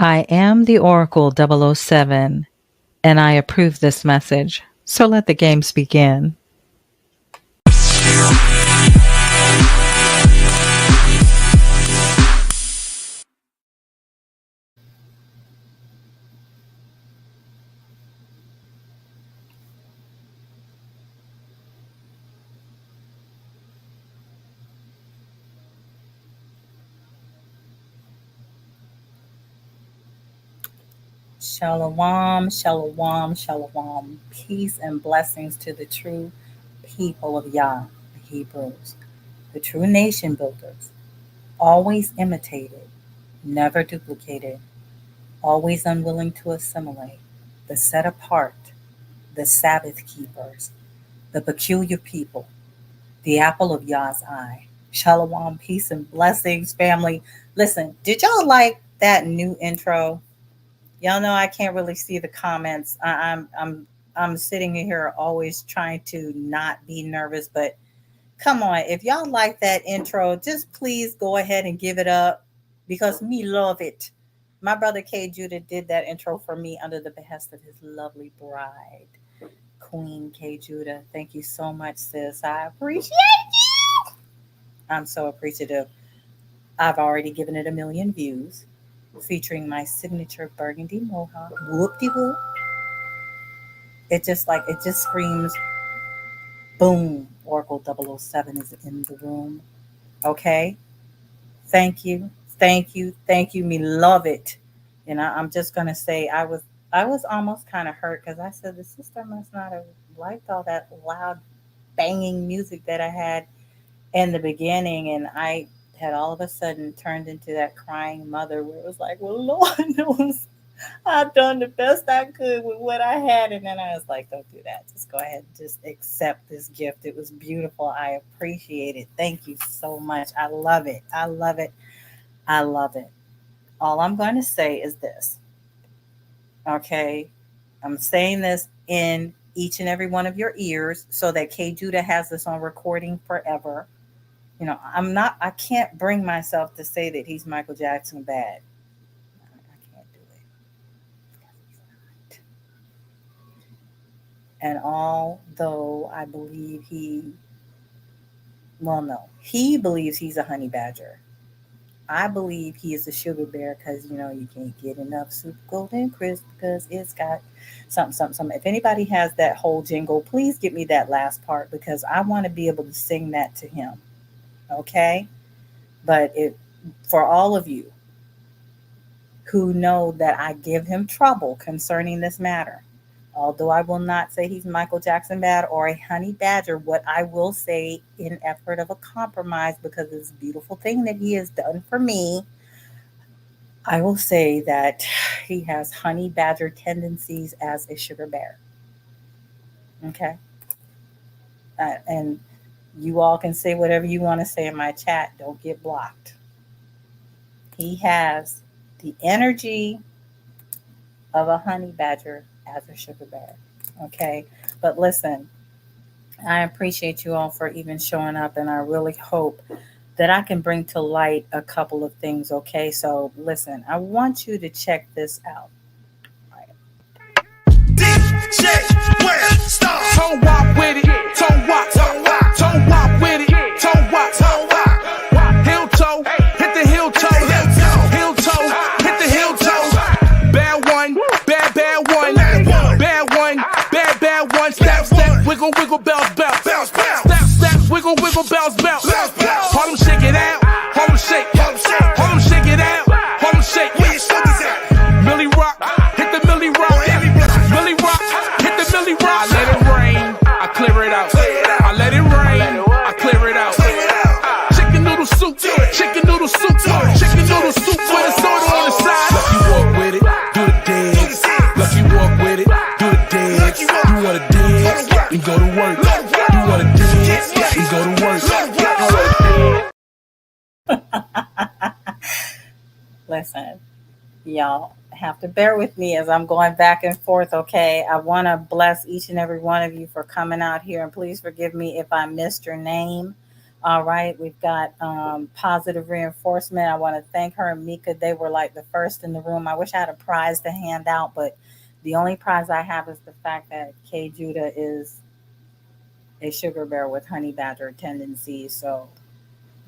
I am the Oracle 007, and I approve this message. So let the games begin. Shalom, shalom, shalom. Peace and blessings to the true people of Yah, the Hebrews, the true nation builders, always imitated, never duplicated, always unwilling to assimilate, the set apart, the Sabbath keepers, the peculiar people, the apple of Yah's eye. Shalom, peace and blessings, family. Listen, did y'all like that new intro? Y'all know I can't really see the comments. I'm sitting here always trying to not be nervous, but come on, if y'all like that intro, just please go ahead and give it up because me love it. My brother K Judah did that intro for me under the behest of his lovely bride, Queen K Judah. Thank you so much, sis. I appreciate you. I'm so appreciative. I've already given it 1,000,000 views, featuring my signature burgundy mohawk. Whoop-de-whoop. It just screams, boom, Oracle 007 is in the room. Okay? Thank you. Thank you. Thank you. Me love it. And I'm just gonna say I was almost kind of hurt because I said the sister must not have liked all that loud banging music that I had in the beginning, and I had all of a sudden turned into that crying mother where it was like, well, Lord knows I've done the best I could with what I had. And then I was like, don't do that. Just go ahead and just accept this gift. It was beautiful. I appreciate it. Thank you so much. I love it. I love it. I love it. All I'm going to say is this. Okay. I'm saying this in each and every one of your ears so that K Judah has this on recording forever. You know, I can't bring myself to say that he's Michael Jackson bad. I can't do it. And although I believe he believes he's a honey badger. I believe he is a sugar bear because, you can't get enough Super Golden Crisp because it's got something. If anybody has that whole jingle, please give me that last part because I want to be able to sing that to him. Okay? But for all of you who know that I give him trouble concerning this matter, although I will not say he's Michael Jackson bad or a honey badger, what I will say in effort of a compromise because of this beautiful thing that he has done for me, I will say that he has honey badger tendencies as a sugar bear. Okay? And you all can say whatever you want to say in my chat. Don't get blocked. He has the energy of a honey badger as a sugar bear. Okay? But listen, I appreciate you all for even showing up, and I really hope that I can bring to light a couple of things. Okay? So listen, I want you to check this out. DJ West Star. Toe walk with it. Toe walk. Toe walk with it. Toe walk. Heel toe. Hit the heel toe. Heel toe. Hit the heel toe. Bad one. Bad one. Bad one. Bad one. Step. Wiggle, bounce. Step. Wiggle, bounce. Hold 'em, shake it out. Hold 'em, shake. Hold 'em, shake it out. Hold 'em, shake. Millie rock. Hit the Millie rock. Millie rock. Hit the Millie rock. I let it rain. I clear it out. I let it rain. I clear it out. Chicken noodle soup. Chicken noodle soup. Chicken noodle soup with a soda on the side. Lucky walk with it. Do the dance. Lucky walk with it. Do the dance. You wanna dance? Then go to work. You wanna dance? Then go to work. Listen, y'all have to bear with me as I'm going back and forth, okay? I want to bless each and every one of you for coming out here, and please forgive me if I missed your name. All right, we've got positive reinforcement. I want to thank her and Mika. They were like the first in the room. I wish I had a prize to hand out, but the only prize I have is the fact that K Judah is a sugar bear with honey badger tendencies. So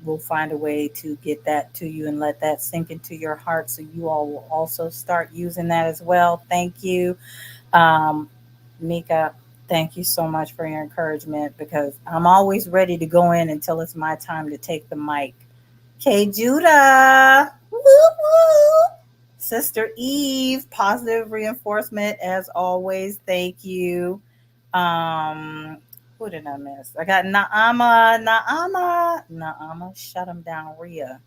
we'll find a way to get that to you and let that sink into your heart so you all will also start using that as well. Thank you. Um, Mika, thank you so much for your encouragement because I'm always ready to go in until it's my time to take the mic. K Judah, woo woo. Sister Eve, positive reinforcement as always. Thank you. Um, who did I miss? I got Naama. Shut him down, Rhea.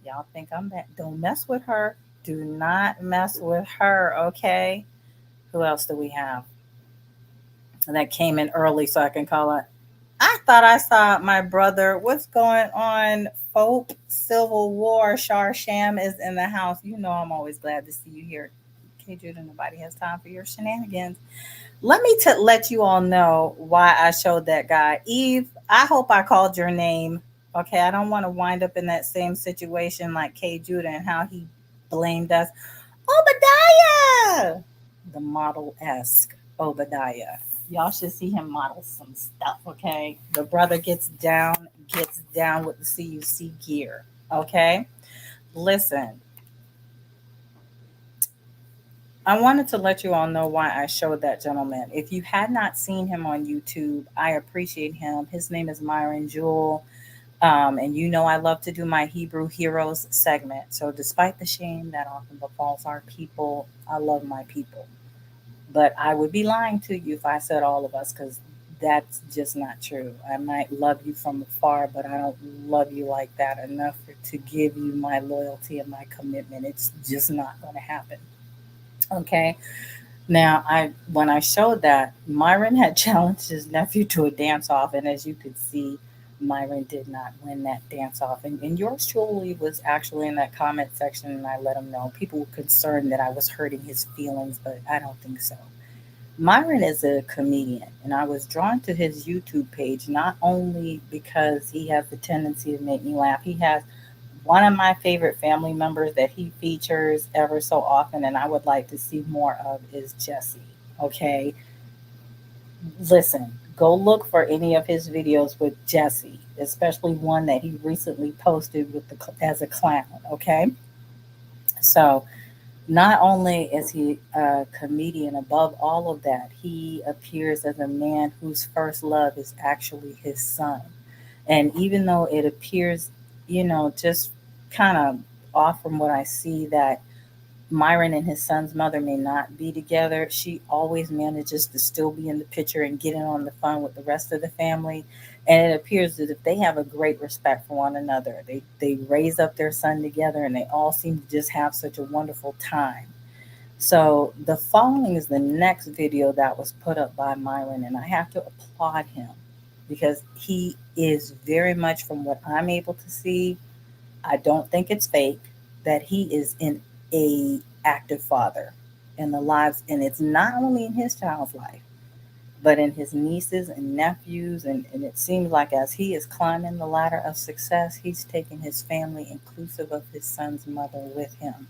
Y'all think I'm back? Don't mess with her. Do not mess with her. Okay. Who else do we have? And that came in early, so I can call it. I thought I saw my brother. What's going on? Folk Civil War. Shar Sham is in the house. You know I'm always glad to see you here. Okay, Judah, nobody has time for your shenanigans. Let me let you all know why I showed that guy. Eve, I hope I called your name. Okay, I don't want to wind up in that same situation like K. Judah and how he blamed us. Obadiah! The model esque Obadiah. Y'all should see him model some stuff, okay? The brother gets down with the CUC gear, okay? Listen, I wanted to let you all know why I showed that gentleman. If you had not seen him on YouTube, I appreciate him. His name is Myron Jewell. And you know I love to do my Hebrew Heroes segment. So despite the shame that often befalls our people, I love my people. But I would be lying to you if I said all of us, because that's just not true. I might love you from afar, but I don't love you like that enough to give you my loyalty and my commitment. It's just not going to happen. Okay. Now, I when I showed that, Myron had challenged his nephew to a dance off, and as you could see, Myron did not win that dance off. And yours truly was actually in that comment section, and I let him know. People were concerned that I was hurting his feelings, but I don't think so. Myron is a comedian, and I was drawn to his YouTube page not only because he has the tendency to make me laugh. He has one of my favorite family members that he features ever so often, and I would like to see more of, is Jesse. Okay, listen, go look for any of his videos with Jesse, especially one that he recently posted with the as a clown. Okay, so not only is he a comedian, above all of that, he appears as a man whose first love is actually his son. And even though it appears, just kind of off from what I see, that Myron and his son's mother may not be together, she always manages to still be in the picture and get in on the fun with the rest of the family. And it appears that if they have a great respect for one another, they raise up their son together and they all seem to just have such a wonderful time. So the following is the next video that was put up by Myron, and I have to applaud him because he is very much, from what I'm able to see, I don't think it's fake, that he is in a active father in the lives, and it's not only in his child's life, but in his nieces and nephews, and it seems like as he is climbing the ladder of success, he's taking his family, inclusive of his son's mother, with him.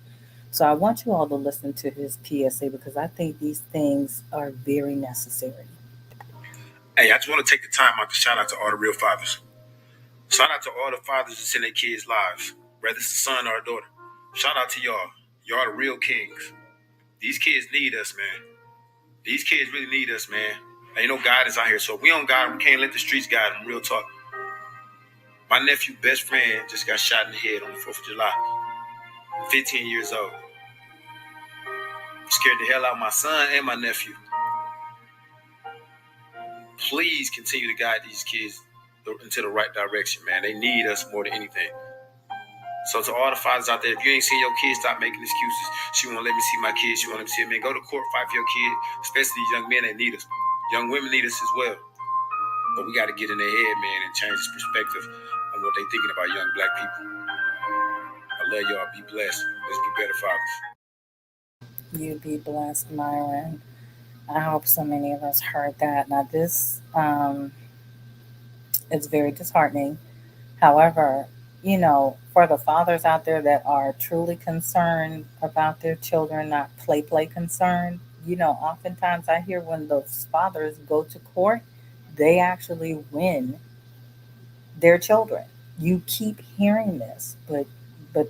So I want you all to listen to his PSA because I think these things are very necessary. Hey, I just want to take the time out to shout out to all the real fathers. Shout out to all the fathers that's in their kids' lives, whether it's a son or a daughter. Shout out to y'all. Y'all the real kings. These kids need us, man. These kids really need us, man. Ain't no guidance out here, so if we don't guide them, we can't let the streets guide them. Real talk. My nephew, best friend, just got shot in the head on the 4th of July. 15 years old. Scared the hell out of my son and my nephew. Please continue to guide these kids into the right direction, man. They need us more than anything. So to all the fathers out there, if you ain't seen your kids, stop making excuses. She won't let me see my kids. She won't let me see it. Man, go to court, fight for your kid, especially these young men that need us. Young women need us as well. But we got to get in their head, man, and change this perspective on what they thinking about young black people. I love y'all. Be blessed. Let's be better fathers. You be blessed, Myron. I hope so many of us heard that. Now, this is very disheartening. However, for the fathers out there that are truly concerned about their children, not play concerned, oftentimes I hear when those fathers go to court, they actually win their children. You keep hearing this, but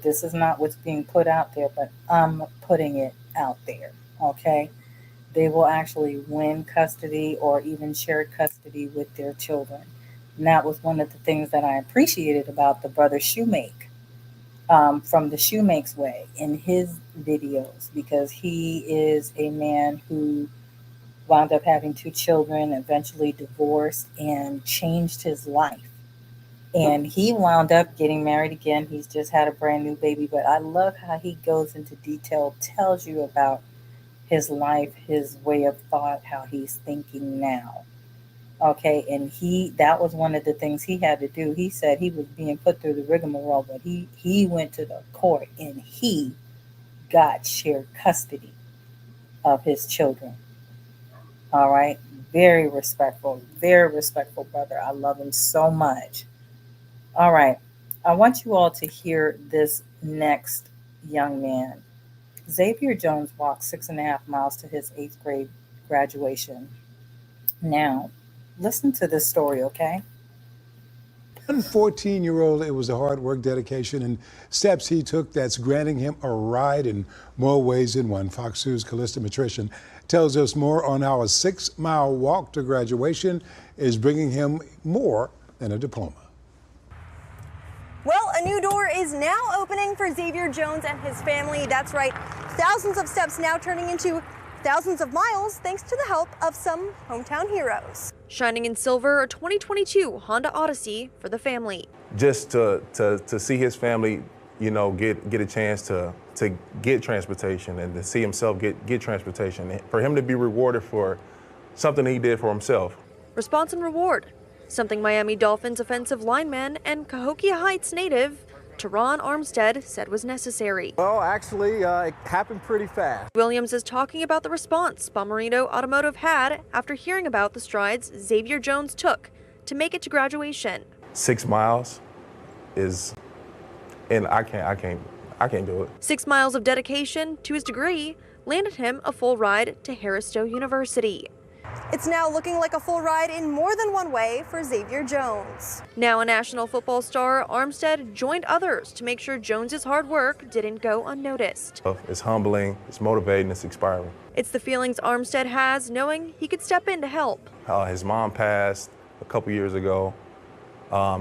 this is not what's being put out there, but I'm putting it out there. Okay? They will actually win custody or even share custody with their children. And that was one of the things that I appreciated about the brother Shoemake, from the Shoemake's Way in his videos, because he is a man who wound up having two children, eventually divorced, and changed his life. And he wound up getting married again. He's just had a brand new baby. But I love how he goes into detail, tells you about his life, his way of thought, how he's thinking now. Okay, and that was one of the things he had to do. He said he was being put through the rigmarole, but he went to the court and he got shared custody of his children. All right, very respectful brother. I love him so much. All right, I want you all to hear this next young man. Xavier Jones walked 6.5 miles to his 8th grade graduation. Now, listen to this story, okay? 14-year-old, it was a hard work, dedication, and steps he took that's granting him a ride in more ways than one. Fox News' Callista Matrician tells us more on how a 6-mile walk to graduation is bringing him more than a diploma. Well, a new door is now opening for Xavier Jones and his family. That's right, thousands of steps now turning into thousands of miles thanks to the help of some hometown heroes. Shining in silver, a 2022 Honda Odyssey for the family. Just to see his family, get a chance to get transportation and to see himself get transportation. And for him to be rewarded for something he did for himself. Response and reward. Something Miami Dolphins offensive lineman and Cahokia Heights native Teron Armstead said was necessary. Well, actually, it happened pretty fast. Williams is talking about the response Bomarito Automotive had after hearing about the strides Xavier Jones took to make it to graduation. 6 miles is, and I can't do it. 6 miles of dedication to his degree landed him a full ride to Harris-Stowe University. It's now looking like a full ride in more than one way for Xavier Jones. Now a national football star, Armstead joined others to make sure Jones's hard work didn't go unnoticed. It's humbling, it's motivating, it's inspiring. It's the feelings Armstead has knowing he could step in to help. His mom passed a couple years ago.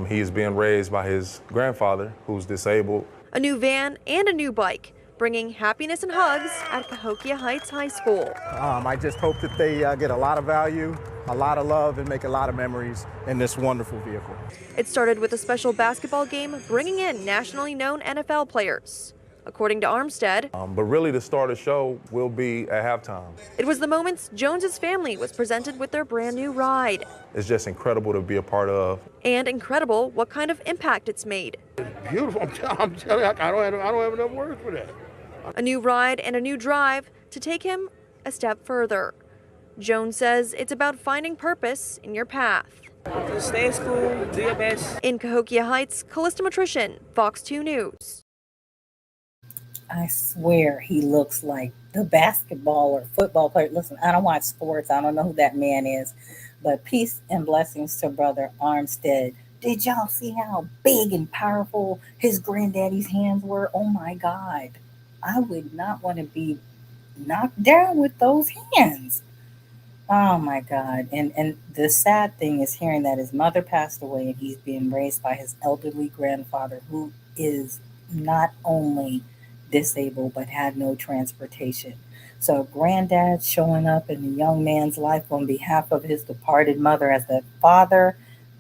He is being raised by his grandfather, who's disabled. A new van and a new bike, bringing happiness and hugs at Cahokia Heights High School. I just hope that they get a lot of value, a lot of love, and make a lot of memories in this wonderful vehicle. It started with a special basketball game bringing in nationally known NFL players. According to Armstead, but really the star of the show will be at halftime. It was the moments Jones's family was presented with their brand new ride. It's just incredible to be a part of. And incredible what kind of impact it's made. It's beautiful. I'm telling you, I don't have enough words for that. A new ride and a new drive to take him a step further. Jones says it's about finding purpose in your path. Just stay in school, do your best. In Cahokia Heights, Callista Matrician, Fox 2 News. I swear he looks like the basketball or football player. Listen, I don't watch sports. I don't know who that man is. But peace and blessings to Brother Armstead. Did y'all see how big and powerful his granddaddy's hands were? Oh, my God. I would not want to be knocked down with those hands. Oh, my God. And the sad thing is hearing that his mother passed away and he's being raised by his elderly grandfather, who is not only disabled but had no transportation. So granddad showing up in the young man's life on behalf of his departed mother as the father,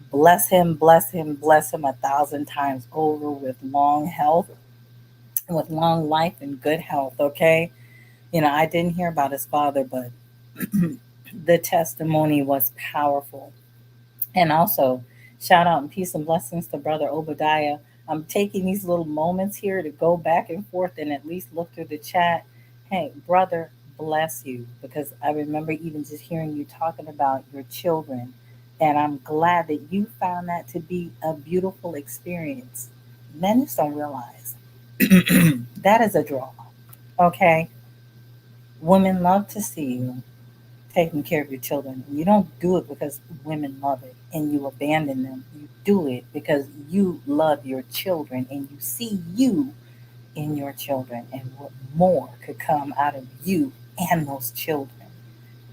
bless him 1,000 times over with long health, with long life and good health, okay? I didn't hear about his father, but the testimony was powerful. And also, shout out and peace and blessings to Brother Obadiah. I'm taking these little moments here to go back and forth and at least look through the chat. Hey, brother, bless you, because I remember even just hearing you talking about your children And I'm glad that you found that to be a beautiful experience. Men just don't realize that is a draw. Okay? Women love to see you taking care of your children. You don't do it because women love it and you abandon them. You do it because you love your children and you see you in your children and what more could come out of you and those children.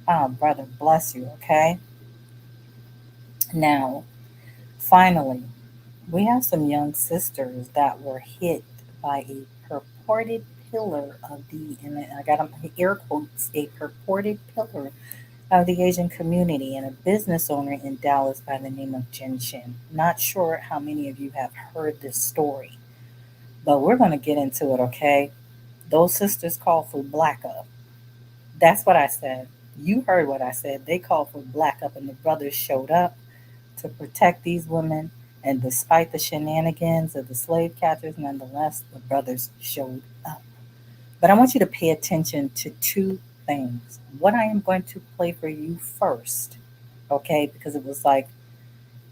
Brother, bless you, okay? Now, finally, we have some young sisters that were hit by a purported pillar of and I got them air quotes, a purported pillar of the Asian community and a business owner in Dallas by the name of Jin Shin. Not sure how many of you have heard this story, but we're going to get into it, okay? Those sisters called for black up. That's what I said. You heard what I said. They called for black up, and the brothers showed up to protect these women. And despite the shenanigans of the slave catchers, nonetheless, the brothers showed up. But I want you to pay attention to two things. What I am going to play for you first, okay, because it was like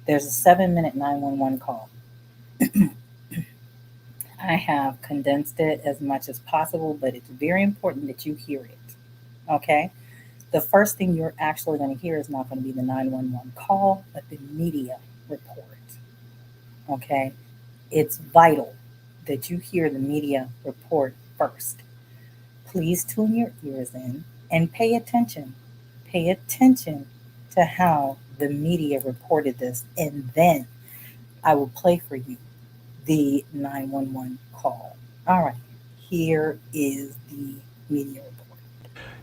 there's a 7-minute 911 call. I have condensed it as much as possible, but it's very important that you hear it, okay? The first thing you're actually going to hear is not going to be the 911 call, but the media report, okay? It's vital that you hear the media report first. Please tune your ears in and pay attention. Pay attention to how the media reported this, and then I will play for you the 911 call. All right, here is the media report.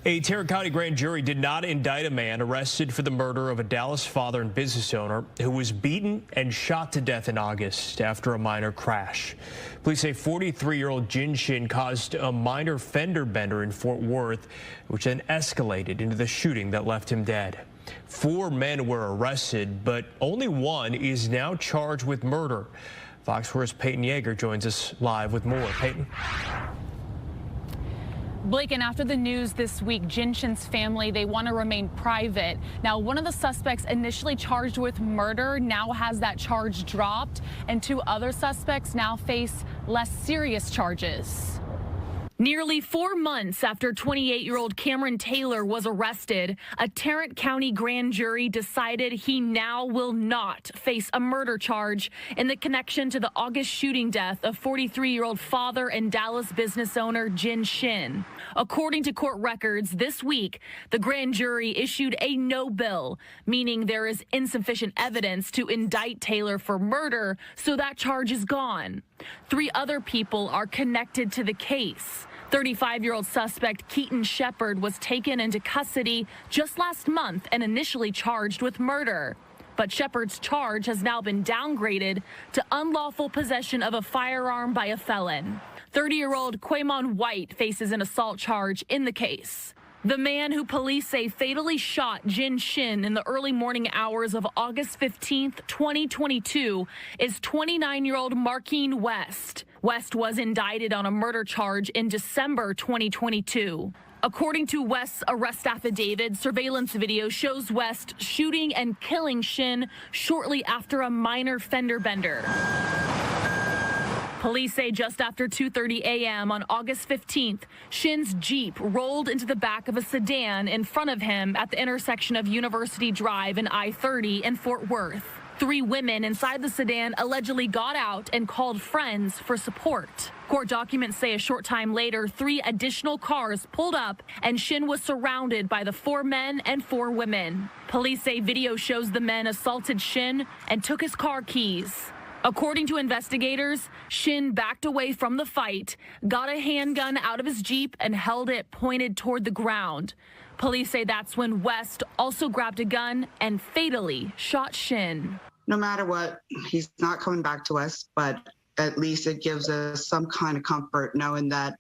A Tarrant County grand jury did not indict a man arrested for the murder of a Dallas father and business owner who was beaten and shot to death in August after a minor crash. Police say 43-year-old Jin Shin caused a minor fender bender in Fort Worth, which then escalated into the shooting that left him dead. 4 men were arrested, but only one is now charged with murder. Fox 4's Peyton Yeager joins us live with more. Peyton? Blake, and after the news this week, Jin Shin's family, they want to remain private. Now, one of the suspects initially charged with murder now has that charge dropped, and 2 other suspects now face less serious charges. Nearly 4 months after 28-year-old Cameron Taylor was arrested, a Tarrant County grand jury decided he now will not face a murder charge in the connection to the August shooting death of 43-year-old father and Dallas business owner Jin Shin. According to court records this week, the grand jury issued a no bill, meaning there is insufficient evidence to indict Taylor for murder, so that charge is gone. 3 other people are connected to the case. 35-year-old suspect Keaton Shepard was taken into custody just last month and initially charged with murder. But Shepard's charge has now been downgraded to unlawful possession of a firearm by a felon. 30-year-old Quamon White faces an assault charge in the case. The man who police say fatally shot Jin Shin in the early morning hours of August 15th, 2022, is 29-year-old Markeen West. West was indicted on a murder charge in December 2022. According to West's arrest affidavit, surveillance video shows West shooting and killing Shin shortly after a minor fender bender. Police say just after 2:30 a.m. on August 15th, Shin's Jeep rolled into the back of a sedan in front of him at the intersection of University Drive and I-30 in Fort Worth. 3 women inside the sedan allegedly got out and called friends for support. Court documents say a short time later, 3 additional cars pulled up and Shin was surrounded by the 4 men and 4 women. Police say video shows the men assaulted Shin and took his car keys. According to investigators, Shin backed away from the fight, got a handgun out of his Jeep and held it pointed toward the ground. Police say that's when West also grabbed a gun and fatally shot Shin. No matter what, he's not coming back to us, but at least it gives us some kind of comfort knowing that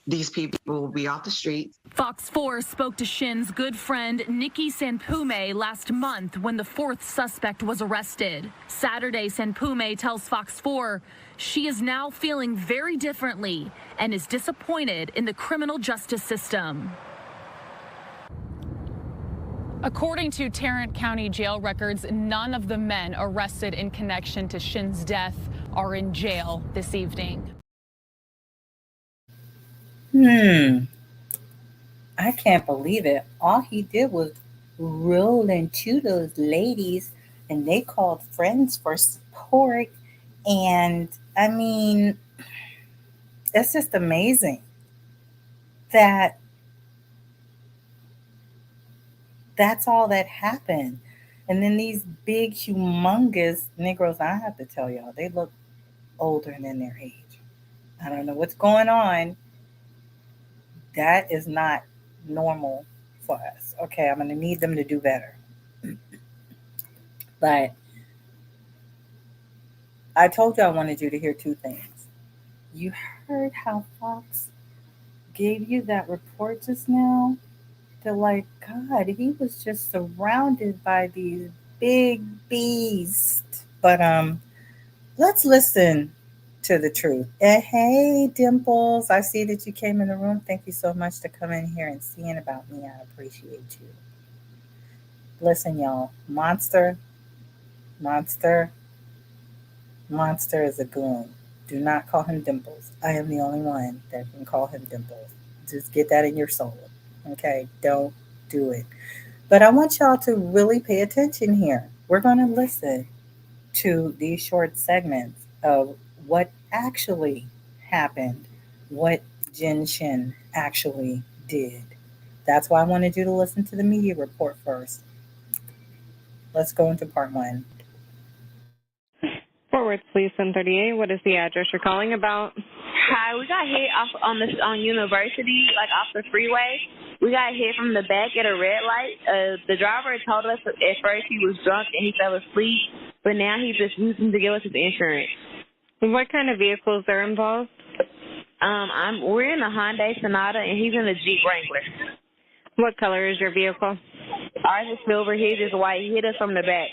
these people will be off the street. Fox 4 spoke to Shin's good friend Nikki Sanpume last month when the 4th suspect was arrested. Saturday, Sanpume tells Fox 4 she is now feeling very differently and is disappointed in the criminal justice system. According to Tarrant County jail records, none of the men arrested in connection to Shin's death are in jail this evening. I can't believe it. All he did was roll into those ladies and they called friends for support. And I mean, it's just amazing that that's all that happened. And then these big, humongous Negroes, I have to tell y'all, they look older than their age. I don't know what's going on. That is not normal for us. Okay, I'm going to need them to do better. But I told you I wanted you to hear two things. You heard how Fox gave you that report just now? They're like, God, he was just surrounded by these big beasts. But let's listen to the truth. Hey, Dimples, I see that you came in the room. Thank you so much to come in here and seeing about me. I appreciate you. Listen, y'all, Monster is a goon. Do not call him Dimples. I am the only one that can call him Dimples. Just get that in your soul. Okay? Don't do it. But I want y'all to really pay attention here. We're going to listen to these short segments of what actually happened, what Jin Shin actually did. That's why I wanted you to listen to the media report first. Let's go into part one. Fort Worth Police 138, what is the address you're calling about? Hi, we got hit off on University, like off the freeway. We got hit from the back at a red light. The driver told us at first he was drunk and he fell asleep, but now he's refusing to give us his insurance. What kind of vehicles are involved? We're in a Hyundai Sonata and he's in a Jeep Wrangler. What color is your vehicle? Ours is silver, his is white. He hit us from the back.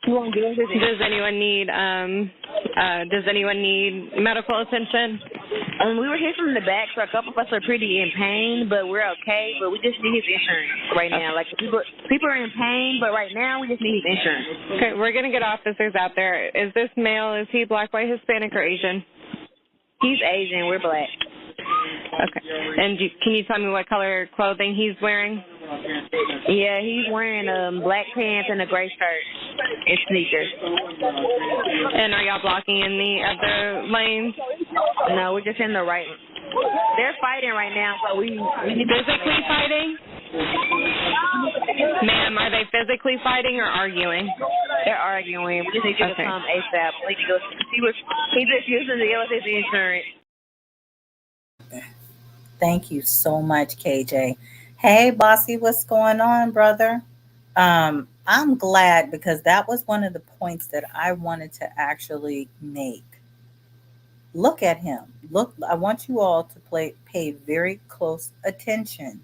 Does anyone need medical attention? We were hit from the back, so a couple of us are pretty in pain, but we're okay. But we just need his insurance right now. Like people are in pain, but right now we just need his insurance. Okay, we're gonna get officers out there. Is this male? Is he black, white, Hispanic, or Asian? He's Asian. We're black. Okay. And can you tell me what color clothing he's wearing? Yeah, he's wearing black pants and a gray shirt and sneakers. And are y'all blocking in the other lanes? No, we're just in the right. They're fighting right now, so we need physically fighting? Ma'am, are they physically fighting or arguing? They're arguing. We just need you to come ASAP. He's refusing to give us his insurance. Thank you so much, KJ. Hey, Bossy, what's going on, brother? I'm glad because that was one of the points that I wanted to actually make. Look at him. Look, I want you all to pay very close attention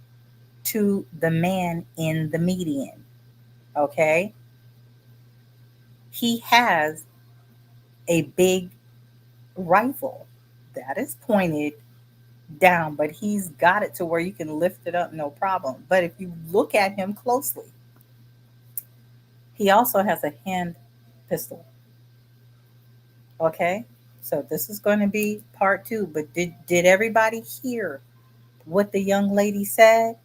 to the man in the median. Okay? He has a big rifle that is pointed down, but he's got it to where you can lift it up no problem. But if you look at him closely, he also has a hand pistol. Okay, so this is going to be part two, but did everybody hear what the young lady said?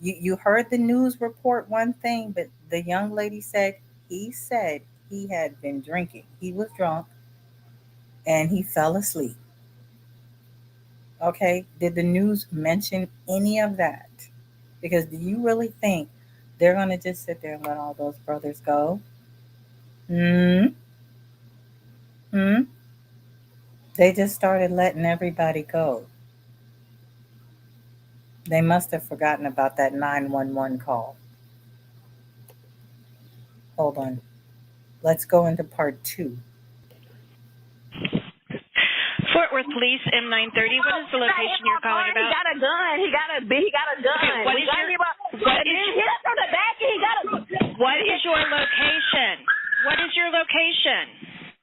You heard the news report one thing, but the young lady said he had been drinking. He was drunk and he fell asleep. Okay, did the news mention any of that? Because do you really think they're going to just sit there and let all those brothers go? They just started letting everybody go. They must have forgotten about that 911 call. Hold on. Let's go into part two. Fort Worth Police, M930. What is the location you're calling about? He got a gun. He got a gun. Okay, what is your location? What is your location?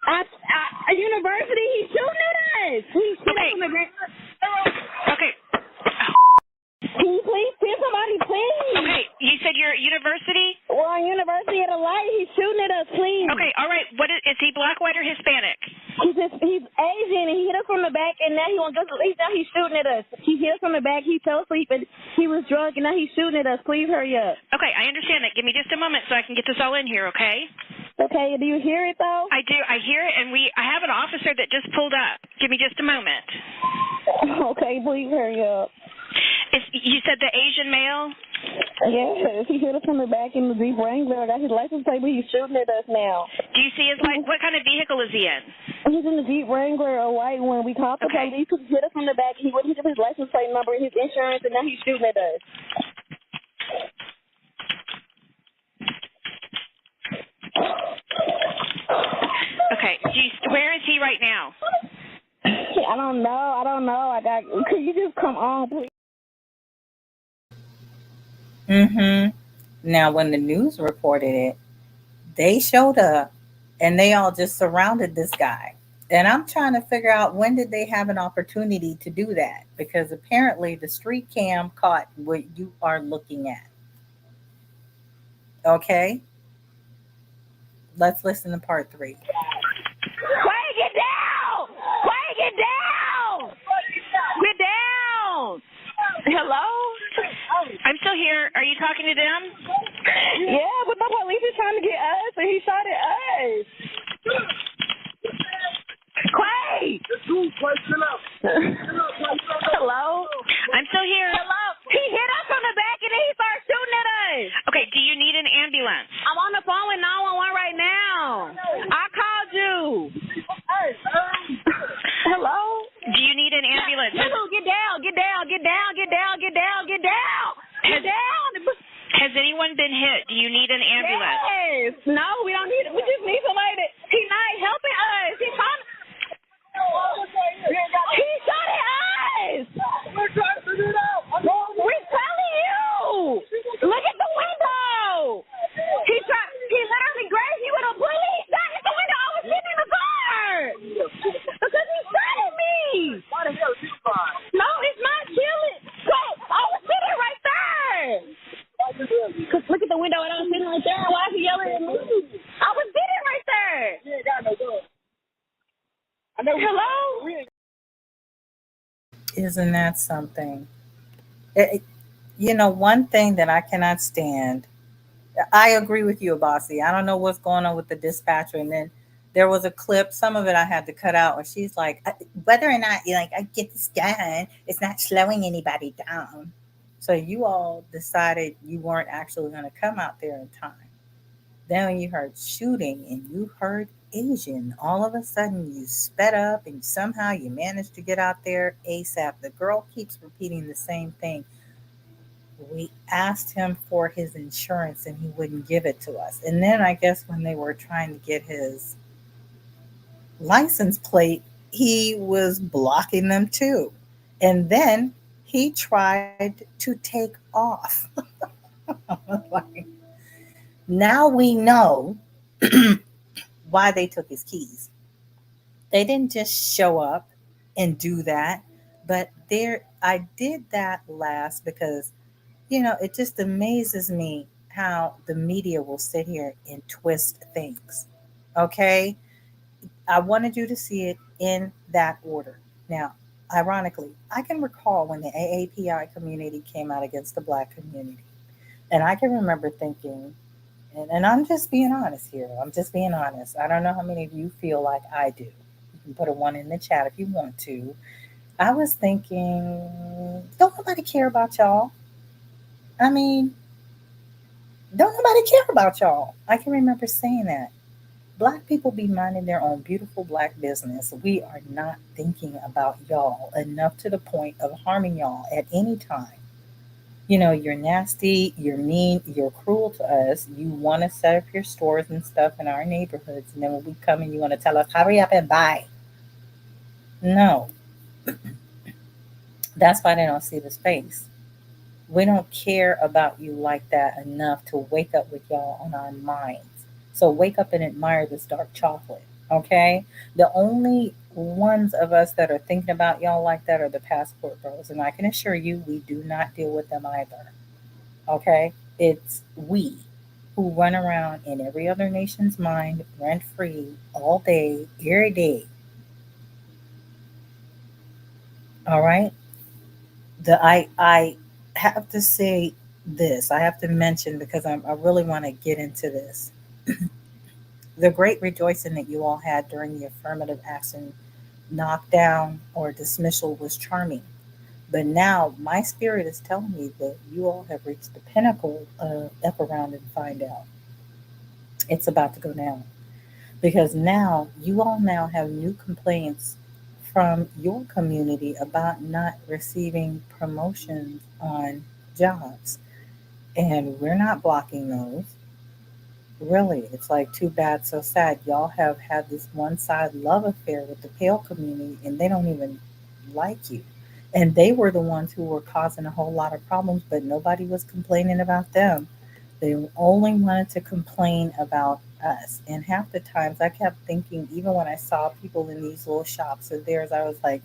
At University, he's shooting at us. He's shooting from the ground. Okay. Can you please send somebody, please? All right, is he black, white, or Hispanic? He's Asian, and he hit us from the back, and now he's shooting at us. He hit us from the back. He fell asleep, and he was drunk, and now he's shooting at us. Please hurry up. Okay, I understand that. Give me just a moment so I can get this all in here, okay? Okay, do you hear it, though? I do. I hear it, and I have an officer that just pulled up. Give me just a moment. Okay, please hurry up. You said the Asian male? Yes, he hit us from the back in the Jeep Wrangler. I got his license plate, but he's shooting at us now. Do you see what kind of vehicle is he in? He's in the Jeep Wrangler, a white one. We called the police. He hit us from the back. He wouldn't hit his license plate number and his insurance, and now he's shooting at us. Okay, where is he right now? I don't know. Could you just come on, please? Now, when the news reported it, they showed up and they all just surrounded this guy. And I'm trying to figure out, when did they have an opportunity to do that? Because apparently the street cam caught what you are looking at. Okay? Let's listen to part 3. Quay, get down! Quay, get down! Get down! Hello? I'm still here. Are you talking to them? Yeah, but the police is trying to get us, and he shot at us. Quay! Hello? I'm still here. Hello? He hit us from the back, and then he started shooting at us. Okay, do you need an ambulance? I'm on the phone with 911 right now. I called you. Hello? Do you need an ambulance? Get down, get down, get down, get down, get down, get down. Get down. Has anyone been hit? Do you need an ambulance? Yes. No, we don't need it. We just need somebody that he's not helping us. He's trying to... He shot at us. We're trying to figure it out. We're telling you. Look at the window. He literally grabbed me with a bullet. He shot at the window. I was sitting in the car. Because he shot at me. Why the hell did you cry? No, it's not killing. So I was sitting right there. Because look at the window and I was sitting right there. Why is he yelling at me? I was sitting right there. You ain't got no gun. Hello? Isn't that something? One thing that I cannot stand, I agree with you, Abbasi. I don't know what's going on with the dispatcher. And then there was a clip, some of it I had to cut out, where she's like, whether or not I get this done, it's not slowing anybody down. So you all decided you weren't actually going to come out there in time. Then when you heard shooting and you heard Asian, all of a sudden you sped up and somehow you managed to get out there ASAP. The girl keeps repeating the same thing. We asked him for his insurance and he wouldn't give it to us. And then I guess when they were trying to get his license plate, he was blocking them too. And then he tried to take off. Now we know why they took his keys. They didn't just show up and do that, but I did that last because, it just amazes me how the media will sit here and twist things. Okay? I wanted you to see it in that order. Now, ironically, I can recall when the AAPI community came out against the Black community. And I can remember thinking, and I'm just being honest here. I'm just being honest. I don't know how many of you feel like I do. You can put a 1 in the chat if you want to. I was thinking, don't nobody care about y'all? I mean, don't nobody care about y'all? I can remember saying that. Black people be minding their own beautiful Black business. We are not thinking about y'all enough to the point of harming y'all at any time. You're nasty, you're mean, you're cruel to us. You want to set up your stores and stuff in our neighborhoods. And then when we come in, you want to tell us, hurry up and buy. No. That's why they don't see the space. We don't care about you like that enough to wake up with y'all on our minds. So wake up and admire this dark chocolate, okay? The only ones of us that are thinking about y'all like that are the passport bros. And I can assure you, we do not deal with them either, okay? It's we. who run around in every other nation's mind rent free all day, every day. All right? I have to say this. I have to mention because I really want to get into this. The great rejoicing that you all had during the affirmative action knockdown or dismissal was charming. But now my spirit is telling me that you all have reached the pinnacle of F around and find out. It's about to go down. Because now you all now have new complaints from your community about not receiving promotions on jobs. And we're not blocking those. Really, it's like too bad, so sad. Y'all have had this one side love affair with the Pale community, and they don't even like you. And they were the ones who were causing a whole lot of problems, but nobody was complaining about them. They only wanted to complain about us. And half the times I kept thinking, even when I saw people in these little shops of theirs, I was like,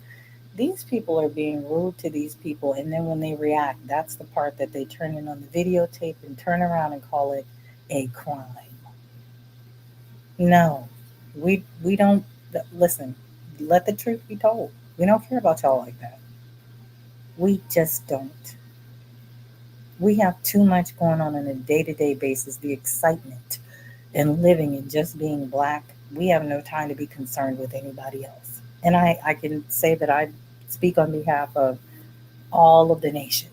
these people are being rude to these people. And then when they react, that's the part that they turn in on the videotape and turn around and call it a crime. No, we don't listen. Let the truth be told. We don't care about y'all like that. We just don't. We have too much going on a day-to-day basis. The excitement and living and just being Black. We have no time to be concerned with anybody else. And I can say that I speak on behalf of all of the nation.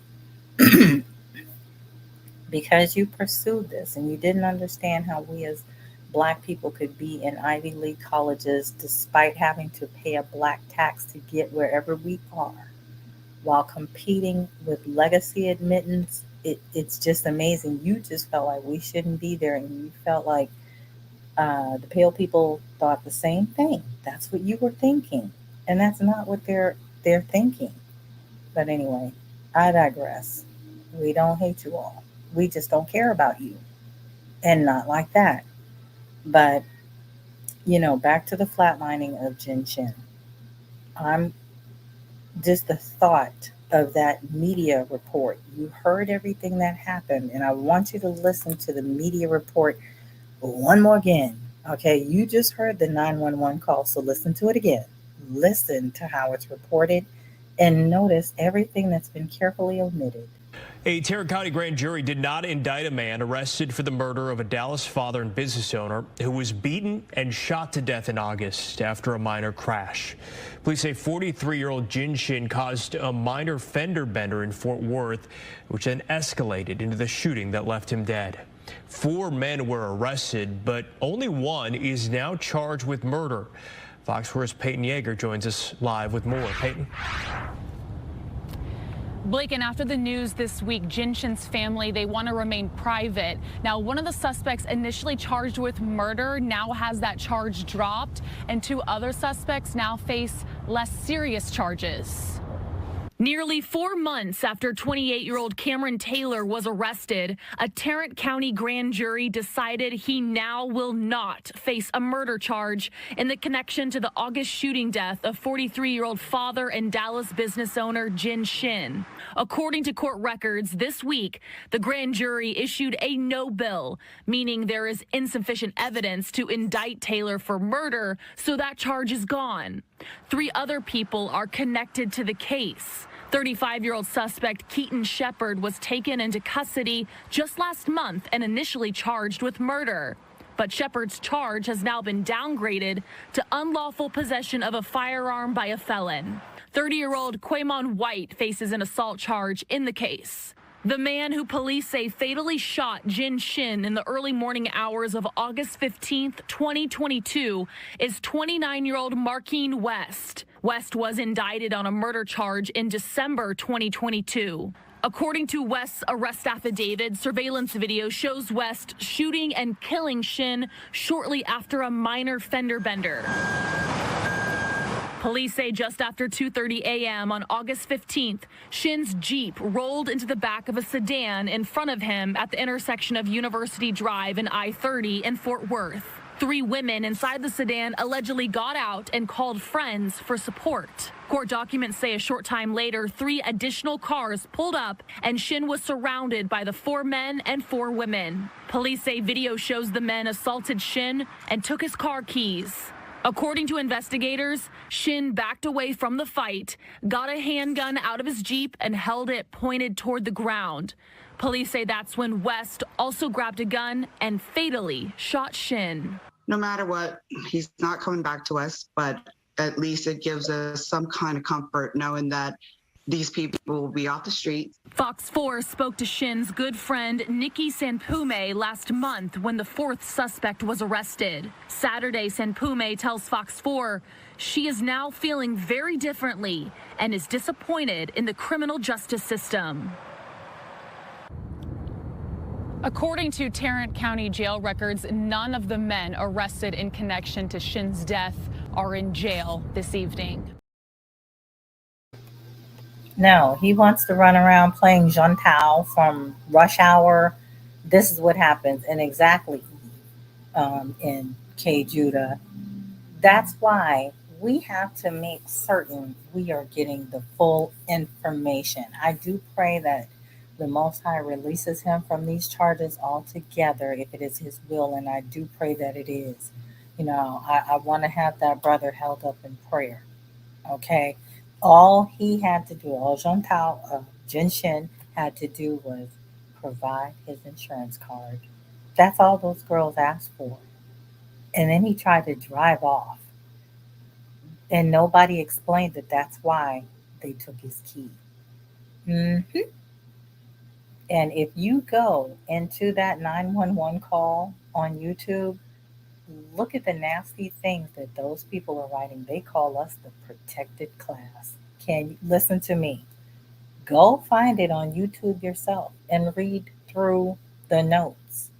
Because you pursued this and you didn't understand how we as Black people could be in Ivy League colleges despite having to pay a Black tax to get wherever we are while competing with legacy admittance. It's just amazing. You just felt like we shouldn't be there, and you felt like the Pale people thought the same thing. That's what you were thinking, and that's not what they're thinking. But anyway, I digress. We don't hate you all. We just don't care about you, and not like that. But back to the flatlining of Jin Shin. I'm just the thought of that media report. You heard everything that happened, and I want you to listen to the media report one more again. Okay, you just heard the 911 call, so listen to it again. Listen to how it's reported and notice everything that's been carefully omitted. A Tarrant County grand jury did not indict a man arrested for the murder of a Dallas father and business owner who was beaten and shot to death in August after a minor crash. Police say 43-year-old Jin Shin caused a minor fender bender in Fort Worth, which then escalated into the shooting that left him dead. 4 men were arrested, but only one is now charged with murder. Fox 4's Peyton Yeager joins us live with more. Peyton? Blake, and after the news this week, Jin Shin's family, they want to remain private. Now, one of the suspects initially charged with murder now has that charge dropped, and 2 other suspects now face less serious charges. Nearly 4 months after 28-year-old Cameron Taylor was arrested, a Tarrant County grand jury decided he now will not face a murder charge in the connection to the August shooting death of 43-year-old father and Dallas business owner Jin Shin. According to court records this week, the grand jury issued a no bill, meaning there is insufficient evidence to indict Taylor for murder, so that charge is gone. 3 other people are connected to the case. 35-year-old suspect Keaton Shepard was taken into custody just last month and initially charged with murder. But Shepard's charge has now been downgraded to unlawful possession of a firearm by a felon. 30-year-old Quamon White faces an assault charge in the case. The man who police say fatally shot Jin Shin in the early morning hours of August 15th, 2022, is 29-year-old Markeen West. West was indicted on a murder charge in December 2022. According to West's arrest affidavit, surveillance video shows West shooting and killing Shin shortly after a minor fender bender. Police say just after 2:30 a.m. on August 15th, Shin's Jeep rolled into the back of a sedan in front of him at the intersection of University Drive and I-30 in Fort Worth. 3 women inside the sedan allegedly got out and called friends for support. Court documents say a short time later, 3 additional cars pulled up and Shin was surrounded by the 4 men and 4 women. Police say video shows the men assaulted Shin and took his car keys. According to investigators, Shin backed away from the fight, got a handgun out of his Jeep and held it pointed toward the ground. Police say that's when West also grabbed a gun and fatally shot Shin. No matter what, he's not coming back to us, but at least it gives us some kind of comfort knowing that these people will be off the street. Fox 4 spoke to Shin's good friend Nikki Sanpume last month when the 4th suspect was arrested. Saturday, Sanpume tells Fox 4 she is now feeling very differently and is disappointed in the criminal justice system. According to Tarrant County jail records, none of the men arrested in connection to Shin's death are in jail this evening. No, he wants to run around playing Juntao from Rush Hour. This is what happens, and exactly in K. Judah. That's why we have to make certain we are getting the full information. I do pray that the Most High releases him from these charges altogether if it is his will, and I do pray that it is. You know, I want to have that brother held up in prayer, okay? All he had to do, all Jin Shin had to do was provide his insurance card. That's all those girls asked for. And then he tried to drive off. And nobody explained that that's why they took his key. Mm-hmm. And if you go into that 911 call on YouTube, look at the nasty things that those people are writing. They call us the protected class. Can you listen to me? Go find it on YouTube yourself and read through the notes.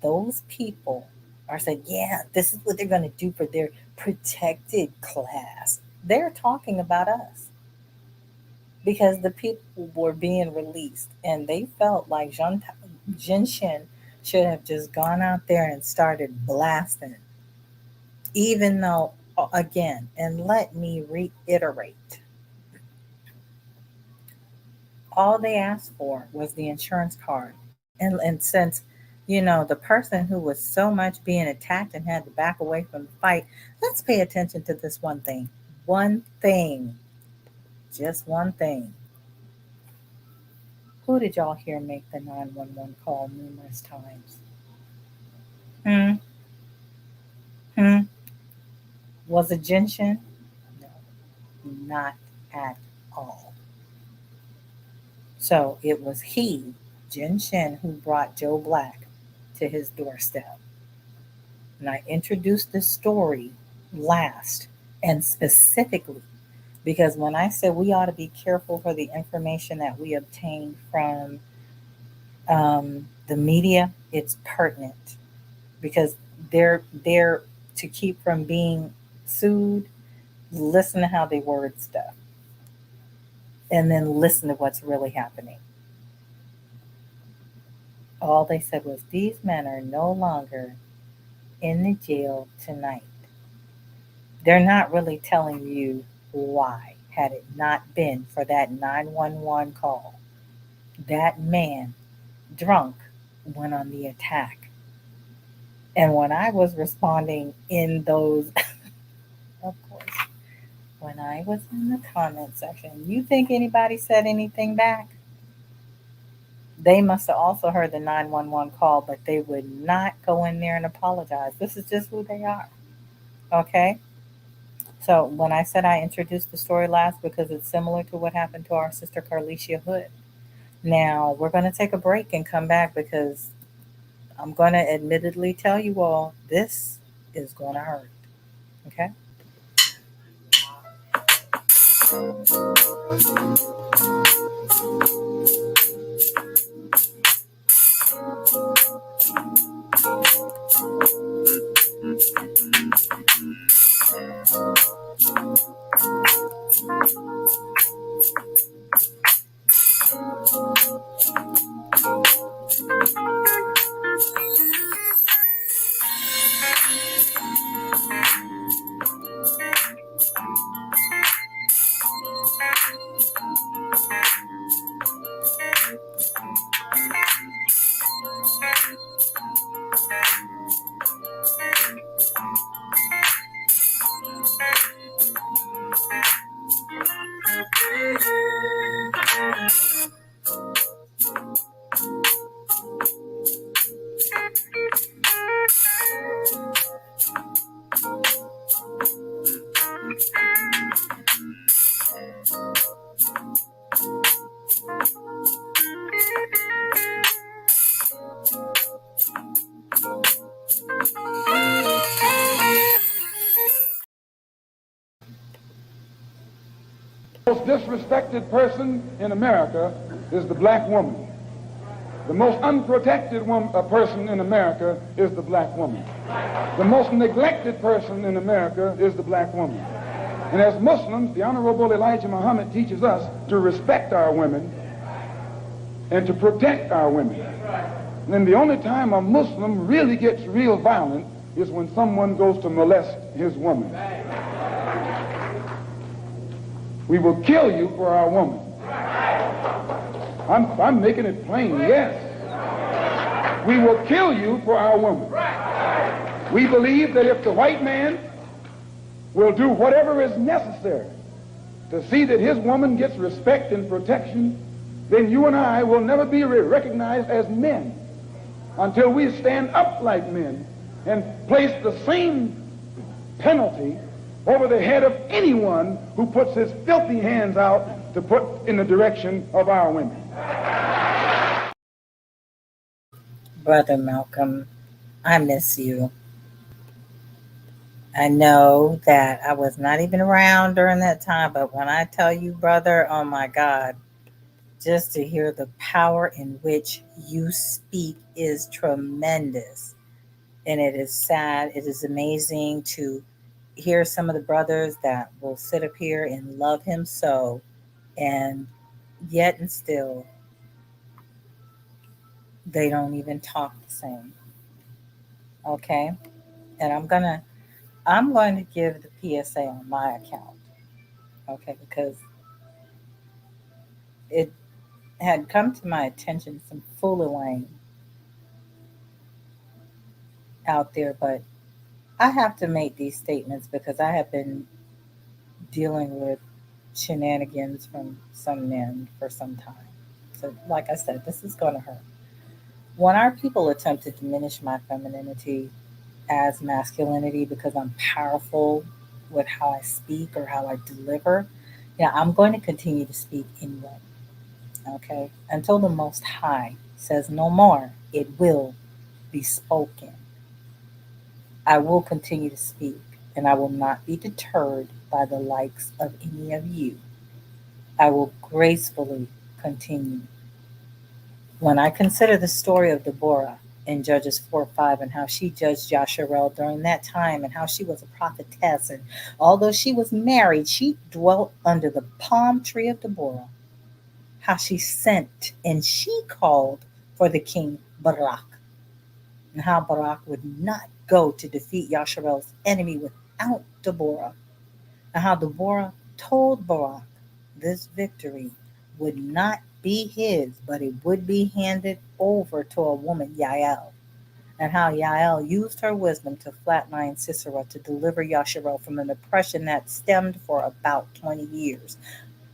Those people are saying, yeah, this is what they're going to do for their protected class. They're talking about us because the people were being released and they felt like Jin Shin should have just gone out there and started blasting. Even though, again, and let me reiterate, all they asked for was the insurance card. And since, you know, the person who was so much being attacked and had to back away from the fight, let's pay attention to this one thing. One thing. Just one thing. Who did y'all hear make the 911 call numerous times? Was it Jin Shin? No, not at all. So it was he, Jin Shin, who brought Joe Black to his doorstep. And I introduced this story last and specifically because when I said we ought to be careful for the information that we obtain from the media, it's pertinent because they're there to keep from being sued. Listen to how they word stuff and then listen to what's really happening. All they said was these men are no longer in the jail tonight. They're not really telling you why, had it not been for that 911 call. That man, drunk, went on the attack. And when I was responding in those, of course, when I was in the comment section, you think anybody said anything back? They must have also heard the 911 call, but they would not go in there and apologize. This is just who they are. Okay? So when I said I introduced the story last because it's similar to what happened to our sister Carlishia Hood. Now, we're going to take a break and come back because I'm going to admittedly tell you all this is going to hurt. Okay? The most disrespected person in America is the black woman. The most unprotected person in America is the black woman. The most neglected person in America is the black woman. And as Muslims, the Honorable Elijah Muhammad teaches us to respect our women and to protect our women. And then the only time a Muslim really gets real violent is when someone goes to molest his woman. We will kill you for our woman. I'm making it plain, yes. We will kill you for our woman. We believe that if the white man will do whatever is necessary to see that his woman gets respect and protection, then you and I will never be recognized as men until we stand up like men and place the same penalty over the head of anyone who puts his filthy hands out to put in the direction of our women. Brother Malcolm, I miss you. I know that I was not even around during that time, but when I tell you, brother, oh my God, just to hear the power in which you speak is tremendous. And it is sad. It is amazing to hear some of the brothers that will sit up here and love him so, and yet and still they don't even talk the same. Okay? And I'm going to give the PSA on my account. Okay, because it had come to my attention some fooling out there, but I have to make these statements because I have been dealing with shenanigans from some men for some time. So, like I said, this is going to hurt. When our people attempt to diminish my femininity as masculinity because I'm powerful with how I speak or how I deliver, yeah, I'm going to continue to speak anyway. Okay? Until the Most High says no more, it will be spoken. I will continue to speak, and I will not be deterred by the likes of any of you. I will gracefully continue. When I consider the story of Deborah in Judges 4:5 and how she judged Yasharel during that time and how she was a prophetess, and although she was married, she dwelt under the palm tree of Deborah, how she sent and she called for the king Barak, and how Barak would not go to defeat Yasharel's enemy without Deborah, and how Deborah told Barak this victory would not be his, but it would be handed over to a woman, Yael, and how Yael used her wisdom to flatline Sisera to deliver Yasharel from an oppression that stemmed for about 20 years.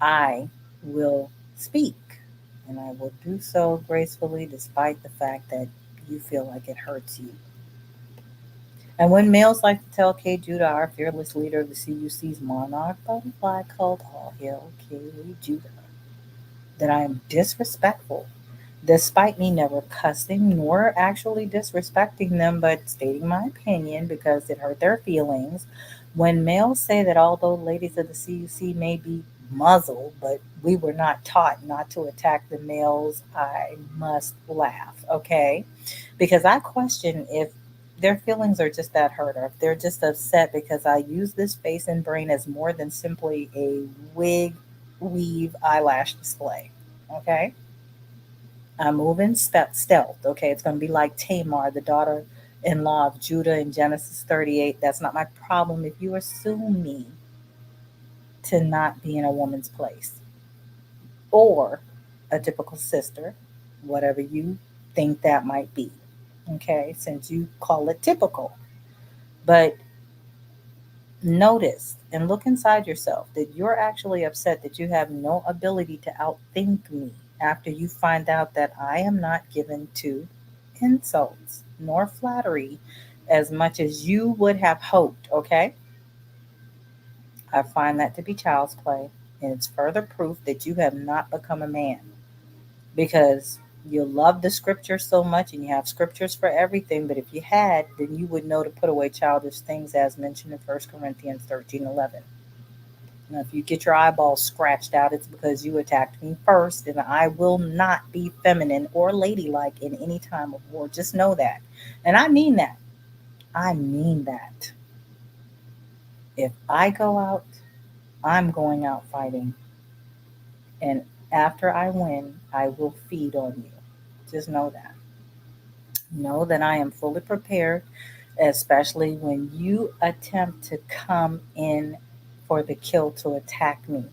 I will speak, and I will do so gracefully despite the fact that you feel like it hurts you. And when males like to tell K. Judah, our fearless leader of the CUC's monarch butterfly cult, all hail K. Judah, that I am disrespectful, despite me never cussing nor actually disrespecting them, but stating my opinion because it hurt their feelings. When males say that although ladies of the CUC may be muzzled, but we were not taught not to attack the males, I must laugh, okay? Because I question if their feelings are just that hurt, or if they're just upset because I use this face and brain as more than simply a wig, weave, eyelash display. Okay? I'm moving stealth. Okay? It's going to be like Tamar, the daughter-in-law of Judah in Genesis 38. That's not my problem if you assume me to not be in a woman's place. Or a typical sister, whatever you think that might be. Okay? Since you call it typical. But notice and look inside yourself that you're actually upset that you have no ability to outthink me after you find out that I am not given to insults nor flattery as much as you would have hoped, okay? I find that to be child's play, and it's further proof that you have not become a man because you love the scripture so much and you have scriptures for everything. But if you had, then you would know to put away childish things as mentioned in 1 Corinthians 13:11. Now, if you get your eyeballs scratched out, it's because you attacked me first, and I will not be feminine or ladylike in any time of war. Just know that. And I mean that. I mean that. If I go out, I'm going out fighting. And after I win, I will feed on you. Just know that. Know that I am fully prepared, especially when you attempt to come in for the kill to attack me,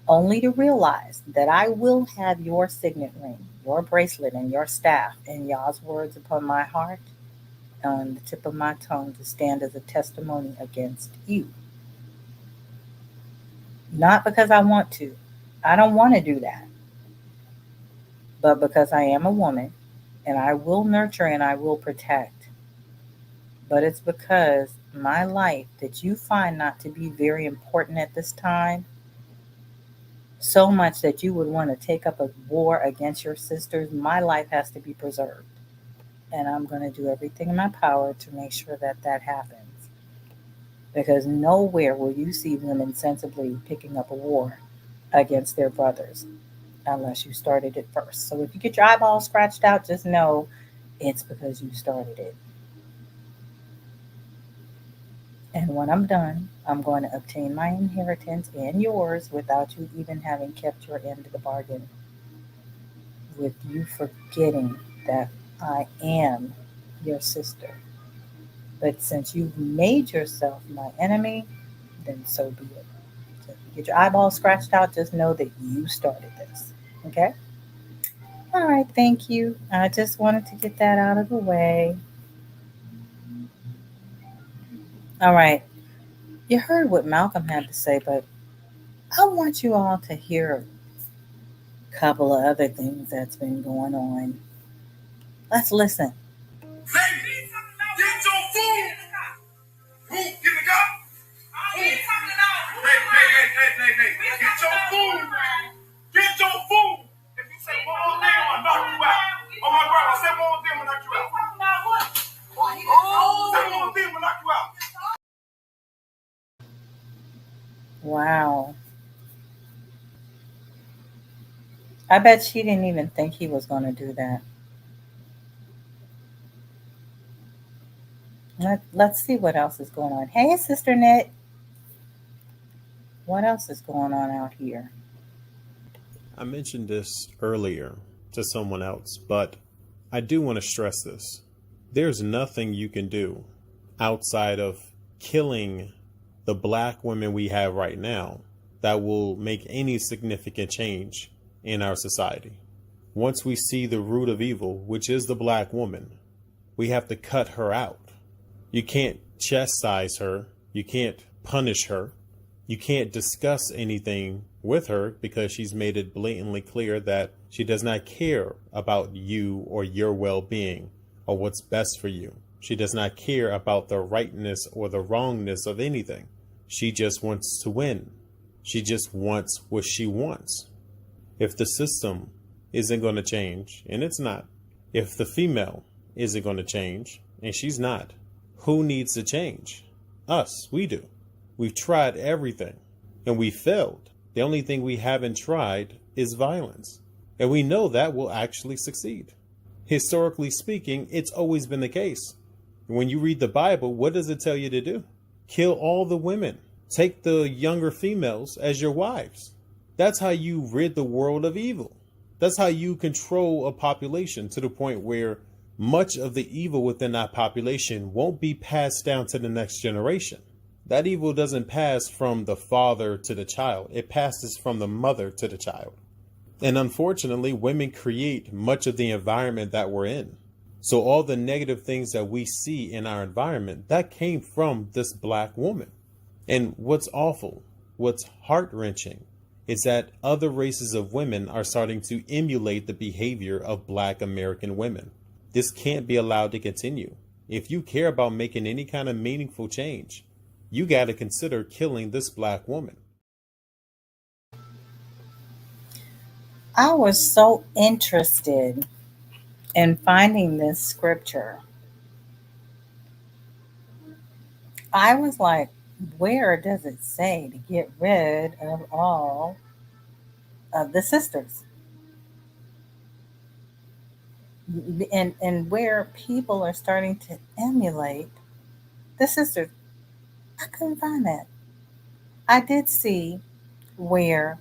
only to realize that I will have your signet ring, your bracelet, and your staff, and Yah's words upon my heart, on the tip of my tongue, to stand as a testimony against you. Not because I want to. I don't want to do that. But because I am a woman, and I will nurture and I will protect. But it's because my life that you find not to be very important at this time, so much that you would want to take up a war against your sisters, my life has to be preserved. And I'm going to do everything in my power to make sure that that happens. Because nowhere will you see women sensibly picking up a war against their brothers unless you started it first. So if you get your eyeballs scratched out, just know it's because you started it. And when I'm done, I'm going to obtain my inheritance and yours without you even having kept your end of the bargain. With you forgetting that I am your sister. But since you've made yourself my enemy, then so be it. So if you get your eyeballs scratched out, just know that you started this. Okay? All right, thank you. I just wanted to get that out of the way. All right. You heard what Malcolm had to say, but I want you all to hear a couple of other things that's been going on. Let's listen. Ladies, get your food. Who? Get the car? Hey. Get your food. Get your food. If you say one more thing, I'm gonna knock you out. Oh my God, I said one more thing, I'm gonna knock you out. Say one more thing, I'm gonna knock you out. Wow. I bet she didn't even think he was going to do that. Let's see what else is going on. Hey, Sister Knit. What else is going on out here? I mentioned this earlier to someone else, but I do want to stress this. There's nothing you can do outside of killing the black women we have right now that will make any significant change in our society. Once we see the root of evil, which is the black woman, we have to cut her out. You can't chastise her. You can't punish her. You can't discuss anything with her because she's made it blatantly clear that she does not care about you or your well-being or what's best for you. She does not care about the rightness or the wrongness of anything. She just wants to win. She just wants what she wants. If the system isn't going to change, and it's not, if the female isn't going to change, and she's not, who needs to change? Us, we do. We've tried everything, and we failed. The only thing we haven't tried is violence. And we know that will actually succeed. Historically speaking, it's always been the case. When you read the Bible, what does it tell you to do? Kill all the women. Take the younger females as your wives. That's how you rid the world of evil. That's how you control a population to the point where much of the evil within that population won't be passed down to the next generation. That evil doesn't pass from the father to the child. It passes from the mother to the child. And unfortunately, women create much of the environment that we're in. So all the negative things that we see in our environment, that came from this black woman. And what's awful, what's heart-wrenching, is that other races of women are starting to emulate the behavior of black American women. This can't be allowed to continue. If you care about making any kind of meaningful change, you got to consider killing this black woman. I was so interested in finding this scripture. I was like, where does it say to get rid of all of the sisters? And where people are starting to emulate the sisters. I couldn't find that. I did see where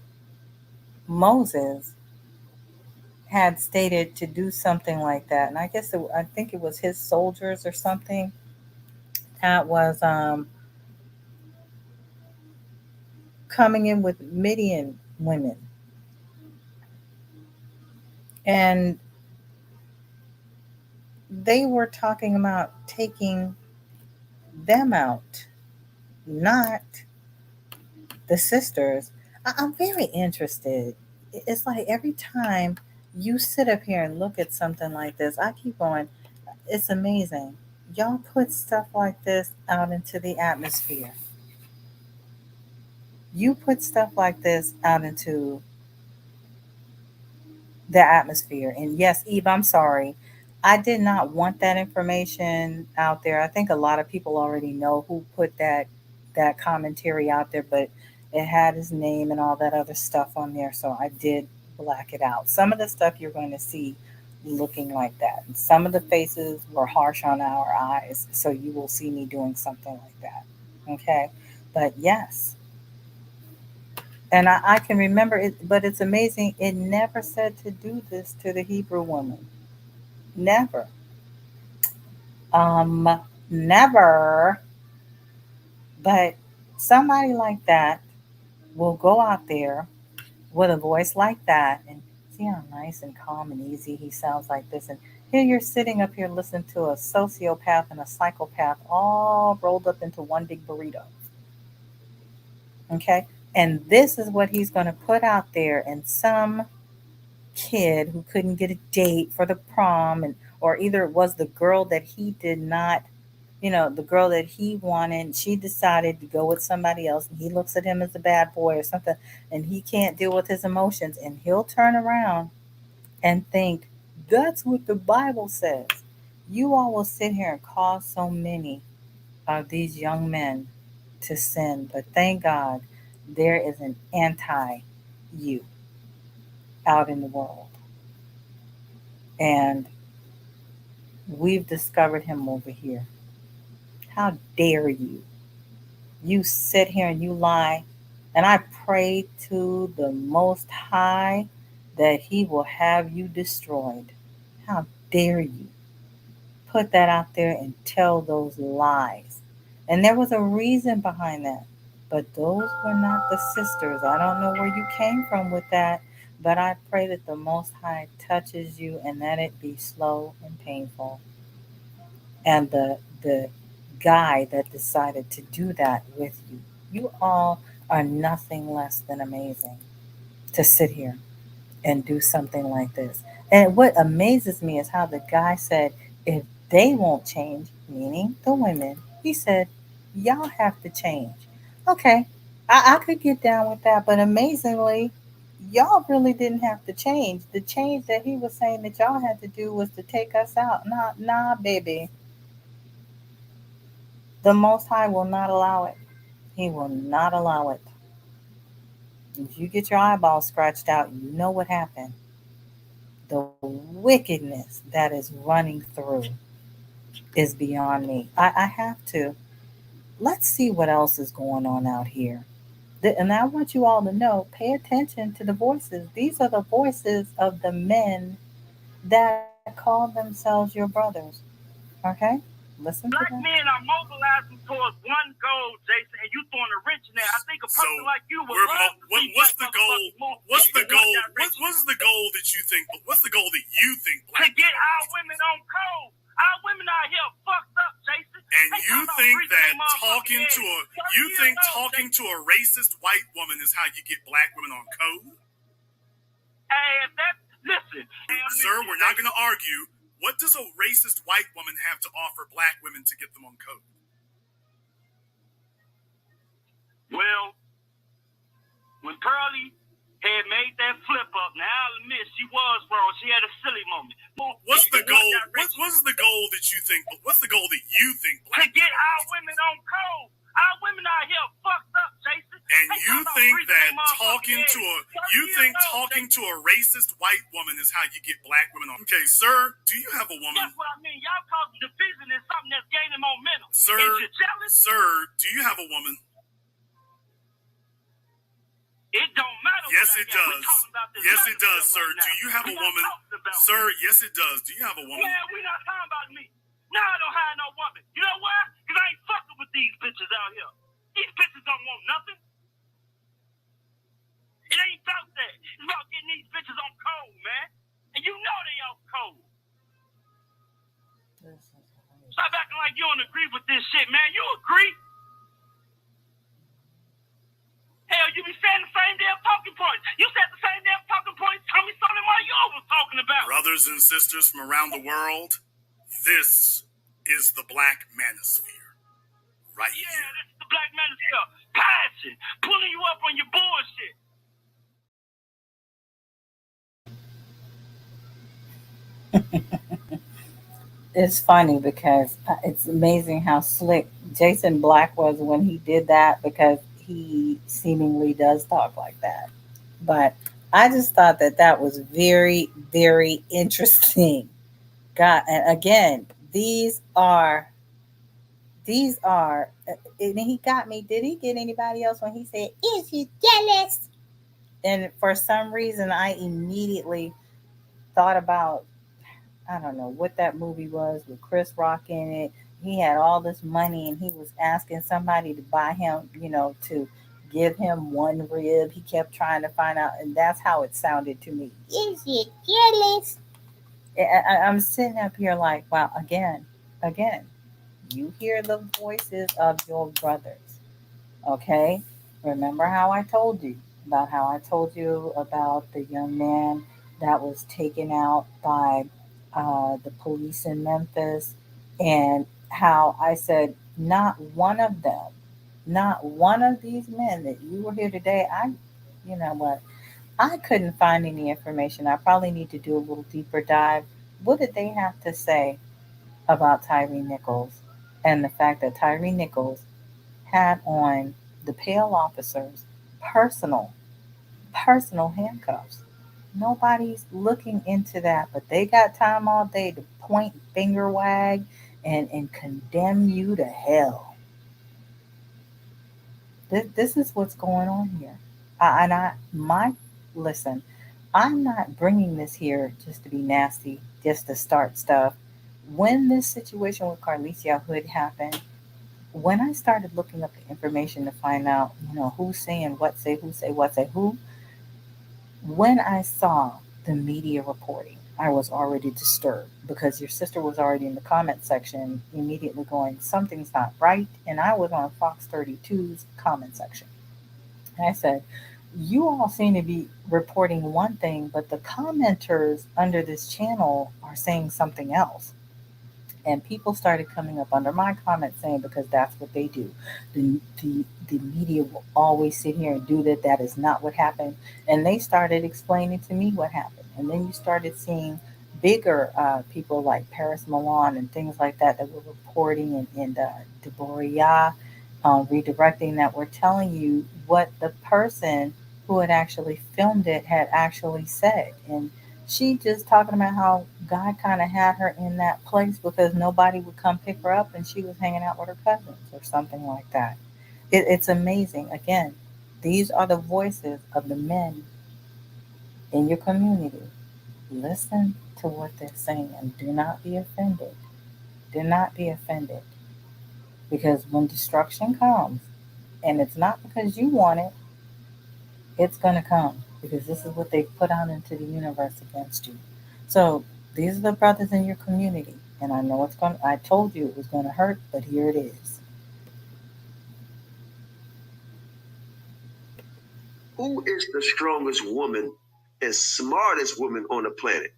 Moses had stated to do something like that, and I think it was his soldiers or something that was coming in with Midian women, and they were talking about taking them out, not the sisters. I'm very interested. It's like every time you sit up here and look at something like this, I keep going, it's amazing. Y'all put stuff like this out into the atmosphere. You put stuff like this out into the atmosphere. And yes, Eve, I'm sorry. I did not want that information out there. I think a lot of people already know who put that commentary out there, but it had his name and all that other stuff on there, so I did black it out. Some of the stuff you're going to see looking like that. And some of the faces were harsh on our eyes, so you will see me doing something like that. Okay? But yes, and I can remember it, but it's amazing. It never said to do this to the Hebrew woman. Never. Never. But somebody like that will go out there with a voice like that and see how nice and calm and easy he sounds like this. And here you're sitting up here listening to a sociopath and a psychopath all rolled up into one big burrito. Okay? And this is what he's going to put out there, and some kid who couldn't get a date for the prom, and or either it was the girl that he did not, the girl that he wanted, she decided to go with somebody else, and he looks at him as a bad boy or something, and he can't deal with his emotions, and he'll turn around and think that's what the Bible says. You all will sit here and cause so many of these young men to sin, but thank God there is an anti you out in the world. And we've discovered him over here. How dare you? You sit here and you lie. And I pray to the Most High that he will have you destroyed. How dare you put that out there and tell those lies? And there was a reason behind that. But those were not the sisters. I don't know where you came from with that. But I pray that the Most High touches you and that it be slow and painful. And the guy that decided to do that with you, you all are nothing less than amazing to sit here and do something like this. And what amazes me is how the guy said, if they won't change, meaning the women, he said, y'all have to change. Okay, I could get down with that, but amazingly, y'all really didn't have to change. The change that he was saying that y'all had to do was to take us out. Nah, baby. The Most High will not allow it. He will not allow it. If you get your eyeballs scratched out, you know what happened. The wickedness that is running through is beyond me. I have to. Let's see what else is going on out here. And I want you all to know, pay attention to the voices. These are the voices of the men that call themselves your brothers. Okay? Listen to Black that. men are mobilizing towards one goal, Jason, and you throwing a wrench in there. I think a person like you would love to see what's the goal? What's the goal? What's the goal that you think? What's the goal that you think? To get our women on code. talking to a racist white woman is how you get black women on code? Hey, if that, listen. Sir, we're not going to argue. What does a racist white woman have to offer black women to get them on code? Well, when Pearlie had made that flip up, now I'll admit she was wrong. She had a silly moment. What's the goal? What's the goal that you think? What's the goal that you think black to get our women on code? Our women out here fucked up, Jason. And you think that talking to a racist white woman is how you get black women on? Okay, sir, do you have a woman? That's what I mean. Y'all causing division is something that's gaining momentum. Sir, is you jealous? Sir, do you have a woman? It don't matter. Yes, it does. Yes, it does, sir. Do you have a woman? Sir, yes, it does. Do you have a woman? Yeah, we not talking about me. No, I don't have no woman. You know why? Because I ain't fucking with these bitches out here. These bitches don't want nothing. It ain't about that. It's about getting these bitches on code, man. And you know they off code. Stop acting like you don't agree with this shit, man. You agree? Hell, you be saying the same damn talking points. You said the same damn talking points. Tell me something what you was talking about. Brothers and sisters from around the world, this is the Black Manosphere. Right here. Yeah, this is the Black Manosphere. Passion. Pulling you up on your bullshit. It's funny because it's amazing how slick Jason Black was when he did that, because he seemingly does talk like that. But I just thought that was very, very interesting. God, and again, these are, and he got me. Did he get anybody else when he said, "Is you jealous?" And for some reason, I immediately thought about, I don't know what that movie was with Chris Rock in it. He had all this money and he was asking somebody to buy him, to give him one rib. He kept trying to find out, and that's how it sounded to me. Is you jealous? I'm sitting up here like, wow, again, you hear the voices of your brothers. Okay? Remember how I told you about the young man that was taken out by the police in Memphis, and how I said, not one of these men that you were here today, you know what, I couldn't find any information. I probably need to do a little deeper dive. What did they have to say about Tyree Nichols and the fact that Tyree Nichols had on the Pale officers personal handcuffs? Nobody's looking into that, but they got time all day to point, finger wag, and condemn you to hell. This is what's going on here. Listen, I'm not bringing this here just to be nasty, just to start stuff. When this situation with Carlishia Hood happened, when I started looking up the information to find out, who's saying what, who, when I saw the media reporting, I was already disturbed, because your sister was already in the comment section immediately going, something's not right. And I was on Fox 32's comment section. And I said, you all seem to be reporting one thing, but the commenters under this channel are saying something else. And people started coming up under my comments saying, because that's what they do. The media will always sit here and do that. That is not what happened. And they started explaining to me what happened. And then you started seeing bigger people like Paris Milan and things like that were reporting, and Deborah redirecting, that were telling you what the person who had actually filmed it had actually said. And she just talking about how God kind of had her in that place because nobody would come pick her up, and she was hanging out with her cousins or something like that. It's amazing. Again, these are the voices of the men in your community. Listen to what they're saying and do not be offended. Do not be offended. Because when destruction comes, and it's not because you want it, it's going to come, because this is what they put out into the universe against you. So these are the brothers in your community, and I know I told you it was going to hurt, but here it is. Who is the strongest woman and smartest woman on the planet?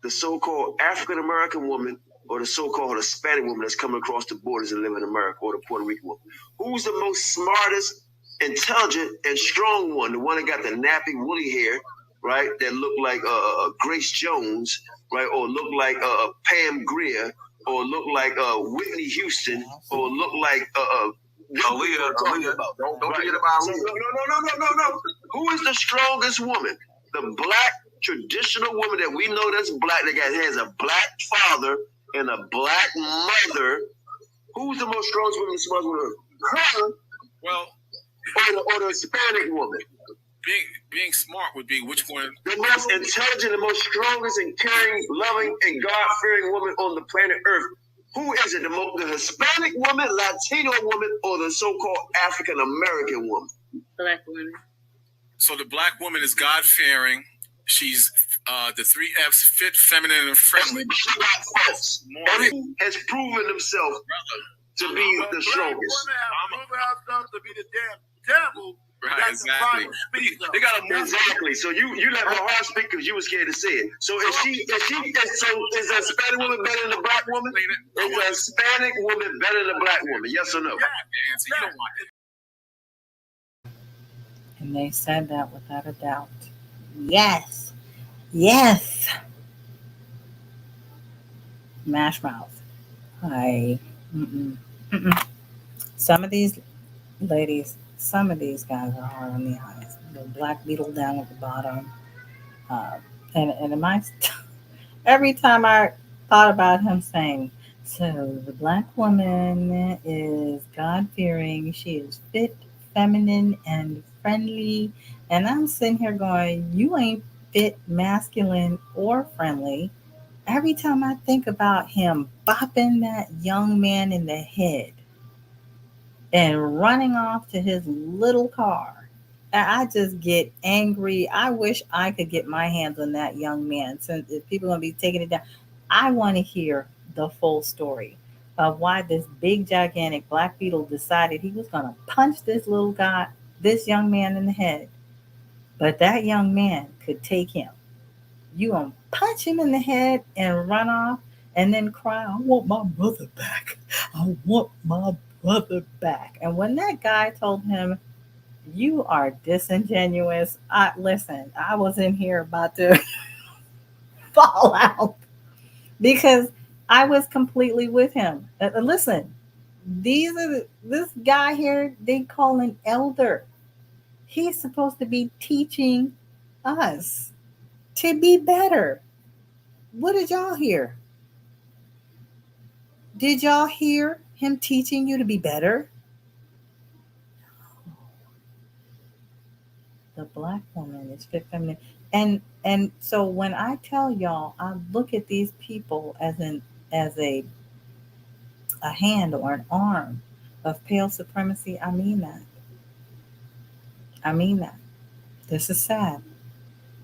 The so-called African American woman or the so-called Hispanic woman that's coming across the borders and live in America, or the Puerto Rican woman? Who's the most smartest, intelligent, and strong one? The one that got the nappy, woolly hair, right? That look like Grace Jones, right? Or look like Pam Grier, or look like Whitney Houston, or look like Aaliyah. Don't forget about Aaliyah. No. Who is the strongest woman? The black traditional woman that we know that's black, that has a black father and a black mother. Who's the most strongest woman, the smartest woman? Her. Well, or the Hispanic woman. Being smart would be which one? The most intelligent, the most strongest and caring, loving, and God-fearing woman on the planet Earth. Who is it? The Hispanic woman, Latino woman, or the so-called African American woman? Black woman. So the black woman is God-fearing. She's the 3 F's: fit, feminine, and friendly. Has proven himself to be the strongest. Women have proven herself to be the damn devil. Right, exactly. They got a move. Exactly. So you let my heart speak because you were scared to say it. So is a Hispanic woman better than a black woman? Is a Hispanic woman better than a black woman? Yes or no? You don't want it. And they said that without a doubt. Yes. Yes. Mash mouth. Some of these ladies, some of these guys are hard on the eyes. The black beetle down at the bottom. Every time I thought about him saying, so the black woman is God-fearing, she is fit, feminine, and friendly. And I'm sitting here going, you ain't fit, masculine, or friendly. Every time I think about him bopping that young man in the head and running off to his little car, I just get angry. I wish I could get my hands on that young man. Since if people are going to be taking it down, I want to hear the full story of why this big, gigantic black beetle decided he was going to punch this little guy, this young man in the head. But that young man could take him. You gonna punch him in the head and run off and then cry, I want my brother back. I want my brother back. And when that guy told him, you are disingenuous, I was in here about to fall out because I was completely with him. Listen, this guy here, they call an elder. He's supposed to be teaching us to be better. What did y'all hear? Did y'all hear him teaching you to be better? The black woman is fit, feminine. And so when I tell y'all, I look at these people as a hand or an arm of pale supremacy. I mean that. This is sad.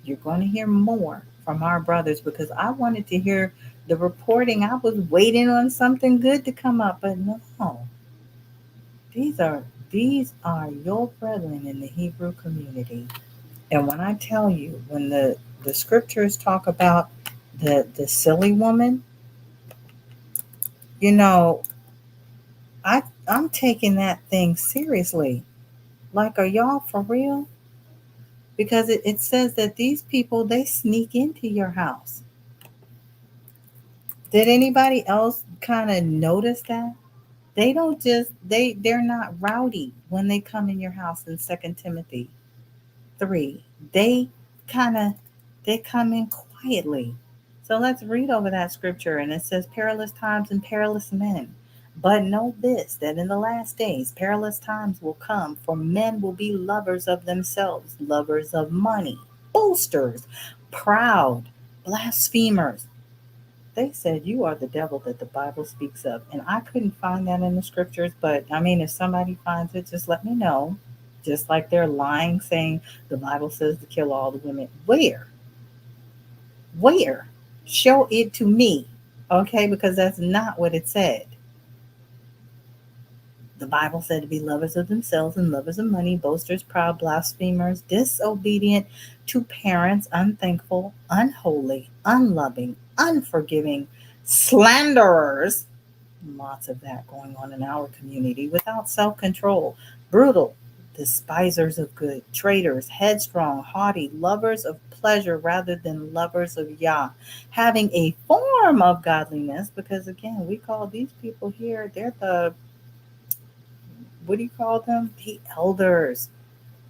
You're going to hear more from our brothers because I wanted to hear the reporting. I was waiting on something good to come up, but no. These are your brethren in the Hebrew community. And when I tell you, when the scriptures talk about the silly woman, I'm taking that thing seriously. Like, are y'all for real? Because it says that these people, they sneak into your house. Did anybody else kind of notice that? They don't they're not rowdy when they come in your house in 2 Timothy 3. They come in quietly. So let's read over that scripture. And it says, perilous times and perilous men. But know this, that in the last days, perilous times will come, for men will be lovers of themselves, lovers of money, boasters, proud, blasphemers. They said you are the devil that the Bible speaks of. And I couldn't find that in the scriptures, but I mean, if somebody finds it, just let me know. Just like they're lying, saying the Bible says to kill all the women. Where? Show it to me. Okay, because that's not what it said. The Bible said to be lovers of themselves and lovers of money, boasters, proud, blasphemers, disobedient to parents, unthankful, unholy, unloving, unforgiving, slanderers. Lots of that going on in our community. Without self-control, brutal, despisers of good, traitors, headstrong, haughty, lovers of pleasure rather than lovers of Yah, having a form of godliness, because again, we call these people here, they're the, what do you call them? The elders.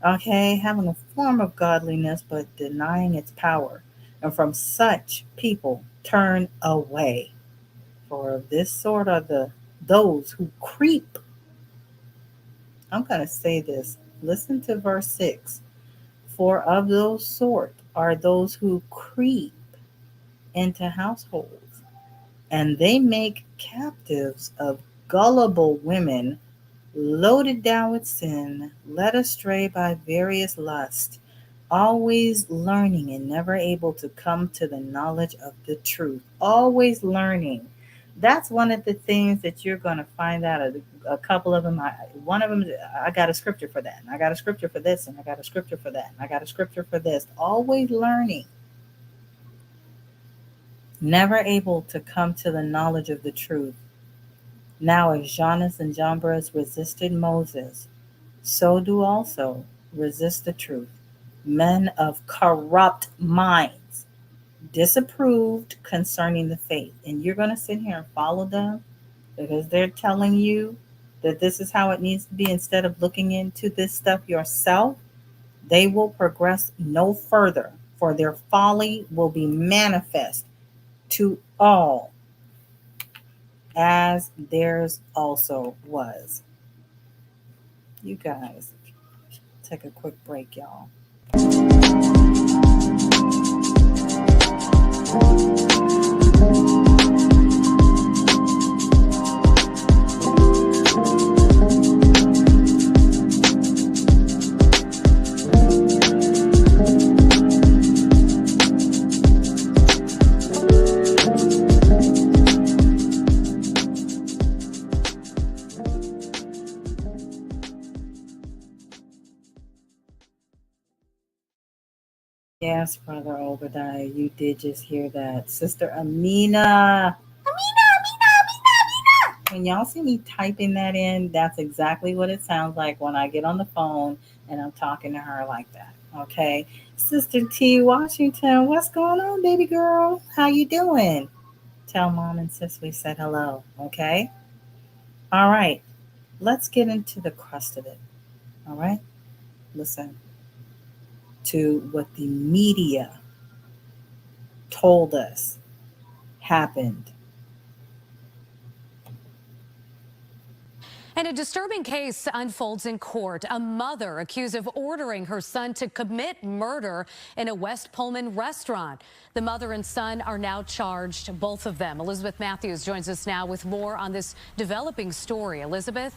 Okay, having a form of godliness but denying its power. And from such people turn away. For of this sort are those who creep. I'm going to say this. Listen to verse 6. For of those sort are those who creep into households, and they make captives of gullible women, loaded down with sin, led astray by various lusts, always learning and never able to come to the knowledge of the truth. Always learning. That's one of the things that you're going to find out. A couple of them, one of them, I got a scripture for that, and I got a scripture for this, and I got a scripture for that, and I got a scripture for this. Always learning. Never able to come to the knowledge of the truth. Now, as Jannes and Jambres resisted Moses, so do also resist the truth. Men of corrupt minds, disapproved concerning the faith. And you're going to sit here and follow them because they're telling you that this is how it needs to be instead of looking into this stuff yourself. They will progress no further, for their folly will be manifest to all, as theirs also was. You guys, take a quick break, y'all. Yes, Brother Obadiah, you did just hear that. Sister Amina. When y'all see me typing that in, that's exactly what it sounds like when I get on the phone and I'm talking to her like that. Okay. Sister T. Washington, what's going on, baby girl? How you doing? Tell Mom and Sis we said hello. Okay. All right. Let's get into the crust of it. All right. Listen to what the media told us happened. And a disturbing case unfolds in court. A mother accused of ordering her son to commit murder in a West Pullman restaurant. The mother and son are now charged, both of them. Elizabeth Matthews joins us now with more on this developing story. Elizabeth?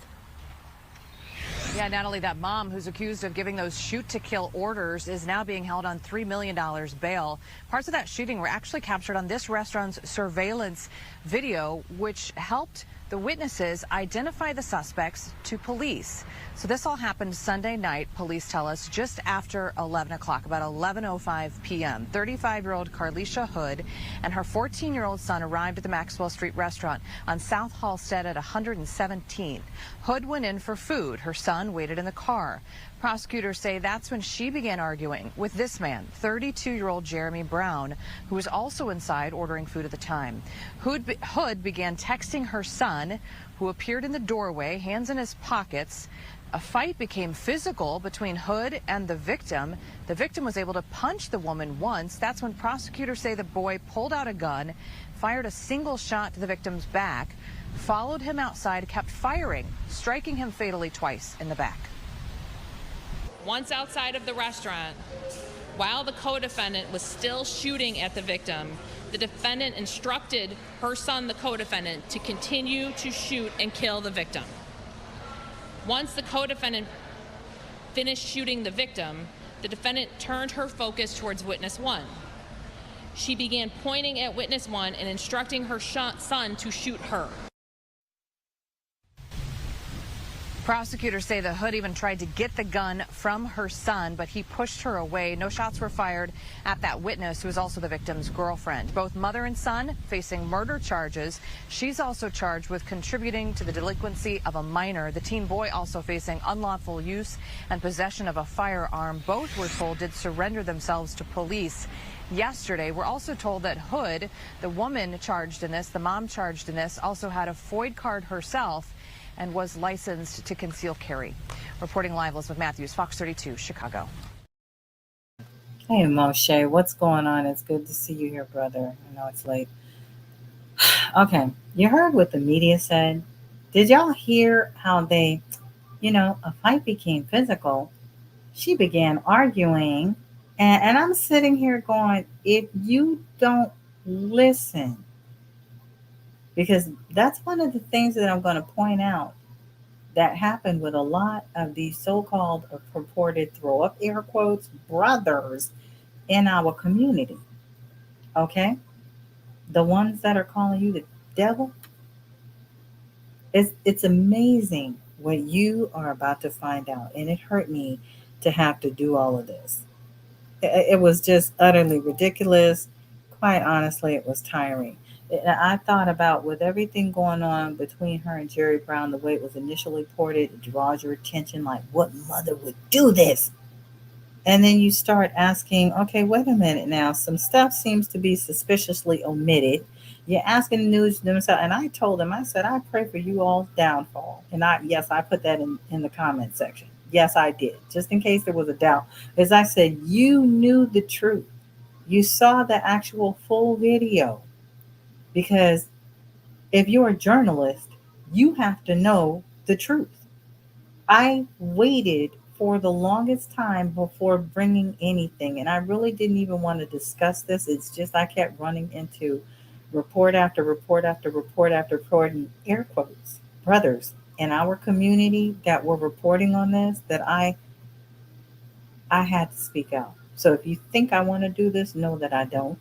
Yeah, not only that, mom, who's accused of giving those shoot-to-kill orders, is now being held on $3 million bail. Parts of that shooting were actually captured on this restaurant's surveillance video, which helped the witnesses identify the suspects to police. So this all happened Sunday night, police tell us, just after 11 o'clock, about 11:05 p.m. 35-year-old Carlishia Hood and her 14-year-old son arrived at the Maxwell Street restaurant on South Halstead at 117th. Hood went in for food. Her son waited in the car. Prosecutors say that's when she began arguing with this man, 32-year-old Jeremy Brown, who was also inside ordering food at the time. Hood began texting her son, who appeared in the doorway, hands in his pockets. A fight became physical between Hood and the victim. The victim was able to punch the woman once. That's when prosecutors say the boy pulled out a gun, fired a single shot to the victim's back, followed him outside, kept firing, striking him fatally twice in the back. Once outside of the restaurant, while the co-defendant was still shooting at the victim, the defendant instructed her son, the co-defendant, to continue to shoot and kill the victim. Once the co-defendant finished shooting the victim, the defendant turned her focus towards witness one. She began pointing at witness one and instructing her son to shoot her. Prosecutors say the hood even tried to get the gun from her son, but he pushed her away. No shots were fired at that witness, who is also the victim's girlfriend. Both mother and son facing murder charges. She's also charged with contributing to the delinquency of a minor. The teen boy also facing unlawful use and possession of a firearm. Both, we're told, did surrender themselves to police yesterday. We're also told that Hood, the woman charged in this, the mom charged in this, also had a FOID card herself and was licensed to conceal carry. Reporting live, Elizabeth Matthews, Fox 32, Chicago. Hey, Moshe, what's going on? It's good to see you here, brother. I know it's late. Okay, you heard what the media said. Did y'all hear how they, a fight became physical? She began arguing, and I'm sitting here going, if you don't listen, because that's one of the things that I'm going to point out that happened with a lot of these so-called or purported, throw up air quotes, brothers in our community. Okay? The ones that are calling you the devil. It's amazing what you are about to find out. And it hurt me to have to do all of this. It was just utterly ridiculous. Quite honestly, it was tiring. I thought about, with everything going on between her and Jerry Brown, the way it was initially reported, it draws your attention, like, what mother would do this? And then you start asking, okay, wait a minute now. Some stuff seems to be suspiciously omitted. You're asking the news themselves. And I told them, I said, I pray for you all's downfall. And I put that in the comment section. Yes, I did. Just in case there was a doubt. As I said, you knew the truth. You saw the actual full video. Because if you're a journalist, you have to know the truth. I waited for the longest time before bringing anything, and I really didn't even want to discuss this. It's just I kept running into report after report after report after report, and air quotes, brothers in our community that were reporting on this, that I had to speak out. So if you think I want to do this, know that I don't.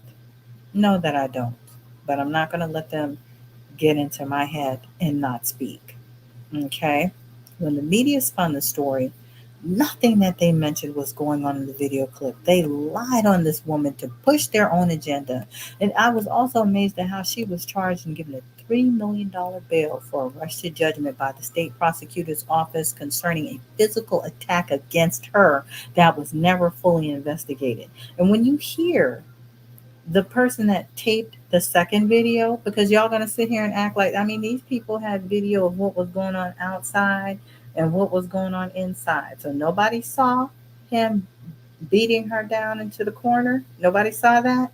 Know that I don't. But I'm not going to let them get into my head and not speak. Okay? When the media spun the story, nothing that they mentioned was going on in the video clip. They lied on this woman to push their own agenda. And I was also amazed at how she was charged and given a $3 million bail for a rush to judgment by the state prosecutor's office concerning a physical attack against her that was never fully investigated. And when you hear the person that taped the second video, because y'all gonna sit here and act like, I mean, these people had video of what was going on outside and what was going on inside. So nobody saw him beating her down into the corner. Nobody saw that.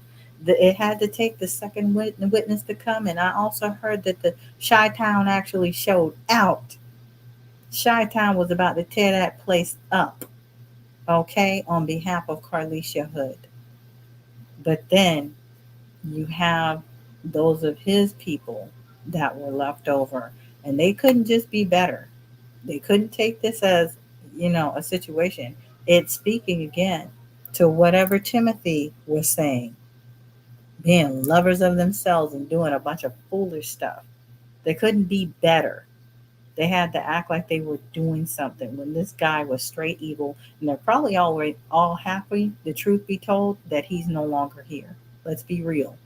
It had to take the second witness to come. And I also heard that the Chi-Town actually showed out. Chi-Town was about to tear that place up, okay, on behalf of Carlishia Hood. But then you have those of his people that were left over, and they couldn't just be better. They couldn't take this as, a situation. It's speaking again to whatever Timothy was saying, being lovers of themselves and doing a bunch of foolish stuff. They couldn't be better. They had to act like they were doing something when this guy was straight evil, and they're probably already all happy, the truth be told, that he's no longer here. Let's be real.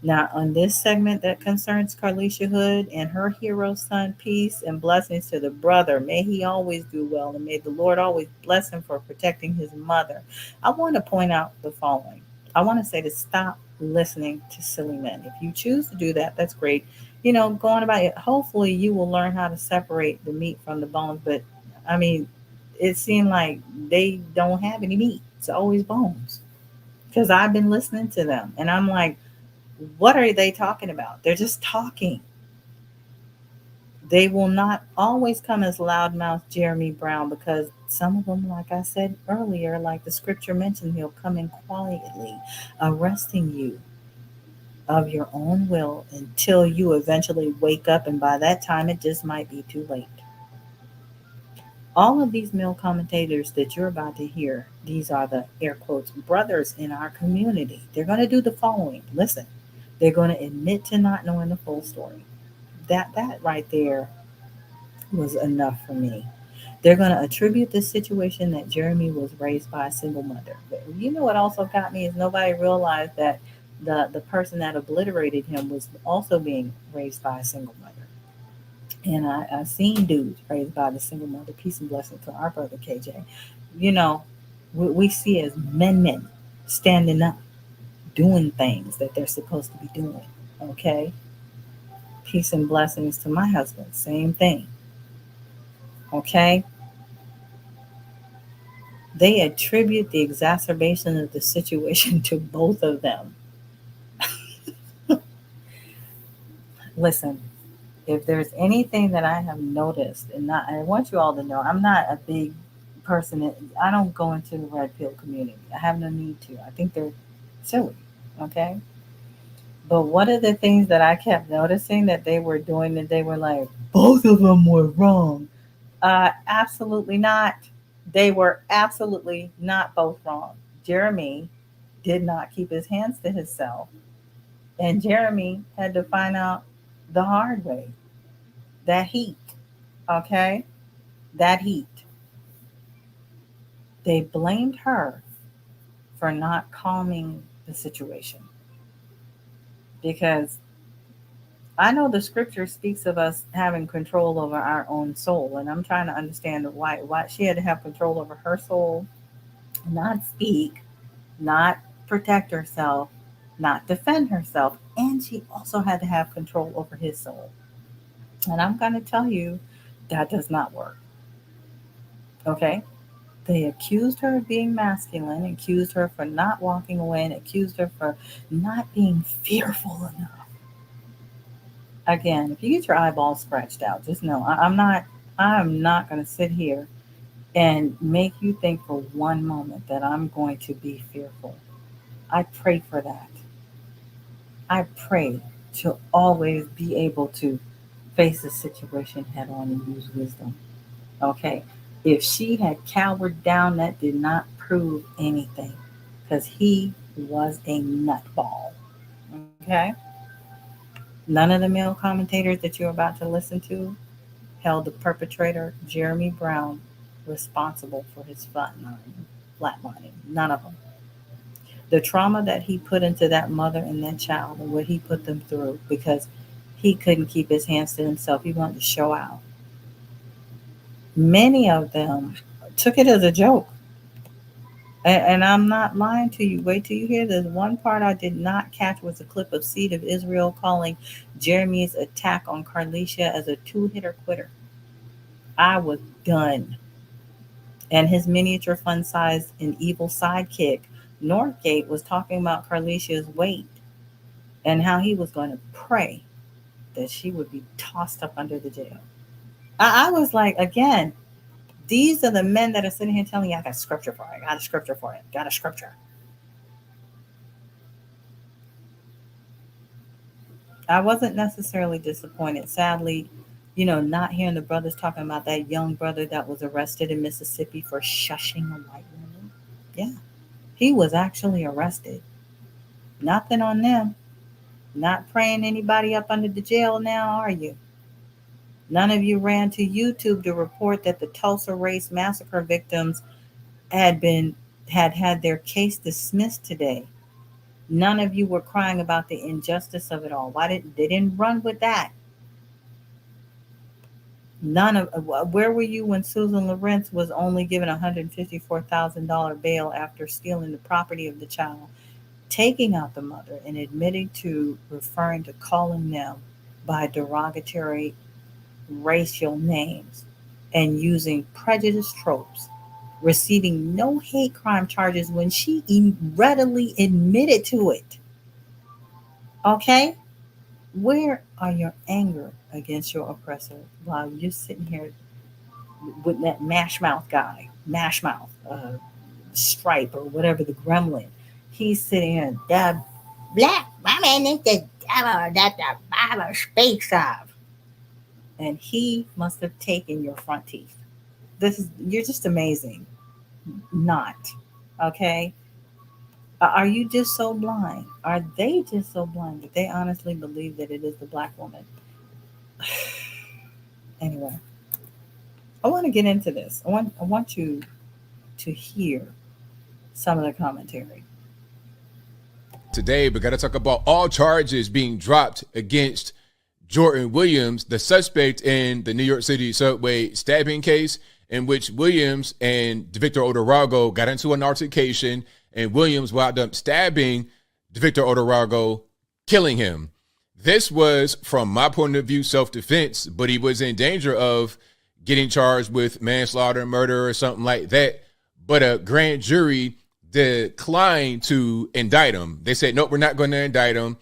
Now, on this segment that concerns Carlishia Hood and her hero son, peace and blessings to the brother. May he always do well, and may the Lord always bless him for protecting his mother. I want to point out the following. I want to say to stop listening to silly men. If you choose to do that, that's great. Going about it, hopefully you will learn how to separate the meat from the bones. But, I mean, it seemed like they don't have any meat. It's always bones. Because I've been listening to them, and I'm like, what are they talking about? They're just talking. They will not always come as loudmouth Jeremy Brown, because some of them, like I said earlier, like the scripture mentioned, he'll come in quietly, arresting you of your own will until you eventually wake up, and by that time it just might be too late. All of these male commentators that you're about to hear, these are the air quotes brothers in our community. They're going to do the following. Listen. They're going to admit to not knowing the full story. That right there was enough for me. They're going to attribute the situation that Jeremy was raised by a single mother. But you know what also got me is nobody realized that the person that obliterated him was also being raised by a single mother. And I seen dudes raised by the single mother. Peace and blessing to our brother KJ. You know, we see as men standing up, doing things that they're supposed to be doing. Okay? Peace and blessings to my husband. Same thing. Okay? They attribute the exacerbation of the situation to both of them. Listen, if there's anything that I have noticed, and not, I want you all to know, I'm not a big person. I don't go into the red pill community. I have no need to. I think they're silly. Okay. But one of the things that I kept noticing that they were doing, that they were like, both of them were wrong. Absolutely not. They were absolutely not both wrong. Jeremy did not keep his hands to himself, and Jeremy had to find out the hard way. That heat, okay? That heat. They blamed her for not calming the situation because I know the scripture speaks of us having control over our own soul, and I'm trying to understand why she had to have control over her soul, not speak, not protect herself, not defend herself, and she also had to have control over his soul. And I'm going to tell you that does not work. Okay? They accused her of being masculine, accused her for not walking away, and accused her for not being fearful enough. Again, if you get your eyeballs scratched out, just know I'm not going to sit here and make you think for one moment that I'm going to be fearful. I pray for that. I pray to always be able to face the situation head on and use wisdom. Okay? If she had cowered down, that did not prove anything because he was a nutball. Okay? None of the male commentators that you're about to listen to held the perpetrator, Jeremy Brown, responsible for his flatlining. None of them. The trauma that he put into that mother and that child and what he put them through because he couldn't keep his hands to himself. He wanted to show out. Many of them took it as a joke. And I'm not lying to you. Wait till you hear this. One part I did not catch was a clip of Seed of Israel calling Jeremy's attack on Carlishia as a two-hitter quitter. I was done. And his miniature fun-sized and evil sidekick, Northgate, was talking about Carlishia's weight and how he was going to pray that she would be tossed up under the jail. I was like, again, these are the men that are sitting here telling you, I got scripture for it. I got a scripture for it. Got a scripture. I wasn't necessarily disappointed. Sadly, not hearing the brothers talking about that young brother that was arrested in Mississippi for shushing a white woman. Yeah, he was actually arrested. Nothing on them. Not praying anybody up under the jail now, are you? None of you ran to YouTube to report that the Tulsa race massacre victims had their case dismissed today. None of you were crying about the injustice of it all. They didn't run with that? Where were you when Susan Lawrence was only given $154,000 bail after stealing the property of the child, taking out the mother, and admitting to referring to calling them by derogatory racial names and using prejudice tropes, receiving no hate crime charges when she readily admitted to it? Okay? Where are your anger against your oppressor while you're sitting here with that mash mouth guy, mash mouth, stripe or whatever the gremlin? He's sitting here, the black woman is the devil that the Bible speaks of. And he must have taken your front teeth. You're just amazing. Not. Okay? Are you just so blind? Are they just so blind that they honestly believe that it is the black woman? Anyway, I want to get into this. I want you to hear some of the commentary. Today, we got to talk about all charges being dropped against Jordan Williams, the suspect in the New York City subway stabbing case, in which Williams and Victor Odorago got into an altercation, and Williams wound up stabbing Victor Odorago, killing him. This was, from my point of view, self-defense, but he was in danger of getting charged with manslaughter, murder, or something like that. But a grand jury declined to indict him. They said, nope, we're not going to indict him.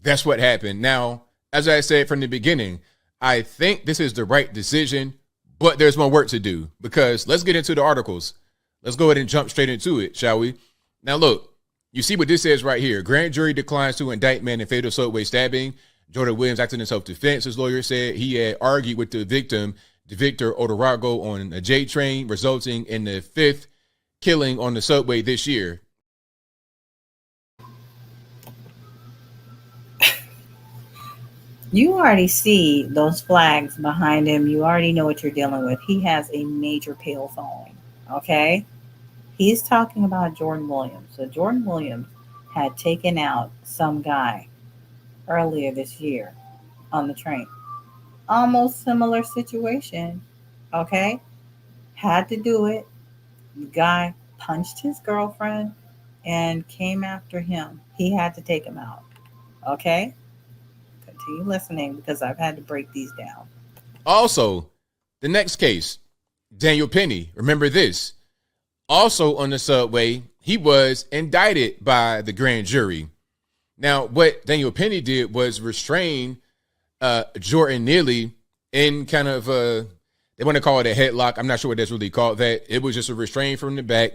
That's what happened. Now, as I said from the beginning, I think this is the right decision, but there's more work to do, because let's get into the articles. Let's go ahead and jump straight into it, shall we? Now, look, you see what this says right here. Grand jury declines to indict man in fatal subway stabbing. Jordan Williams acted in self-defense. His lawyer said he had argued with the victim, Victor Odorago, on a J train, resulting in the 5th killing on the subway this year. You already see those flags behind him. You already know what you're dealing with. He has a major pale following. Okay? He's talking about Jordan Williams. So Jordan Williams had taken out some guy earlier this year on the train. Almost similar situation. Okay? Had to do it. The guy punched his girlfriend and came after him. He had to take him out. Okay? Continue listening, because I've had to break these down. Also, the next case, Daniel Penny. Remember this. Also on the subway, he was indicted by the grand jury. Now, what Daniel Penny did was restrain Jordan Neely in kind of they want to call it a headlock. I'm not sure what that's really called that. It was just a restraint from the back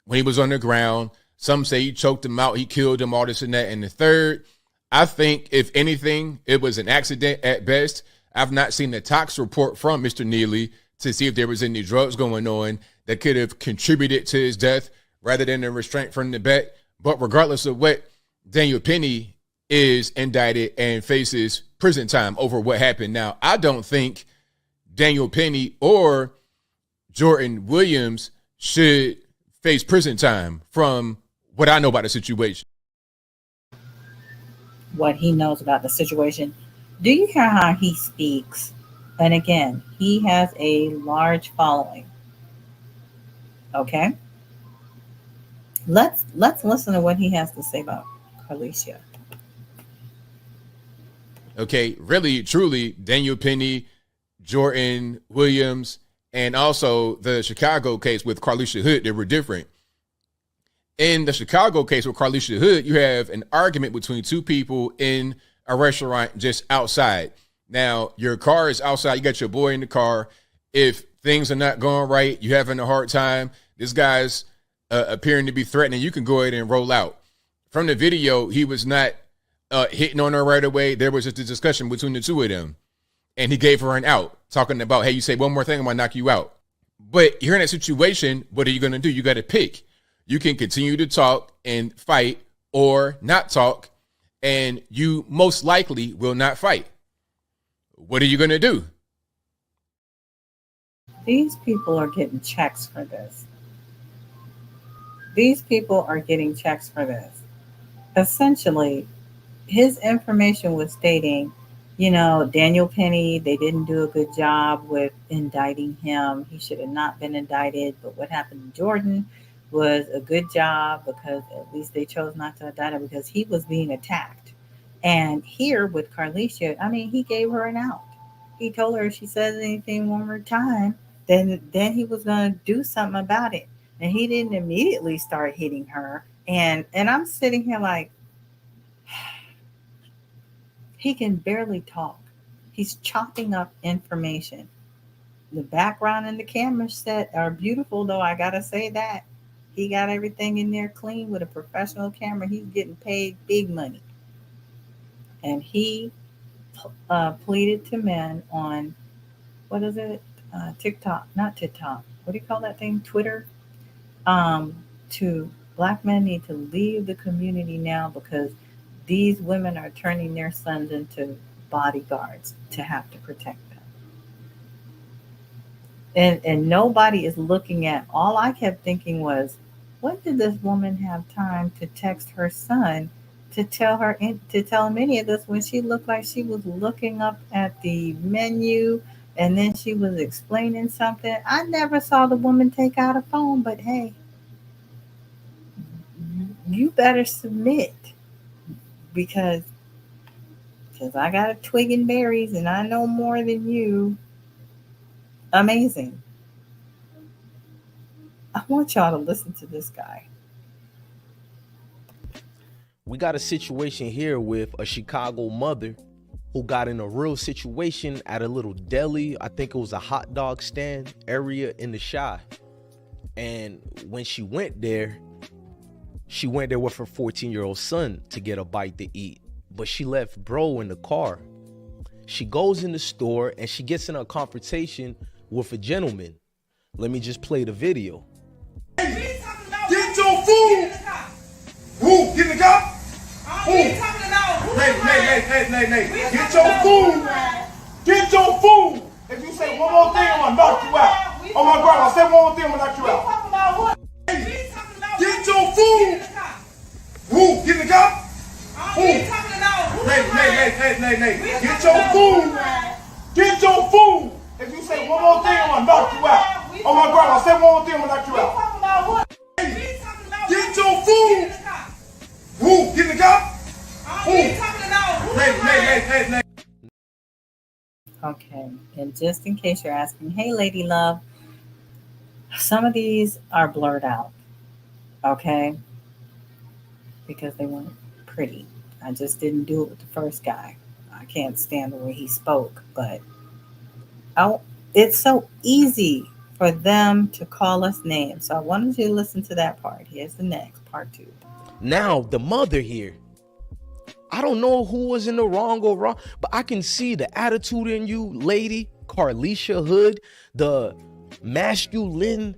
when he was on the ground. Some say he choked him out, he killed him, all this and that. And the third, I think, if anything, it was an accident at best. I've not seen the tox report from Mr. Neely to see if there was any drugs going on that could have contributed to his death rather than a restraint from the back. But regardless of what, Daniel Penny is indicted and faces prison time over what happened. Now, I don't think Daniel Penny or Jordan Williams should face prison time from what I know about the situation. What he knows about the situation. Do you hear how he speaks? And again, he has a large following. Okay? Let's listen to what he has to say about Carlishia. Okay, really, truly, Daniel Penny, Jordan Williams, and also the Chicago case with Carlishia Hood, they were different. In the Chicago case with Carlishia Hood, you have an argument between two people in a restaurant just outside. Now, your car is outside. You got your boy in the car. If things are not going right, you're having a hard time, this guy's appearing to be threatening, you can go ahead and roll out. From the video, he was not hitting on her right away. There was just a discussion between the two of them. And he gave her an out, talking about, hey, you say one more thing, I'm going to knock you out. But you're in that situation, what are you going to do? You got to pick. You can continue to talk and fight or not talk, and you most likely will not fight. What are you going to do? These people are getting checks for this. These people are getting checks for this. Essentially, his information was stating, Daniel Penny, they didn't do a good job with indicting him. He should have not been indicted. But what happened to Jordan was a good job, because at least they chose not to indict him because he was being attacked. And here with Carlishia, he gave her an out. He told her if she says anything one more time, then he was going to do something about it. And he didn't immediately start hitting her. And I'm sitting here like, he can barely talk. He's chopping up information. The background and the camera set are beautiful, though. I got to say that. He got everything in there clean with a professional camera. He's getting paid big money. And he pleaded to men on, what is it? TikTok, not TikTok. What do you call that thing? Twitter. To black men need to leave the community now, because these women are turning their sons into bodyguards to have to protect them. And nobody is looking at. All I kept thinking was, when did this woman have time to text her son to tell him any of this when she looked like she was looking up at the menu and then she was explaining something? I never saw the woman take out a phone, but hey, you better submit because I got a twig and berries and I know more than you. Amazing. I want y'all to listen to this guy. We got a situation here with a Chicago mother who got in a real situation at a little deli. I think it was a hot dog stand area in the Chi. And when she went there with her 14-year-old son to get a bite to eat. But she left bro in the car. She goes in the store and she gets in a confrontation with a gentleman. Let me just play the video. Get your food! Who? Get in the car? Who? Nay. Get your food! Get your food! If you say one more thing, I'm gonna knock you out. Oh my grandma, say one more thing, I'm gonna knock you out. Get your food! Who? Get in the car? Who? Nay. Get your food! Get your food! If you say one more thing, I'm gonna knock you out. Oh my grandma, say one more thing, I'm gonna knock you out. Get your food! Who? Get in the car? Who? Nay. Okay, and just in case you're asking, hey, lady love, some of these are blurred out, okay, because they weren't pretty. I just didn't do it with the first guy. I can't stand the way he spoke, but it's so easy for them to call us names. So I wanted you to listen to that part. Here's the next, part 2. Now, the mother here, I don't know who was in the wrong or wrong, but I can see the attitude in you, lady, Carlishia Hood, the masculinity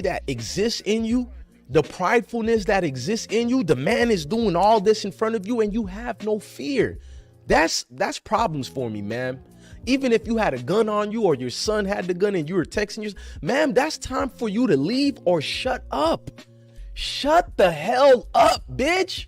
that exists in you, the pridefulness that exists in you. The man is doing all this in front of you and you have no fear. That's problems for me, ma'am. Even if you had a gun on you or your son had the gun and you were texting your, ma'am, that's time for you to leave or shut up. Shut the hell up, bitch.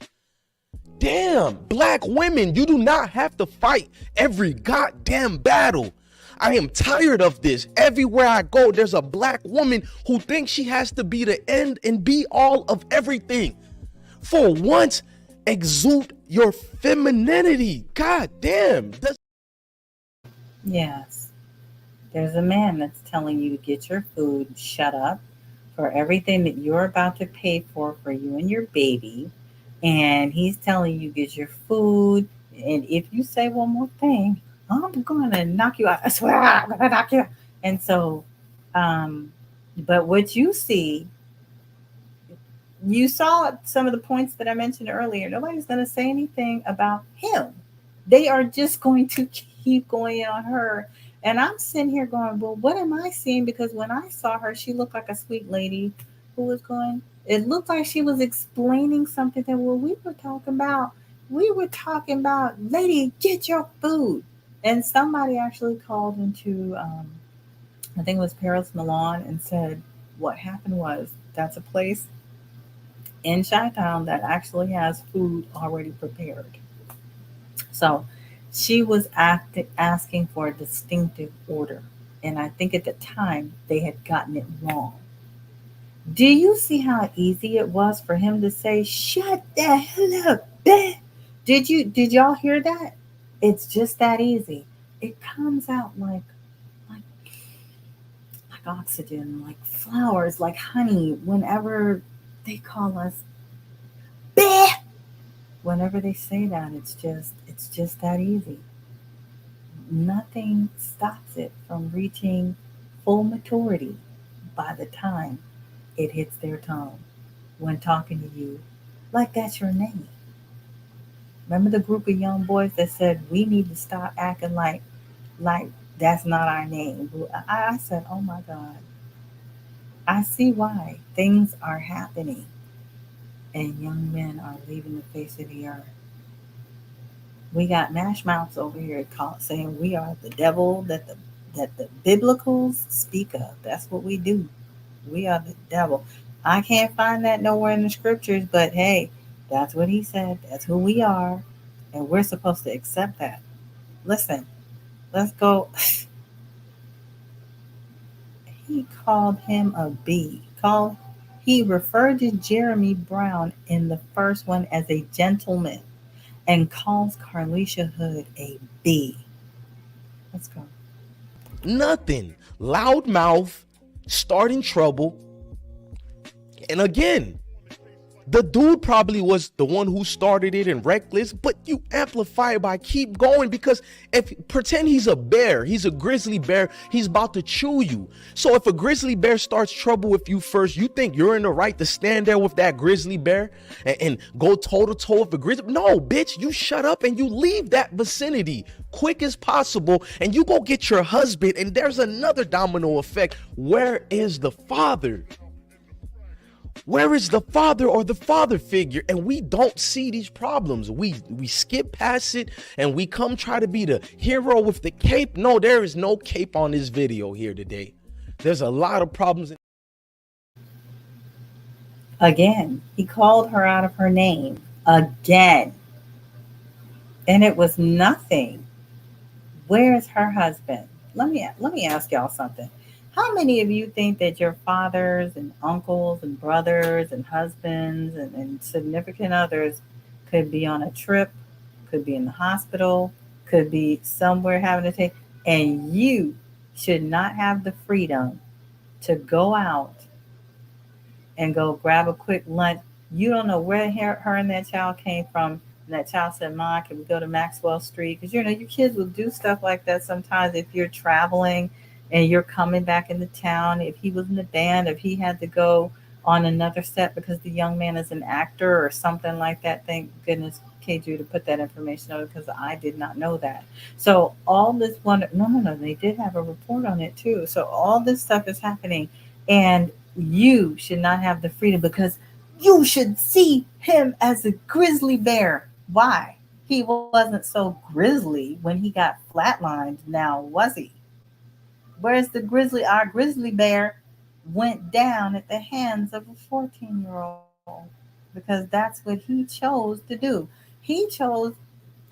Damn, black women, you do not have to fight every goddamn battle. I am tired of this. Everywhere I go, there's a black woman who thinks she has to be the end and be all of everything. For once, exude your femininity. God damn. Yes. There's a man that's telling you to get your food, shut up, for everything that you're about to pay for you and your baby. And he's telling you get your food. And if you say one more thing, I'm going to knock you out. I swear I'm going to knock you out. And so, but what you see, you saw some of the points that I mentioned earlier. Nobody's going to say anything about him. They are just going to keep going on her. And I'm sitting here going, well, what am I seeing? Because when I saw her, she looked like a sweet lady who was going, it looked like she was explaining something that, well, we were talking about, lady, get your food. And somebody actually called into, I think it was Paris Milan, and said what happened was that's a place in Chi-Town that actually has food already prepared. So she was asking for a distinctive order. And I think at the time they had gotten it wrong. Do you see how easy it was for him to say, shut the hell up, bitch? Did y'all hear that? It's just that easy. It comes out like oxygen, like flowers, like honey, whenever they call us bitch. Whenever they say that, it's just that easy. Nothing stops it from reaching full maturity by the time it hits their tongue when talking to you like that's your name. Remember the group of young boys that said we need to stop acting like that's not our name? I said, oh my God, I see why things are happening and young men are leaving the face of the earth. We got mash mouths over here saying we are the devil, that that the biblicals speak of. That's what we do. We are the devil. I can't find that nowhere in the scriptures, but hey, that's what he said. That's who we are. And we're supposed to accept that. Listen, let's go. He called him a B. He referred to Jeremy Brown in the first one as a gentleman and calls Carlishia Hood a B. Let's go. Nothing. Loudmouth, starting trouble. And again, the dude probably was the one who started it and reckless, but you amplify it by keep going, because if pretend he's a bear, he's a grizzly bear, he's about to chew you. So if a grizzly bear starts trouble with you first, you think you're in the right to stand there with that grizzly bear and go toe to toe with the grizzly? No, bitch, you shut up and you leave that vicinity quick as possible and you go get your husband, and there's another domino effect. Where is the father? Where is the father or the father figure? And we don't see these problems. We skip past it and we come try to be the hero with the cape. No, there is no cape on this video here today. There's a lot of problems. Again, he called her out of her name again. And it was nothing. Where's her husband? Let me ask y'all something. How many of you think that your fathers and uncles and brothers and husbands and significant others could be on a trip, could be in the hospital, could be somewhere having to take, and you should not have the freedom to go out and go grab a quick lunch? You don't know where her and that child came from. And that child said, "Mom, can we go to Maxwell Street?" Because, your kids will do stuff like that sometimes if you're traveling and you're coming back into town. If he was in the band, if he had to go on another set because the young man is an actor or something like that. Thank goodness, KJ, to put that information out, because I did not know that. So all this no, they did have a report on it too. So all this stuff is happening, and you should not have the freedom, because you should see him as a grizzly bear. Why? He wasn't so grizzly when he got flatlined, now was he? Where's the grizzly? Our grizzly bear went down at the hands of a 14-year-old, because that's what he chose to do. He chose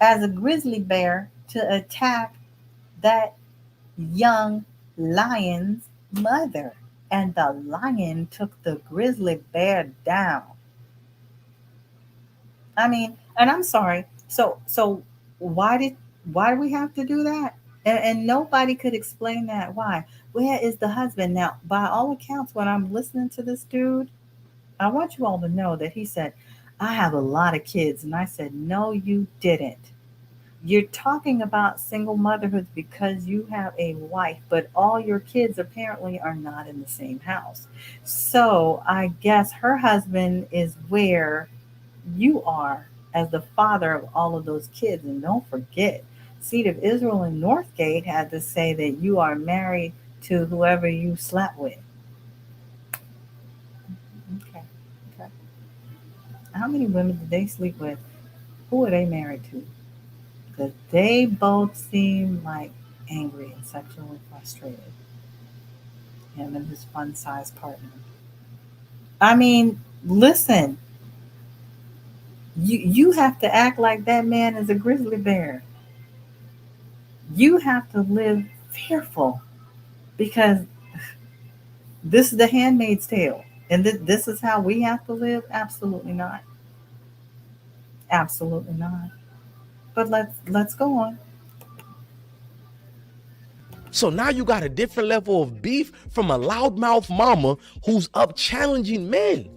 as a grizzly bear to attack that young lion's mother, and the lion took the grizzly bear down. I mean, and I'm sorry. So why do we have to do that? And nobody could explain that. Why? Where is the husband? Now, by all accounts, when I'm listening to this dude, I want you all to know that he said, "I have a lot of kids." And I said, "No, you didn't. You're talking about single motherhood because you have a wife, but all your kids apparently are not in the same house. So I guess her husband is where you are as the father of all of those kids. And don't forget, Seed of Israel in Northgate had to say that you are married to whoever you slept with." Okay. How many women did they sleep with? Who are they married to? Because they both seem like angry and sexually frustrated. Him and his fun-sized partner. I mean, listen. You have to act like that man is a grizzly bear. You have to live fearful, because this is the Handmaid's Tale. And this is how we have to live? Absolutely not. Absolutely not. But let's go on. So now you got a different level of beef from a loudmouth mama who's up challenging men.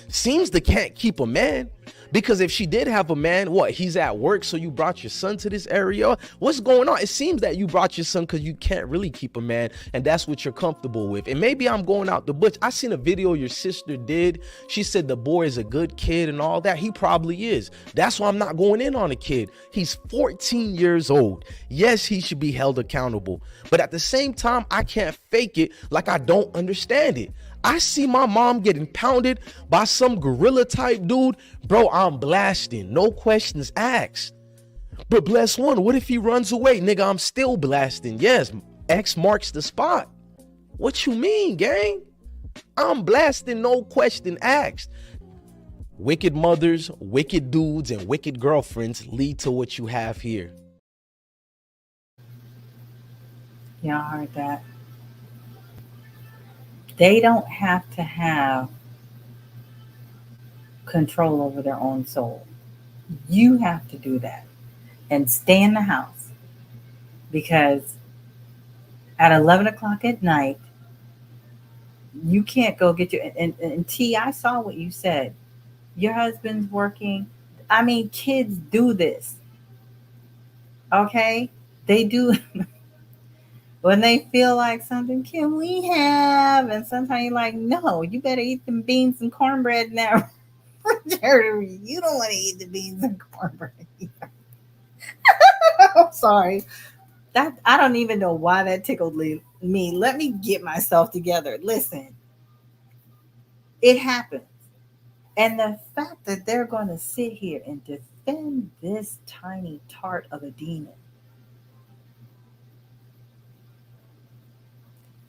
Seems to can't keep a man, because if she did have a man, what, he's at work, so you brought your son to this area? What's going on? It seems that you brought your son because you can't really keep a man, and that's what you're comfortable with. And maybe I'm going out the bush. I seen a video your sister did. She said the boy is a good kid and all that. He probably is. That's why I'm not going in on a kid. He's 14 years old. Yes, he should be held accountable, but at the same time, I can't fake it like I don't understand it. I see my mom getting pounded by some gorilla type dude. Bro, I'm blasting. No questions asked. But bless one, what if he runs away? Nigga, I'm still blasting. Yes, X marks the spot. What you mean, gang? I'm blasting, no question asked. Wicked mothers, wicked dudes, and wicked girlfriends lead to what you have here. Y'all heard that? They don't have to have control over their own soul. You have to do that and stay in the house, because at 11 o'clock at night, you can't go get your, and T, I saw what you said. Your husband's working. I mean, kids do this. Okay? They do. When they feel like something, can we have? And sometimes you're like, no, you better eat them beans and cornbread now. You don't want to eat the beans and cornbread either. I'm sorry. That I don't even know why that tickled me. Let me get myself together. Listen, it happens. And the fact that they're going to sit here and defend this tiny tart of a demon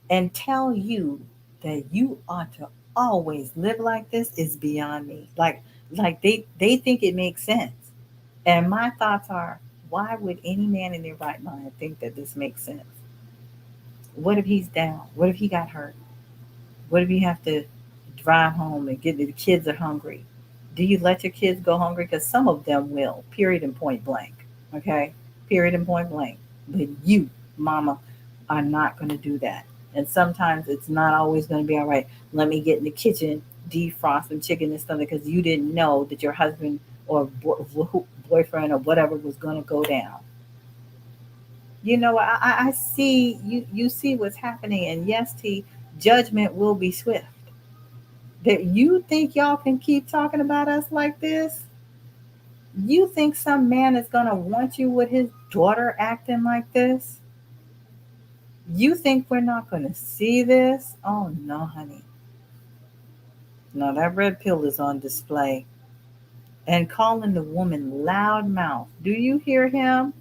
and tell you that you ought to always live like this is beyond me. Like they think it makes sense. And my thoughts are, why would any man in their right mind think that this makes sense? What if he's down? What if he got hurt? What if you have to drive home and the kids are hungry? Do you let your kids go hungry? Because some of them will, period and point blank. Okay? Period and point blank. But you, mama, are not going to do that. And sometimes it's not always going to be all right. Let me get in the kitchen, defrost some chicken and stuff, because you didn't know that your husband or boyfriend or whatever was going to go down. You know, I see you see what's happening, and yes, T, judgment will be swift. That you think y'all can keep talking about us like this? You think some man is going to want you with his daughter acting like this? You think we're not going to see this? Oh, no, honey. No, that red pill is on display. And calling the woman loudmouth. Do you hear him?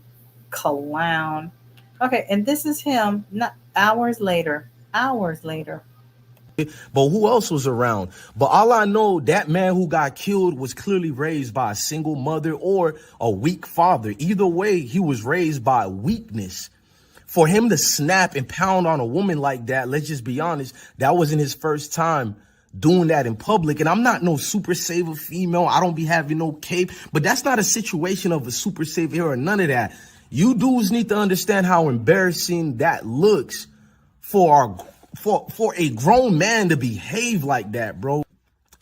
Clown. Okay, and this is him not hours later. But who else was around? But all I know, that man who got killed was clearly raised by a single mother or a weak father. Either way, he was raised by weakness. For him to snap and pound on a woman like that, let's just be honest, that wasn't his first time doing that in public. And I'm not no super saver female. I don't be having no cape. But that's not a situation of a super saver or none of that. You dudes need to understand how embarrassing that looks for a grown man to behave like that, bro.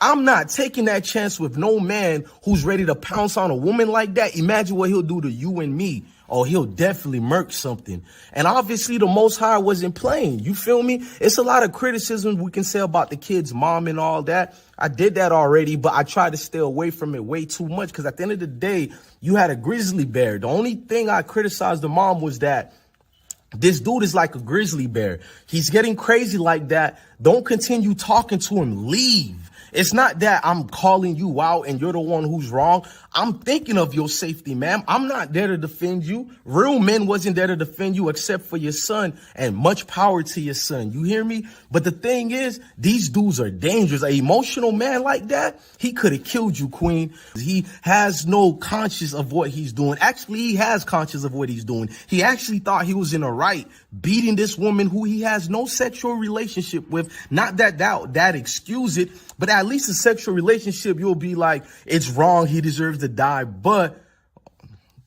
I'm not taking that chance with no man who's ready to pounce on a woman like that. Imagine what he'll do to you and me. Oh, he'll definitely murk something. And obviously the Most High wasn't playing. You feel me? It's a lot of criticism we can say about the kid's mom and all that. I did that already, but I tried to stay away from it way too much, because at the end of the day, you had a grizzly bear. The only thing I criticized the mom was that this dude is like a grizzly bear. He's getting crazy like that. Don't continue talking to him. Leave. It's not that I'm calling you out and you're the one who's wrong. I'm thinking of your safety, ma'am. I'm not there to defend you. Real men wasn't there to defend you except for your son, and much power to your son. You hear me? But the thing is, these dudes are dangerous. An emotional man like that, he could have killed you, queen. He has no conscience of what he's doing. Actually, he has conscience of what he's doing. He actually thought he was in the right, beating this woman who he has no sexual relationship with. Not that excuse it, but at least a sexual relationship, you'll be like, it's wrong, he deserves to die. But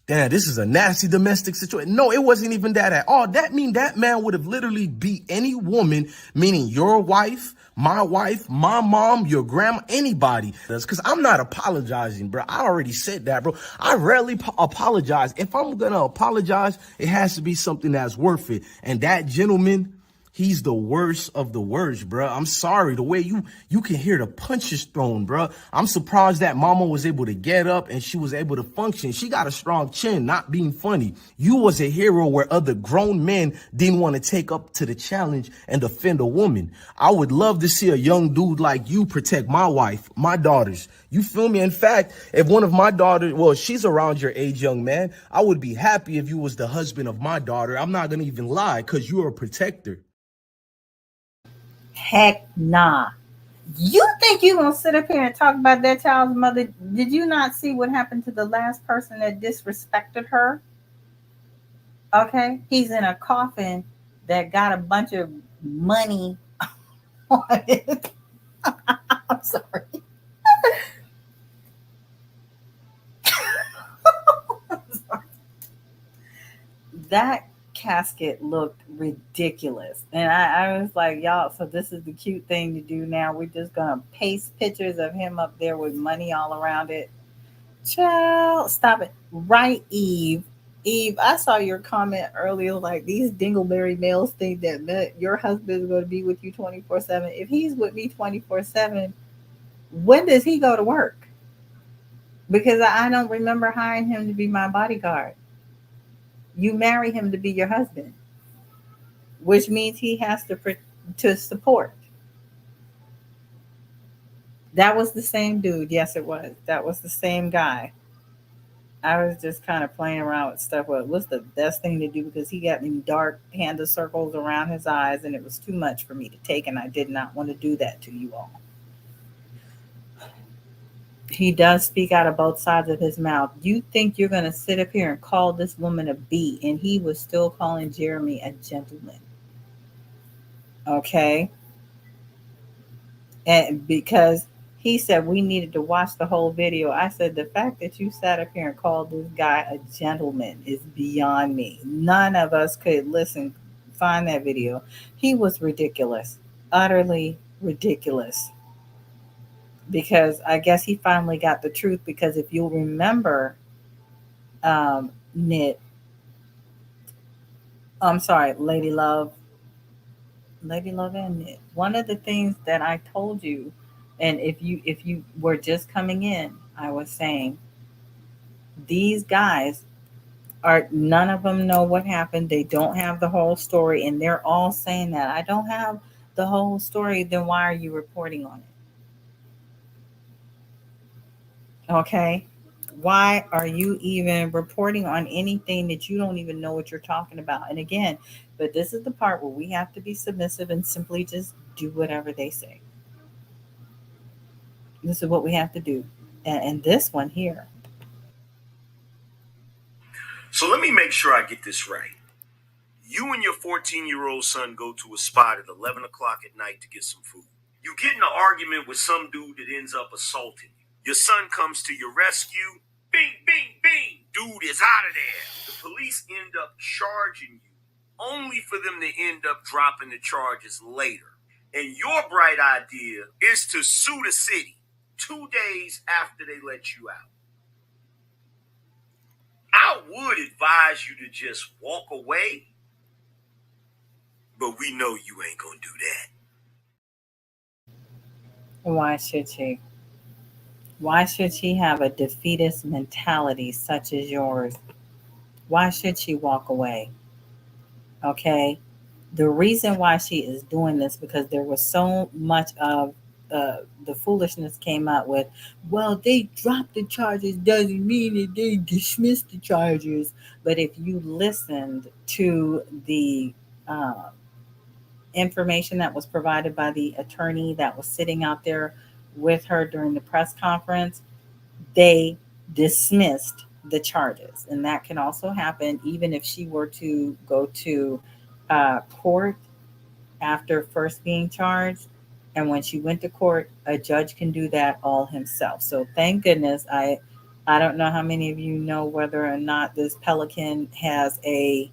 damn, this is a nasty domestic situation. No, it wasn't even that at all. That mean that man would have literally beat any woman, meaning your wife, my mom, your grandma, anybody. Because I'm not apologizing, bro. I already said that, bro. I rarely apologize. If I'm gonna apologize, it has to be something that's worth it. And that gentleman, He's the worst of the worst, bro. I'm sorry. The way you can hear the punches thrown, bro. I'm surprised that mama was able to get up and she was able to function. She got a strong chin, not being funny. You was a hero where other grown men didn't want to take up to the challenge and defend a woman. I would love to see a young dude like you protect my wife, my daughters. You feel me? In fact, if one of my daughters, well, she's around your age, young man, I would be happy if you was the husband of my daughter. I'm not going to even lie, because you're a protector. Heck nah. You think you're going to sit up here and talk about that child's mother? Did you not see what happened to the last person that disrespected her? Okay. He's in a coffin that got a bunch of money on it. I'm sorry. That casket looked ridiculous. And I was like, y'all, so this is the cute thing to do now. We're just going to paste pictures of him up there with money all around it. Child, stop it. Right, Eve. Eve, I saw your comment earlier, like these dingleberry males think that your husband is going to be with you 24/7. If he's with me 24/7, when does he go to work? Because I don't remember hiring him to be my bodyguard. You marry him to be your husband, which means he has to support. That was the same dude. Yes, it was. That was the same guy. I was just kind of playing around with stuff. Well, what's the best thing to do? Because he got them dark panda circles around his eyes, and it was too much for me to take, and I did not want to do that to you all. He does speak out of both sides of his mouth. You think you're going to sit up here and call this woman a B, and he was still calling Jeremy a gentleman. Okay? And because he said we needed to watch the whole video, I said the fact that you sat up here and called this guy a gentleman is beyond me. None of us could find that video. He was ridiculous, utterly ridiculous. Because I guess he finally got the truth. Because if you'll remember, Lady Love and Knit. One of the things that I told you, and if you were just coming in, I was saying these guys none of them know what happened. They don't have the whole story, and they're all saying that I don't have the whole story. Then why are you reporting on it? Okay. Why are you even reporting on anything that you don't even know what you're talking about? And again, but this is the part where we have to be submissive and simply just do whatever they say. This is what we have to do. And this one here. So let me make sure I get this right. You and your 14-year-old son go to a spot at 11 o'clock at night to get some food. You get in an argument with some dude that ends up assaulting you. Your son comes to your rescue. Bing, bing, bing. Dude is out of there. The police end up charging you, only for them to end up dropping the charges later. And your bright idea is to sue the city 2 days after they let you out. I would advise you to just walk away, but we know you ain't gonna do that. Why should she? Why should she have a defeatist mentality such as yours? Why should she walk away? Okay? The reason why she is doing this, because there was so much of the foolishness came out with, well, they dropped the charges doesn't mean that they dismissed the charges. But if you listened to the information that was provided by the attorney that was sitting out there with her during the press conference, they dismissed the charges. And that can also happen even if she were to go to court after first being charged. And when she went to court, a judge can do that all himself. So thank goodness. I don't know how many of you know whether or not this Pelican has a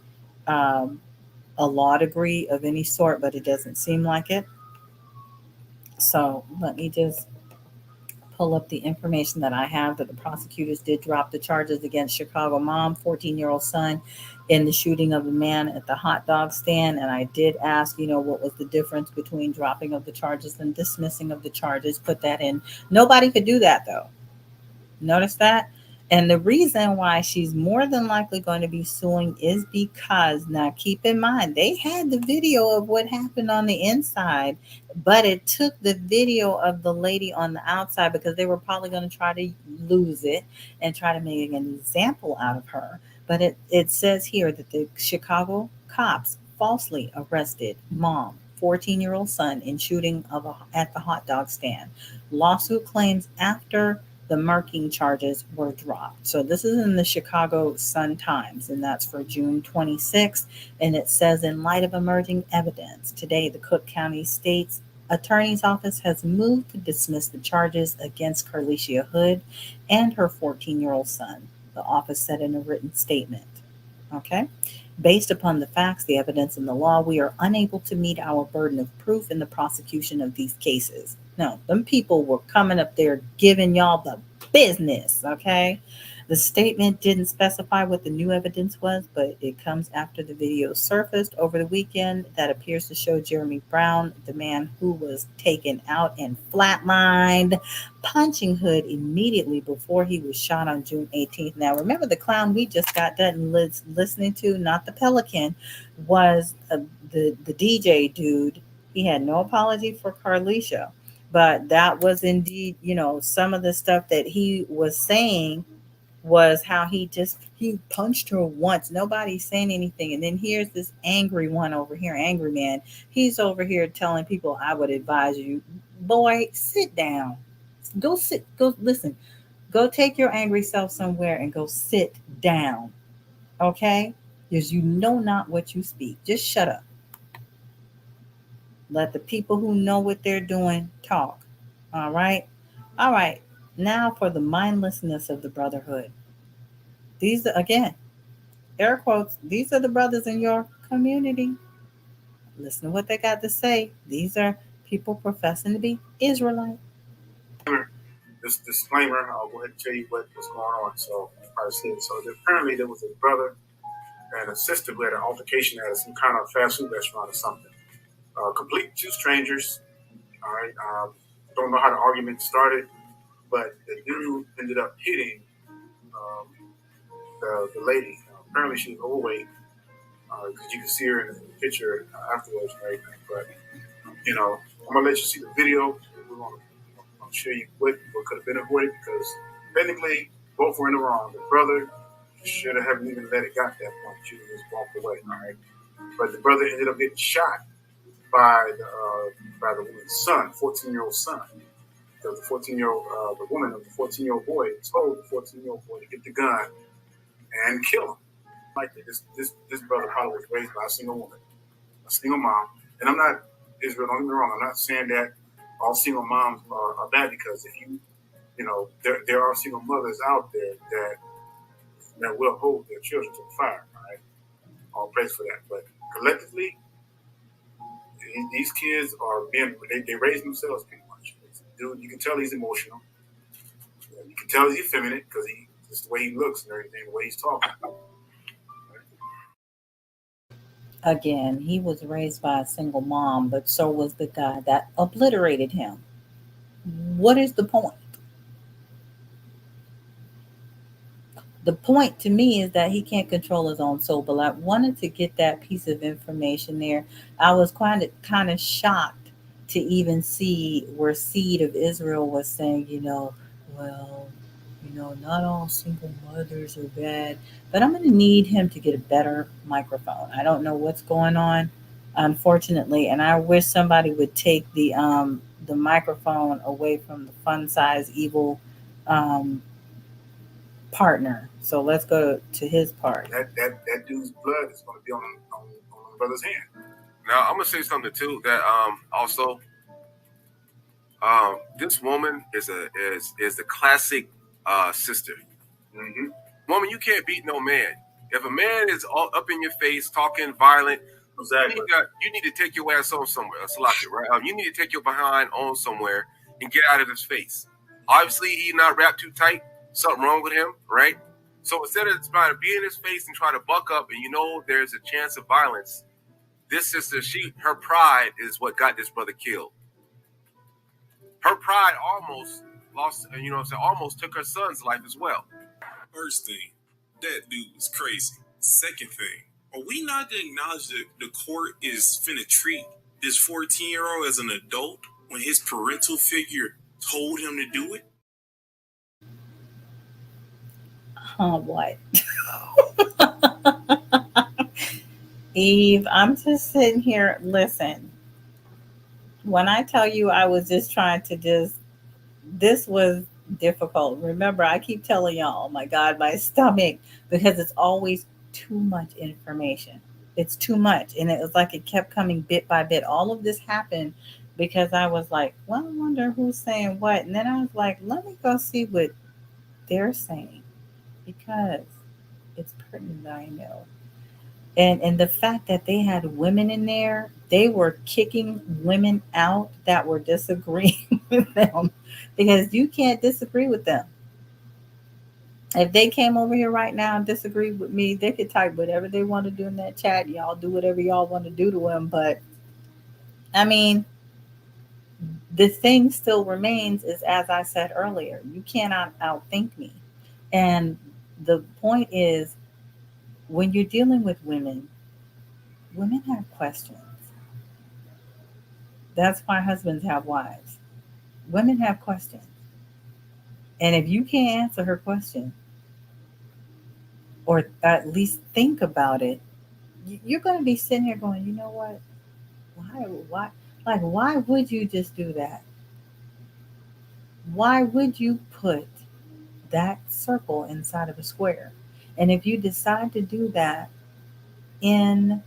law degree of any sort, but it doesn't seem like it. So let me just pull up the information that I have, that the prosecutors did drop the charges against Chicago mom, 14-year-old son, in the shooting of a man at the hot dog stand. And I did ask, what was the difference between dropping of the charges and dismissing of the charges. Put that in. Nobody could do that though. Notice that? And the reason why she's more than likely going to be suing is because, now keep in mind, they had the video of what happened on the inside, but it took the video of the lady on the outside because they were probably going to try to lose it and try to make an example out of her. But it says here that the Chicago cops falsely arrested mom, 14-year-old son in shooting at the hot dog stand. Lawsuit claims after the murking charges were dropped. So this is in the Chicago Sun-Times, and that's for June 26th. And it says, in light of emerging evidence, today the Cook County State's Attorney's Office has moved to dismiss the charges against Carlishia Hood and her 14-year-old son, the office said in a written statement. Okay? Based upon the facts, the evidence, and the law, we are unable to meet our burden of proof in the prosecution of these cases. No, them people were coming up there giving y'all the business, okay? The statement didn't specify what the new evidence was, but it comes after the video surfaced over the weekend that appears to show Jeremy Brown, the man who was taken out and flatlined, punching Hood immediately before he was shot on June 18th. Now, remember the clown we just got done listening to, not the Pelican, was the DJ dude. He had no apology for Carlishia. But that was indeed, some of the stuff that he was saying was how he punched her once. Nobody's saying anything. And then here's this angry one over here, angry man. He's over here telling people, I would advise you, boy, sit down. Go listen. Go take your angry self somewhere and go sit down. Okay? Because you know not what you speak. Just shut up. Let the people who know what they're doing talk. All right? All right. Now for the mindlessness of the brotherhood. These are, again, air quotes, these are the brothers in your community. Listen to what they got to say. These are people professing to be Israelite. This disclaimer, I'll go ahead and tell you what was going on. So, apparently there was a brother and a sister who had an altercation at some kind of fast food restaurant or something. Complete two strangers. All right. Don't know how the argument started, but the dude ended up hitting the lady. Apparently she was overweight, because you can see her in the picture afterwards and everything. But, I'm going to let you see the video. We're going to show you what could have been avoided, because technically both were in the wrong. The brother should have haven't even let it got that point. She just walked away. All right. But the brother ended up getting shot by the woman's son, 14-year-old son. Because the 14-year-old, the woman of the 14-year-old boy told the 14-year-old boy to get the gun and kill him. Like this brother probably was raised by a single woman, a single mom. And I'm not, Israel, don't get me wrong, I'm not saying that all single moms are bad, because if there are single mothers out there that will hold their children to the fire, all right? All praise for that. But collectively, these kids are they raise themselves pretty much. Dude, you can tell he's emotional. You can tell he's effeminate because just the way he looks and everything, the way he's talking. Again, he was raised by a single mom, but so was the guy that obliterated him. What is the point? The point to me is that he can't control his own soul. But I wanted to get that piece of information there. I was kind of shocked to even see where Seed of Israel was saying, not all single mothers are bad. But I'm going to need him to get a better microphone. I don't know what's going on, unfortunately, and I wish somebody would take the microphone away from the fun size evil partner. So let's go to his part. That dude's blood is going to be on the brother's hand. Now I'm gonna say something too that also this woman is the classic sister. Mm-hmm. Woman, you can't beat no man. If a man is all up in your face talking violent, exactly, you need to take your ass on somewhere. Salaki, right? You need to take your behind on somewhere and get out of his face. Obviously, he's not wrapped too tight. Something wrong with him, right? So instead of trying to be in his face and try to buck up, and there's a chance of violence, this sister, her pride is what got this brother killed. Her pride almost lost, almost took her son's life as well. First thing, that dude was crazy. Second thing, are we not to acknowledge that the court is finna treat this 14-year-old as an adult when his parental figure told him to do it? What? Eve, I'm just sitting here. Listen, when I tell you I was just trying to this was difficult. Remember, I keep telling y'all, oh my God, my stomach, because it's always too much information. It's too much. And it was like it kept coming bit by bit. All of this happened because I was like, well, I wonder who's saying what. And then I was like, let me go see what they're saying, because it's pertinent that I know. And the fact that they had women in there, they were kicking women out that were disagreeing with them, because you can't disagree with them. If they came over here right now and disagreed with me, they could type whatever they want to do in that chat. Y'all do whatever y'all want to do to them. But I mean, the thing still remains is, as I said earlier, you cannot outthink me. And the point is, when you're dealing with women have questions. That's why husbands have wives. Women have questions. And if you can't answer her question, or at least think about it, you're going to be sitting here going, you know what? Why would you just do that? Why would you put that circle inside of a square? And if you decide to do that in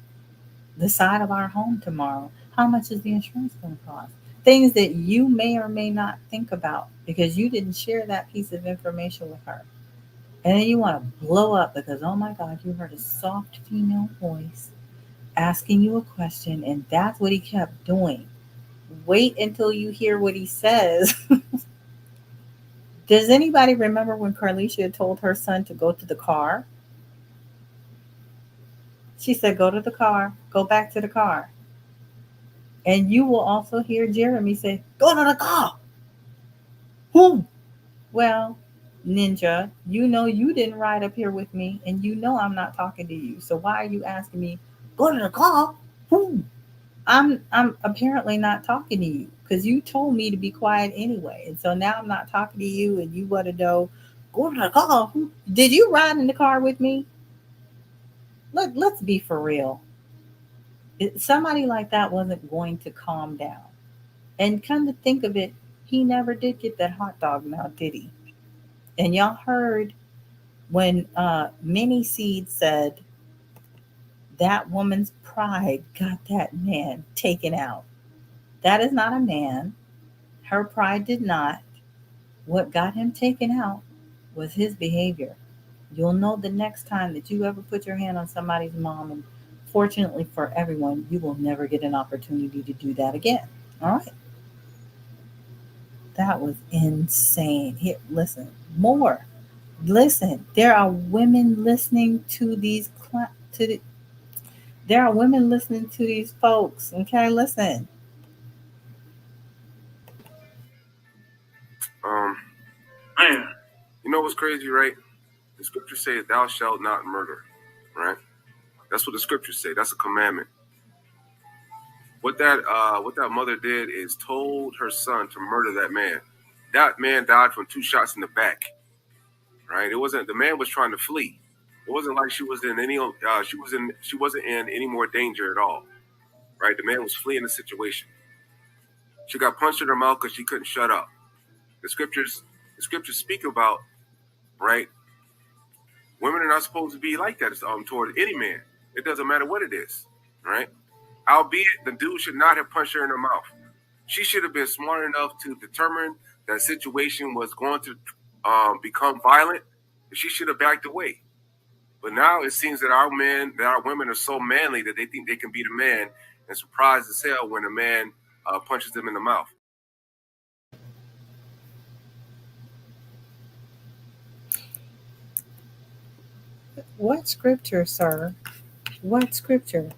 the side of our home tomorrow, how much is the insurance going to cost? Things that you may or may not think about because you didn't share that piece of information with her. And then you want to blow up because, oh my God, you heard a soft female voice asking you a question, and that's what he kept doing. Wait until you hear what he says. Does anybody remember when Carlishia told her son to go to the car? She said, go to the car, go back to the car. And you will also hear Jeremy say, go to the car. Who? Well, Ninja, you know you didn't ride up here with me, and you know I'm not talking to you. So why are you asking me, go to the car? Who? I'm apparently not talking to you because you told me to be quiet anyway. And so now I'm not talking to you, and you want to know, go to the car. Who? Did you ride in the car with me? Let's be for real. Somebody like that wasn't going to calm down. And come to think of it, he never did get that hot dog now, did he? And y'all heard when Minnie Seed said that woman's pride got that man taken out. That is not a man. Her pride did not. What got him taken out was his behavior. You'll know the next time that you ever put your hand on somebody's mom, and fortunately for everyone, you will never get an opportunity to do that again. All right. That was insane. Here, listen, more. Listen, there are women listening to these there are women listening to these folks. Okay, listen. Man, you know what's crazy, right? The scriptures say, "Thou shalt not murder," right? That's what the scriptures say. That's a commandment. What that mother did is told her son to murder that man. That man died from 2 shots in the back. Right? It wasn't, the man was trying to flee. It wasn't like she was in any she wasn't in any more danger at all. Right? The man was fleeing the situation. She got punched in her mouth because she couldn't shut up. The scriptures speak about, right? Women are not supposed to be like that toward any man. It doesn't matter what it is, right? Albeit the dude should not have punched her in her mouth. She should have been smart enough to determine that situation was going to become violent, and she should have backed away. But now it seems that our women are so manly that they think they can beat a man, and surprised as hell when a man punches them in the mouth. What scripture, sir? What scripture?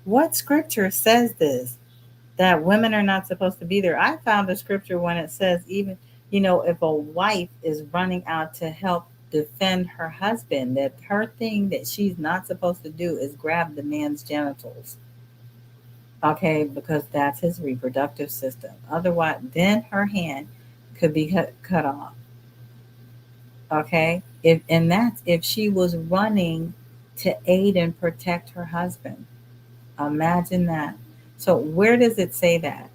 What scripture says this? That women are not supposed to be there. I found a scripture when it says, even, if a wife is running out to help defend her husband, that her thing that she's not supposed to do is grab the man's genitals. Okay, because that's his reproductive system. Otherwise, then her hand could be cut off. Okay, and that's if she was running to aid and protect her husband. Imagine that. So where does it say that?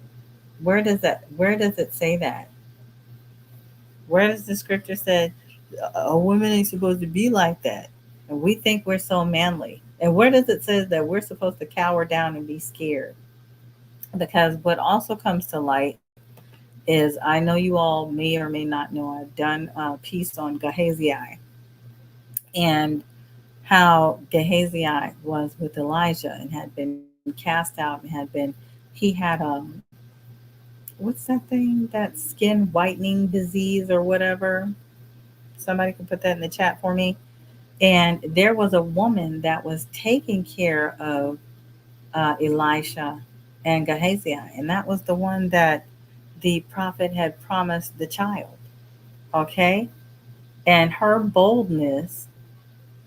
Where does it say that? Where does the scripture say a woman ain't supposed to be like that? And we think we're so manly. And where does it say that we're supposed to cower down and be scared? Because what also comes to light is, I know you all may or may not know, I've done a piece on Gehazi and how Gehazi was with Elijah and had been cast out and he had what's that thing, that skin whitening disease or whatever. Somebody can put that in the chat for me. And there was a woman that was taking care of Elisha and Gehazi, and that was the one that the prophet had promised the child. Okay, and her boldness,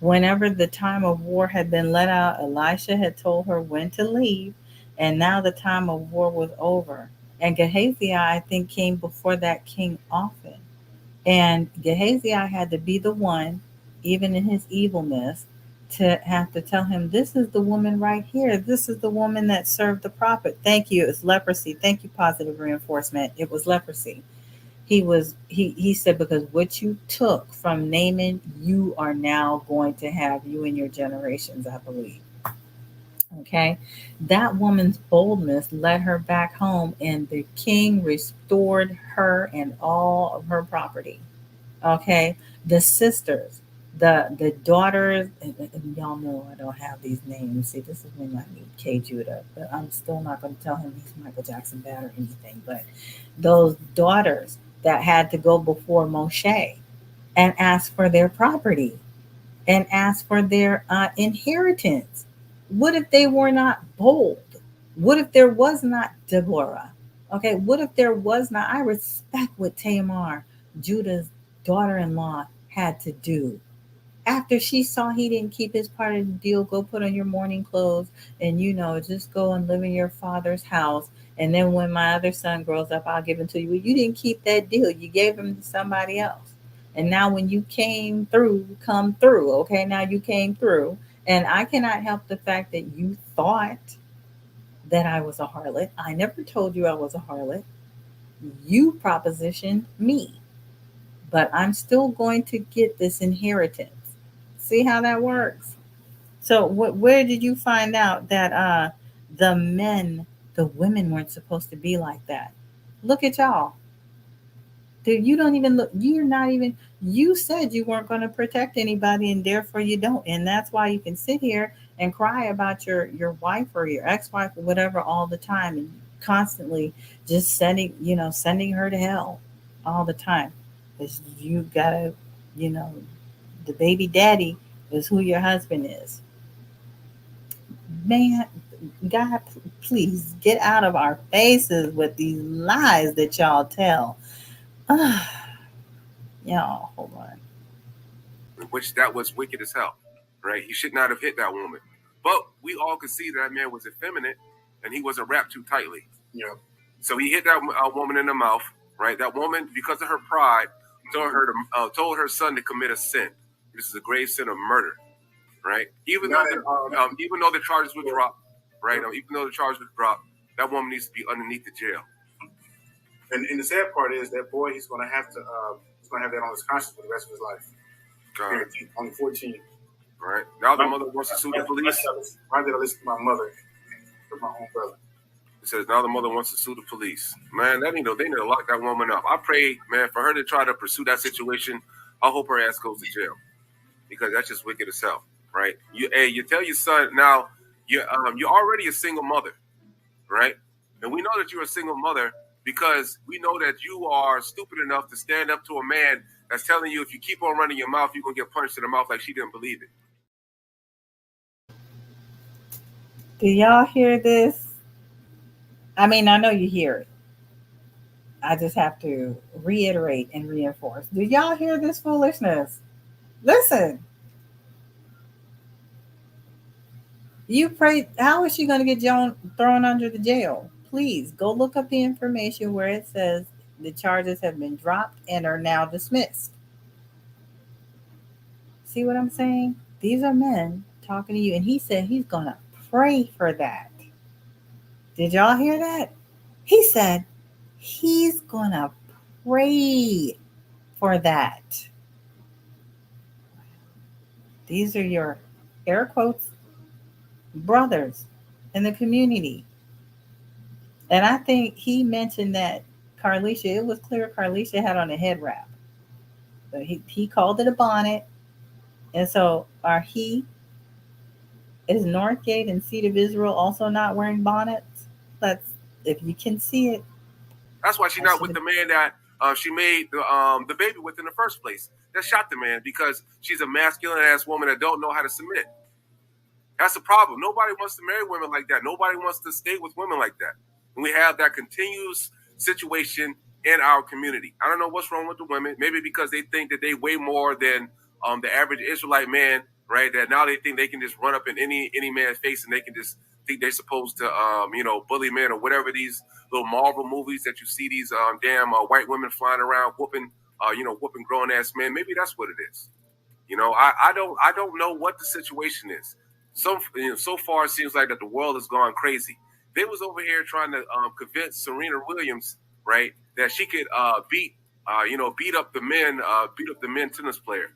whenever the time of war had been let out, Elisha had told her when to leave, and now the time of war was over. And Gehazi, I think, came before that king often. And Gehazi had to be the one, even in his evilness, to have to tell him, this is the woman right here. This is the woman that served the prophet. Thank you. It's leprosy. Thank you, positive reinforcement. It was leprosy. He said, because what you took from Naaman, you are now going to have, you and your generations, I believe. Okay, that woman's boldness led her back home, and the king restored her and all of her property. Okay, the sisters, the daughters, and y'all know I don't have these names. See, this is when I meet K Judah, but I'm still not going to tell him he's Michael Jackson bad or anything. But those daughters that had to go before Moshe and ask for their property and ask for their inheritance. What if they were not bold? What if there was not Deborah? Okay, what if there was not? I respect what Tamar, Judah's daughter-in-law, had to do. After she saw he didn't keep his part of the deal, go put on your mourning clothes and, just go and live in your father's house. And then when my other son grows up, I'll give him to you. Well, you didn't keep that deal. You gave him to somebody else. And now when you come through, okay, now you came through. And I cannot help the fact that you thought that I was a harlot. I never told you I was a harlot. You propositioned me. But I'm still going to get this inheritance. See how that works? So where did you find out that the women weren't supposed to be like that? Look at y'all. Dude, you don't even look, you're not even, you said you weren't going to protect anybody and therefore you don't. And that's why you can sit here and cry about your wife or your ex-wife or whatever all the time and constantly just sending her to hell all the time. Because you gotta, the baby daddy is who your husband is. Man, God, please get out of our faces with these lies that y'all tell. Y'all, hold on. Which that was wicked as hell, right? He should not have hit that woman. But we all could see that man was effeminate and he wasn't wrapped too tightly. Yeah. So he hit that woman in the mouth, right? That woman, because of her pride, told her son to commit a sin. This is a grave sin of murder, right? Even though the charges were dropped, right? Even though the charges were dropped, that woman needs to be underneath the jail. And the sad part is that boy, he's going to have that on his conscience for the rest of his life. Only 14. Right. Now the mother wants to sue the police. Why did I listen to my mother with my own brother? It says now the mother wants to sue the police. Man, they need to lock that woman up. I pray, man, for her to try to pursue that situation. I hope her ass goes to jail because that's just wicked as hell, right? You tell your son now you're already a single mother, right? And we know that you're a single mother because we know that you are stupid enough to stand up to a man that's telling you if you keep on running your mouth, you're going to get punched in the mouth like she didn't believe it. Do y'all hear this? I mean, I know you hear it. I just have to reiterate and reinforce. Do y'all hear this foolishness? Listen. You pray. How is she going to get thrown under the jail? Please go look up the information where it says the charges have been dropped and are now dismissed. See what I'm saying? These are men talking to you, and he said he's going to pray for that. Did y'all hear that? He said he's going to pray for that. These are your air quotes brothers in the community. And I think he mentioned that Carlishia, it was clear Carlishia had on a head wrap. But he called it a bonnet. And so is Northgate and Seed of Israel also not wearing bonnets? If you can see it. That's why she's not with the man that she made the baby with in the first place. That shot the man because she's a masculine ass woman that don't know how to submit. That's the problem. Nobody wants to marry women like that. Nobody wants to stay with women like that. And we have that continuous situation in our community. I don't know what's wrong with the women. Maybe because they think that they weigh more than the average Israelite man, right? That now they think they can just run up in any man's face and they can just think they're supposed to, bully men or whatever these little Marvel movies that you see these damn white women flying around whooping grown ass men. Maybe that's what it is. I don't know what the situation is. So far it seems like that the world has gone crazy. They was over here trying to convince Serena Williams, right, that she could beat up the men tennis player.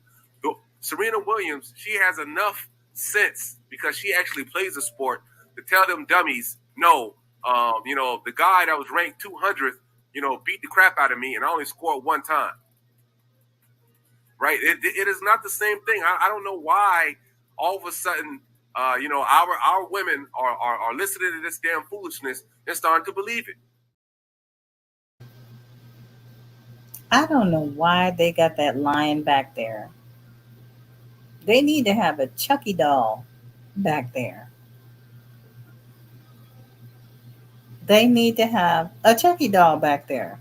Serena Williams, she has enough sense because she actually plays the sport to tell them dummies, no, the guy that was ranked 200th, beat the crap out of me and I only scored one time. Right? It is not the same thing. I don't know why all of a sudden, our women are listening to this damn foolishness and starting to believe it. I don't know why they got that lion back there. They need to have a Chucky doll back there. They need to have a Chucky doll back there.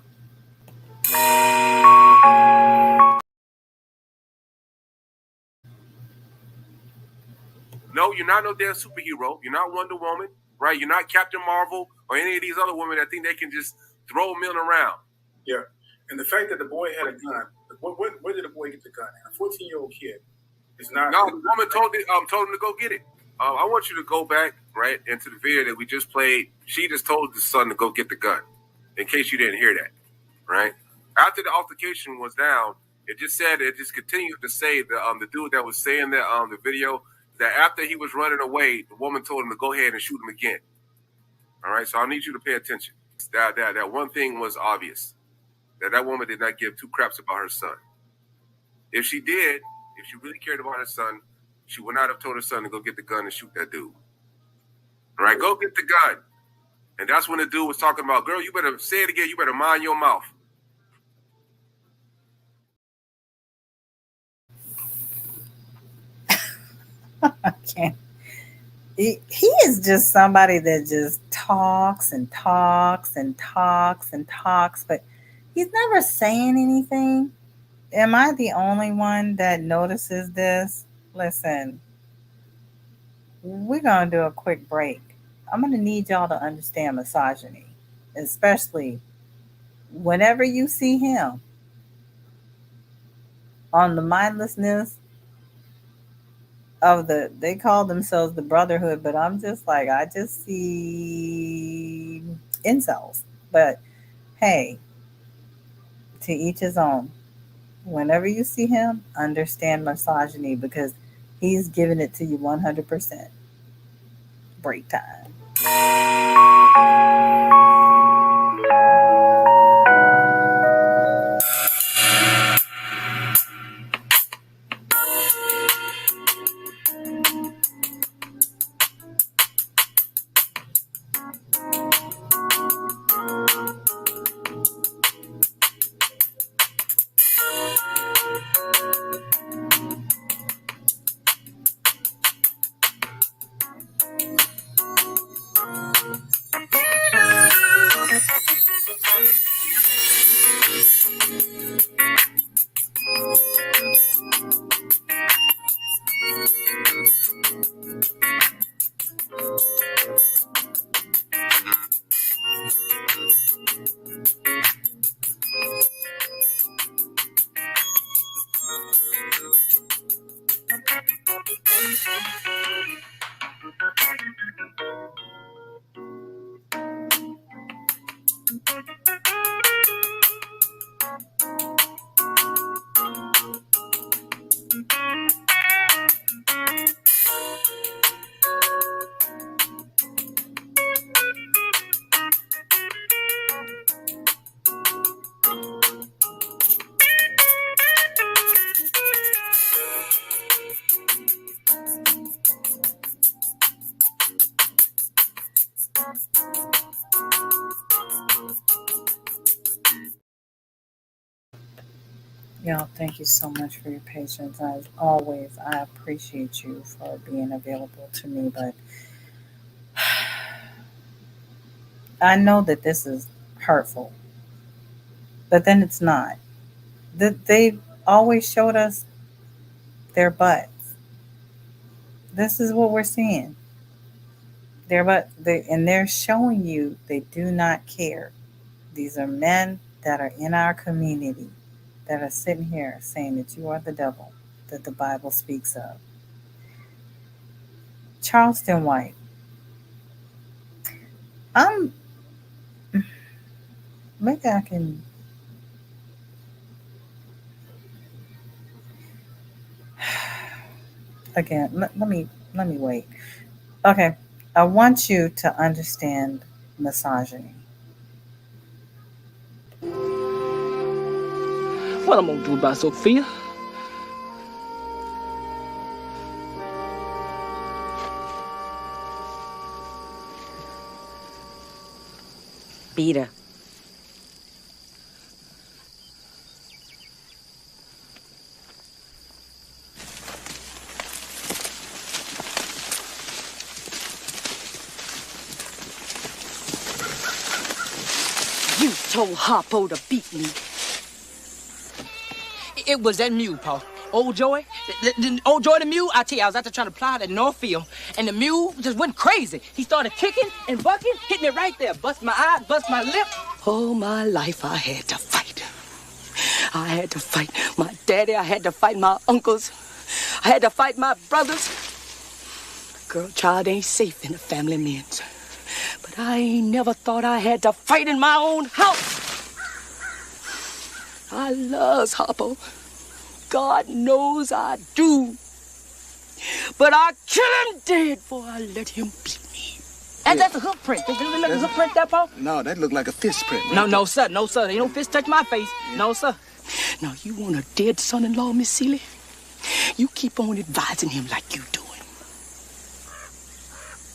No, you're not no damn superhero. You're not Wonder Woman, right? You're not Captain Marvel or any of these other women that think they can just throw men around. Yeah. And the fact that the boy had a gun, where did the boy get the gun? A 14-year-old kid is not. No, the woman told him to go get it. I want you to go back, right, into the video that we just played. She just told the son to go get the gun, in case you didn't hear that, right? After the altercation was down, it just continued to say the dude that was saying that the video, that after he was running away, the woman told him to go ahead and shoot him again. All right, so I need you to pay attention. That one thing was obvious, that woman did not give two craps about her son. If she did, if she really cared about her son, she would not have told her son to go get the gun and shoot that dude. All right, go get the gun. And that's when the dude was talking about, girl, you better say it again, you better mind your mouth. I can't. He is just somebody that just talks and talks and talks and talks, but he's never saying anything. Am I the only one that notices this? Listen, we're going to do a quick break. I'm going to need y'all to understand misogyny, especially whenever you see him on the mindlessness of they call themselves the brotherhood, but I'm just like, I just see incels. But hey, to each his own. Whenever you see him, understand misogyny because he's giving it to you 100%. Break time. Y'all, thank you so much for your patience. As always, I appreciate you for being available to me, but I know that this is hurtful, but then it's not. They always showed us their butts. This is what we're seeing. And they're showing you they do not care. These are men that are in our community that are sitting here saying that you are the devil that the Bible speaks of. Charleston White. Maybe I can. Again, let me wait. Okay, I want you to understand misogyny. What I'm gonna do about Sophia? Beat her. You told Harpo to beat me. It was that mule, Paul. Old Joy, old Joy the mule, I tell you, I was out there trying to plow that Northfield, and the mule just went crazy. He started kicking and bucking, hit me right there, bust my eye, bust my lip. All my life I had to fight. I had to fight my daddy, I had to fight my uncles, I had to fight my brothers. Girl, child ain't safe in the family men's. But I ain't never thought I had to fight in my own house. I loves Harpo. God knows I do. But I kill him dead before I let him beat me. And that's a hoof print. Does it look like a hoof print, that, Paul? No, that looked like a fist print. Right? No, sir. No, sir. Ain't no fist touch my face. Yeah. No, sir. Now, you want a dead son-in-law, Miss Seeley? You keep on advising him like you doing.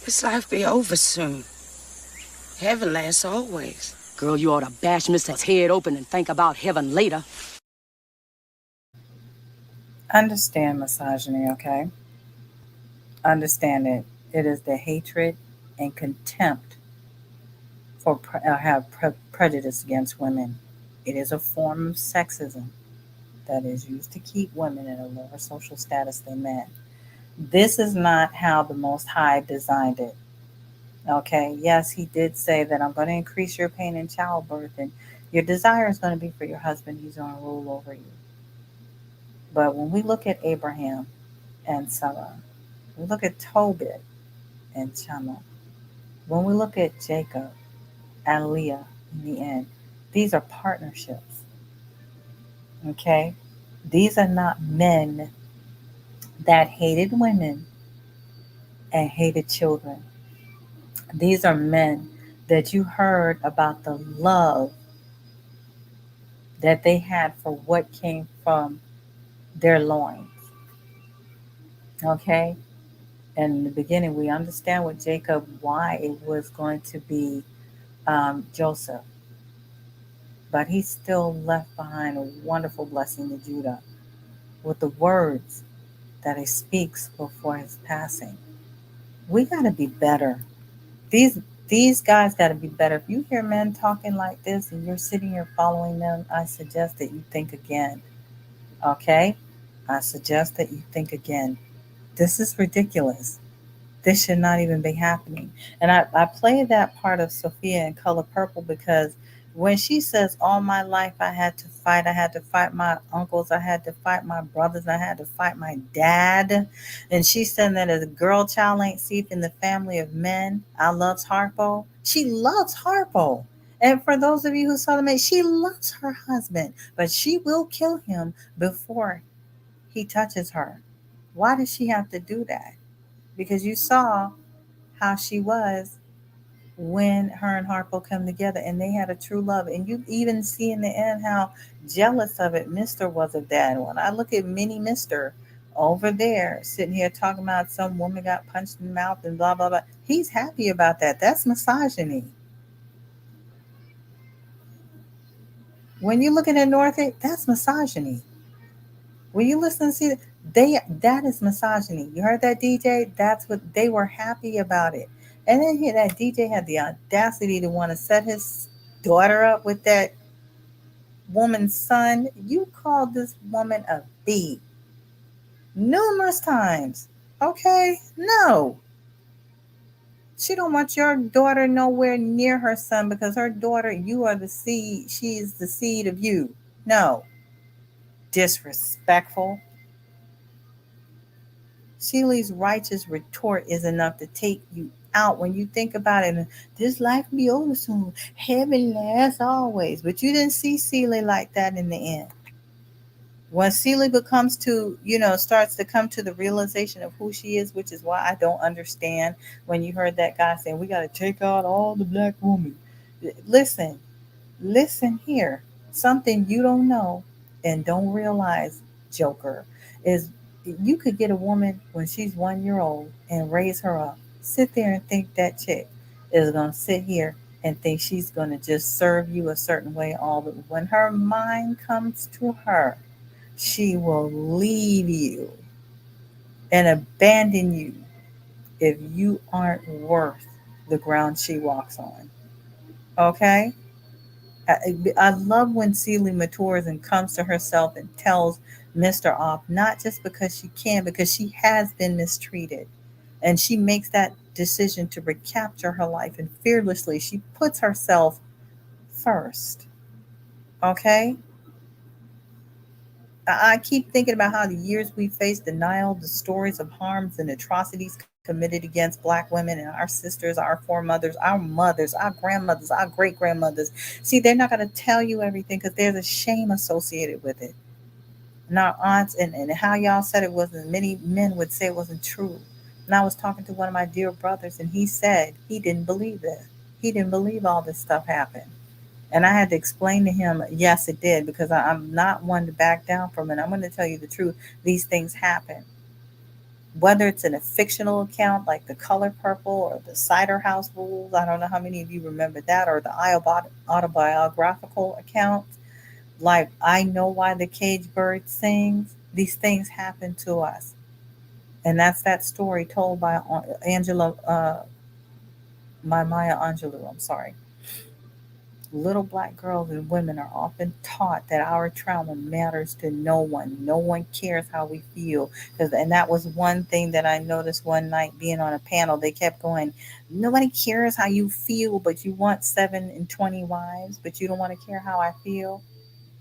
This life be over soon. Heaven lasts always. Girl, you ought to bash Mr. head open and think about heaven later. Understand misogyny, okay? Understand it. It is the hatred and contempt for prejudice against women. It is a form of sexism that is used to keep women in a lower social status than men. This is not how the Most High designed it. Okay, yes, he did say that I'm going to increase your pain in childbirth, and your desire is going to be for your husband. He's going to rule over you. But when we look at Abraham and Sarah, we look at Tobit and Chama, when we look at Jacob and Leah in the end, these are partnerships. Okay? These are not men that hated women and hated children. These are men that you heard about the love that they had for what came from their loins. Okay? And in the beginning, we understand with Jacob why it was going to be Joseph. But he still left behind a wonderful blessing to Judah with the words that he speaks before his passing. We got to be better. These guys got to be better. If you hear men talking like this and you're sitting here following them, I suggest that you think again. Okay? I suggest that you think again. This is ridiculous. This should not even be happening. And I play that part of Sophia in Color Purple because when she says, all my life I had to fight my uncles, I had to fight my brothers, I had to fight my dad. And she said that as a girl child ain't safe in the family of men. I loves Harpo. She loves Harpo. And for those of you who saw the man, she loves her husband, but she will kill him before he touches her. Why does she have to do that? Because you saw how she was when her and Harpo come together and they had a true love. And you even see in the end how jealous of it Mr. was of that. And when I look at mini Mr. over there sitting here talking about some woman got punched in the mouth and blah blah blah, he's happy about that. That's misogyny. When you're looking at Northie, that's misogyny. When you listen to see that is misogyny. You heard that, DJ? That's what they were happy about it. And then here that DJ had the audacity to want to set his daughter up with that woman's son. You called this woman a B numerous times. Okay? No. She don't want your daughter nowhere near her son because her daughter, you are the seed. She is the seed of you. No. Disrespectful. Sheila's righteous retort is enough to take you out when you think about it. This life will be over soon. Heaven lasts always. But you didn't see Celia like that in the end. When Celia becomes to, starts to come to the realization of who she is, which is why I don't understand when you heard that guy saying, we got to take out all the black women. Listen here. Something you don't know and don't realize, Joker, is you could get a woman when she's 1 year old and raise her up. Sit there and think that chick is going to sit here and think she's going to just serve you a certain way all the when her mind comes to her, she will leave you and abandon you if you aren't worth the ground she walks on. Okay? I love when Celia matures and comes to herself and tells Mr. Off, not just because she can, because she has been mistreated. And she makes that decision to recapture her life. And fearlessly, she puts herself first. Okay? I keep thinking about how the years we faced denial, the stories of harms and atrocities committed against black women and our sisters, our foremothers, our mothers, our grandmothers, our great grandmothers. See, they're not going to tell you everything because there's a shame associated with it. And our aunts and how y'all said it wasn't, many men would say it wasn't true. And I was talking to one of my dear brothers and he said he didn't believe it. He didn't believe all this stuff happened. And I had to explain to him, yes, it did, because I'm not one to back down from it. I'm going to tell you the truth. These things happen. Whether it's in a fictional account like The Color Purple or the Cider House Rules, I don't know how many of you remember that, or the autobiographical account, like I Know Why the Cage Bird Sings. These things happen to us. And that's that story told by Angela, by Maya Angelou, I'm sorry. Little black girls and women are often taught that our trauma matters to no one. No one cares how we feel. And that was one thing that I noticed one night being on a panel. They kept going, nobody cares how you feel, but you want 7 and 20 wives, but you don't want to care how I feel.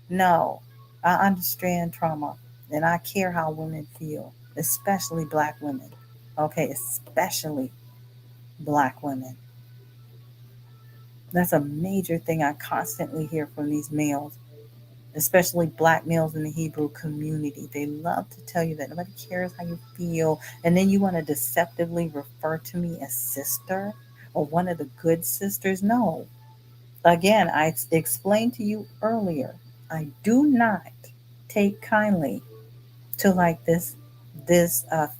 No, I understand trauma and I care how women feel, especially black women. Okay, especially black women. That's a major thing I constantly hear from these males, especially black males in the Hebrew community. They love to tell you that nobody cares how you feel. And then you want to deceptively refer to me as sister or one of the good sisters. No. Again, I explained to you earlier, I do not take kindly to like this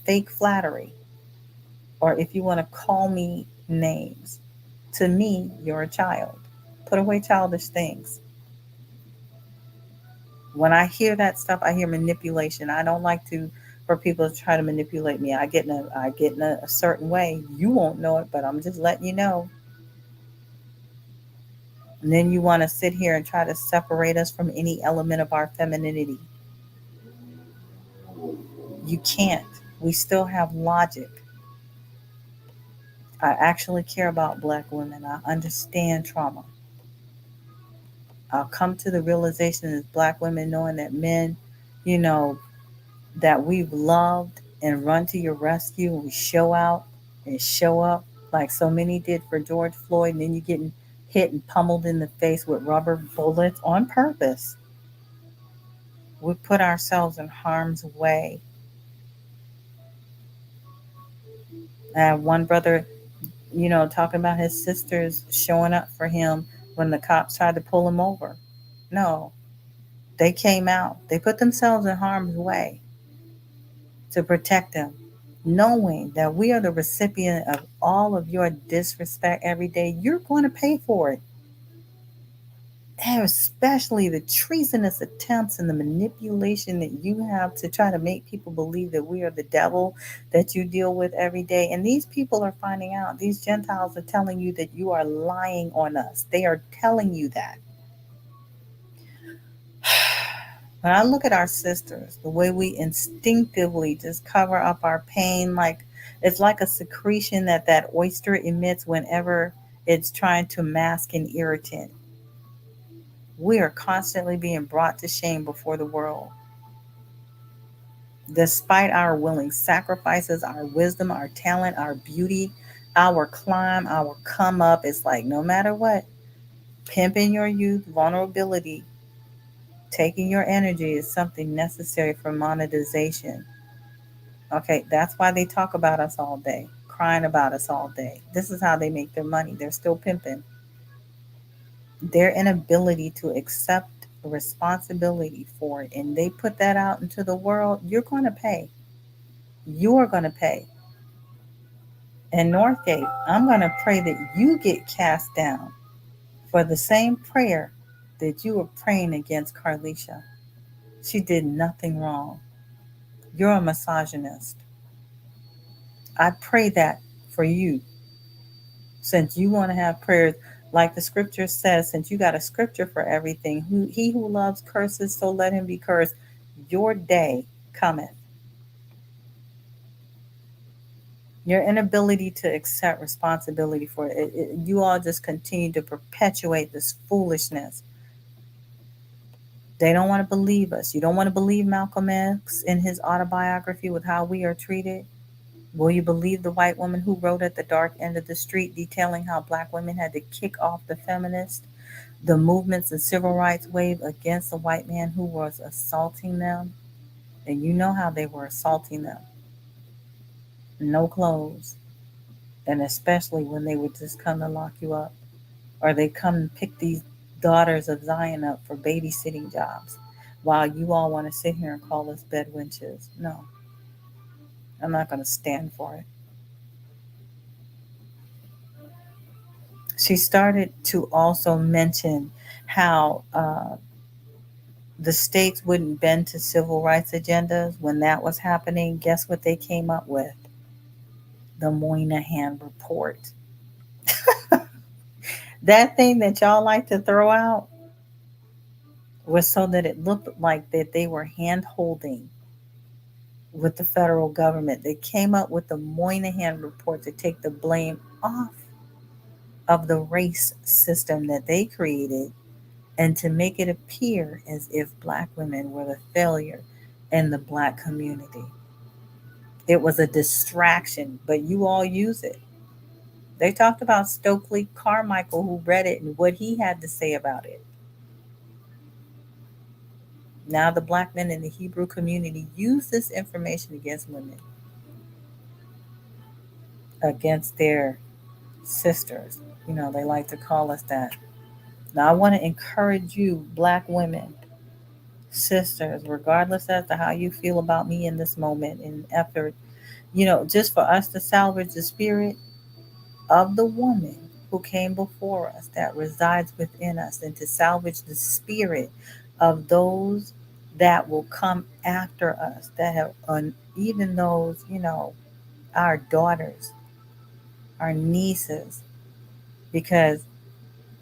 fake flattery, or if you want to call me names. To me, you're a child. Put away childish things. When I hear that stuff, I hear manipulation. I don't like to for people to try to manipulate me. I get in a certain way. You won't know it, but I'm just letting you know. And then you want to sit here and try to separate us from any element of our femininity. You can't. We still have logic. I actually care about black women. I understand trauma. I'll come to the realization as black women knowing that men, you know, that we've loved and run to your rescue and we show out and show up like so many did for George Floyd, and then you getting hit and pummeled in the face with rubber bullets on purpose. We put ourselves in harm's way. I have one brother, talking about his sisters showing up for him when the cops tried to pull him over. No, they came out. They put themselves in harm's way to protect them, knowing that we are the recipient of all of your disrespect every day. You're going to pay for it. And especially the treasonous attempts and the manipulation that you have to try to make people believe that we are the devil that you deal with every day. And these people are finding out, these Gentiles are telling you that you are lying on us. They are telling you that. When I look at our sisters, the way we instinctively just cover up our pain, like it's like a secretion that oyster emits whenever it's trying to mask an irritant. We are constantly being brought to shame before the world. Despite our willing sacrifices, our wisdom, our talent, our beauty, our climb, our come up, it's like no matter what, pimping your youth, vulnerability, taking your energy is something necessary for monetization. Okay, that's why they talk about us all day, crying about us all day. This is how they make their money. They're still pimping. Their inability to accept responsibility for it, and they put that out into the world, you're going to pay. You're going to pay. And Northgate, I'm going to pray that you get cast down for the same prayer that you were praying against Carlishia. She did nothing wrong. You're a misogynist. I pray that for you, since you want to have prayers like the scripture says, since you got a scripture for everything. He who loves curses, so let him be cursed. Your day cometh. Your inability to accept responsibility for it, you all just continue to perpetuate this foolishness. They don't want to believe us. You don't want to believe Malcolm X in his autobiography with how we are treated. Will you believe the white woman who wrote at the dark end of the street detailing how black women had to kick off the feminists, the movements and civil rights wave against the white man who was assaulting them? And you know how they were assaulting them. No clothes. And especially when they would just come to lock you up. Or they come and pick these daughters of Zion up for babysitting jobs. While you all want to sit here and call us bed wenches. No. I'm not going to stand for it. She started to also mention how the states wouldn't bend to civil rights agendas. When that was happening, guess what they came up with? The Moynihan Report. That thing that y'all like to throw out was so that it looked like that they were hand-holding with the federal government. They came up with the Moynihan Report to take the blame off of the race system that they created and to make it appear as if black women were the failure in the black community. It was a distraction, but you all use it. They talked about Stokely Carmichael, who read it, and what he had to say about it. Now the black men in the Hebrew community use this information against women, against their sisters. They like to call us that. Now I want to encourage you, black women, sisters, regardless as to how you feel about me in this moment and effort, just for us to salvage the spirit of the woman who came before us that resides within us, and to salvage the spirit of those that will come after us, that have, even those, our daughters, our nieces, because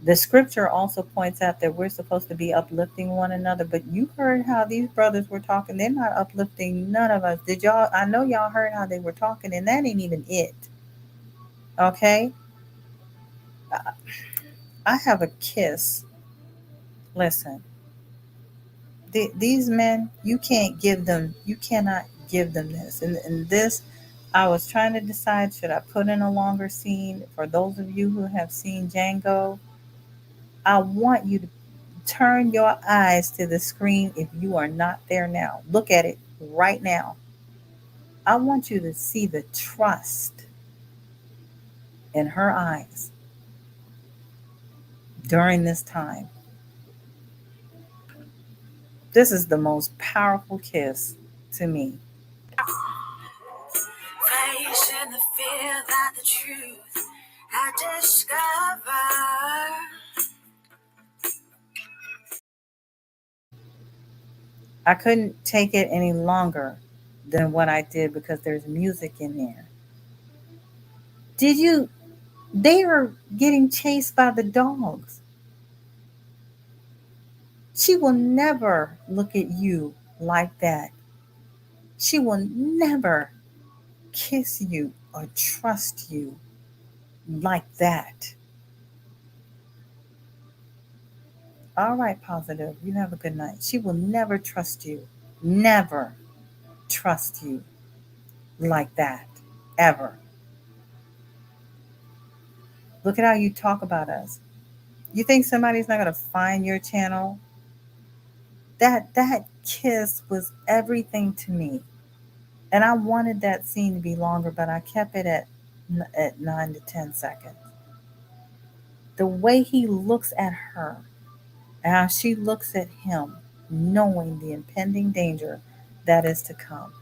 the scripture also points out that we're supposed to be uplifting one another. But you heard how these brothers were talking. They're not uplifting none of us. Did y'all? I know y'all heard how they were talking, and that ain't even it. Okay? I have a kiss. Listen, these men, you cannot give them this. And this, I was trying to decide, should I put in a longer scene? For those of you who have seen Django, I want you to turn your eyes to the screen if you are not there now. Look at it right now. I want you to see the trust in her eyes during this time. This is the most powerful kiss to me. Facing the fear that the truth I discover. I couldn't take it any longer than what I did because there's music in there. Did you? They are getting chased by the dogs. She will never look at you like that. She will never kiss you or trust you like that. All right, positive. You have a good night. She will never trust you. Never trust you like that. Ever. Look at how you talk about us. You think somebody's not going to find your channel? That kiss was everything to me. And I wanted that scene to be longer, but I kept it at 9 to 10 seconds. The way he looks at her, and how she looks at him, knowing the impending danger that is to come.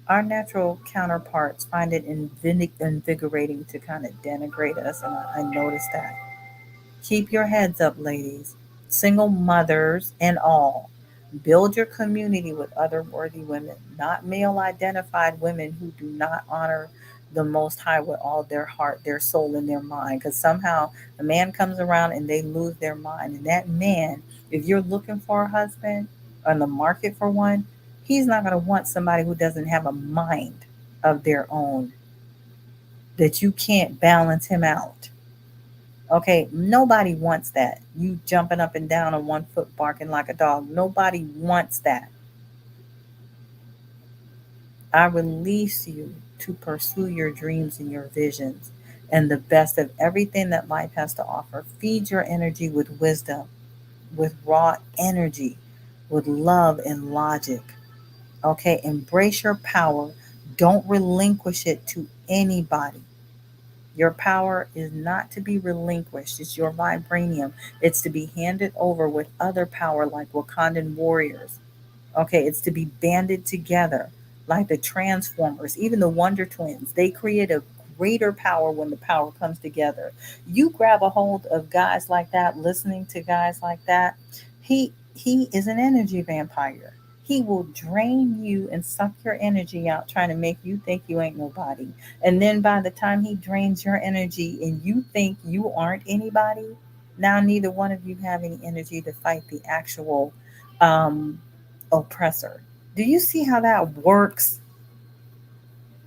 Our natural counterparts find it invigorating to kind of denigrate us, and I noticed that. Keep your heads up, ladies. Single mothers and all. Build your community with other worthy women, not male-identified women who do not honor the Most High with all their heart, their soul, and their mind. Because somehow a man comes around and they lose their mind. And that man, if you're looking for a husband, on the market for one, he's not going to want somebody who doesn't have a mind of their own, that you can't balance him out. Okay, nobody wants that. You jumping up and down on one foot, barking like a dog. Nobody wants that. I release you to pursue your dreams and your visions and the best of everything that life has to offer. Feed your energy with wisdom, with raw energy, with love and logic. Okay, embrace your power. Don't relinquish it to anybody. Your power is not to be relinquished. It's your vibranium. It's to be handed over with other power like Wakandan warriors. Okay, it's to be banded together like the Transformers, even the Wonder Twins. They create a greater power when the power comes together. You grab a hold of guys like that, listening to guys like that. He is an energy vampire. He will drain you and suck your energy out, trying to make you think you ain't nobody. And then by the time he drains your energy and you think you aren't anybody, now neither one of you have any energy to fight the actual oppressor. Do you see how that works?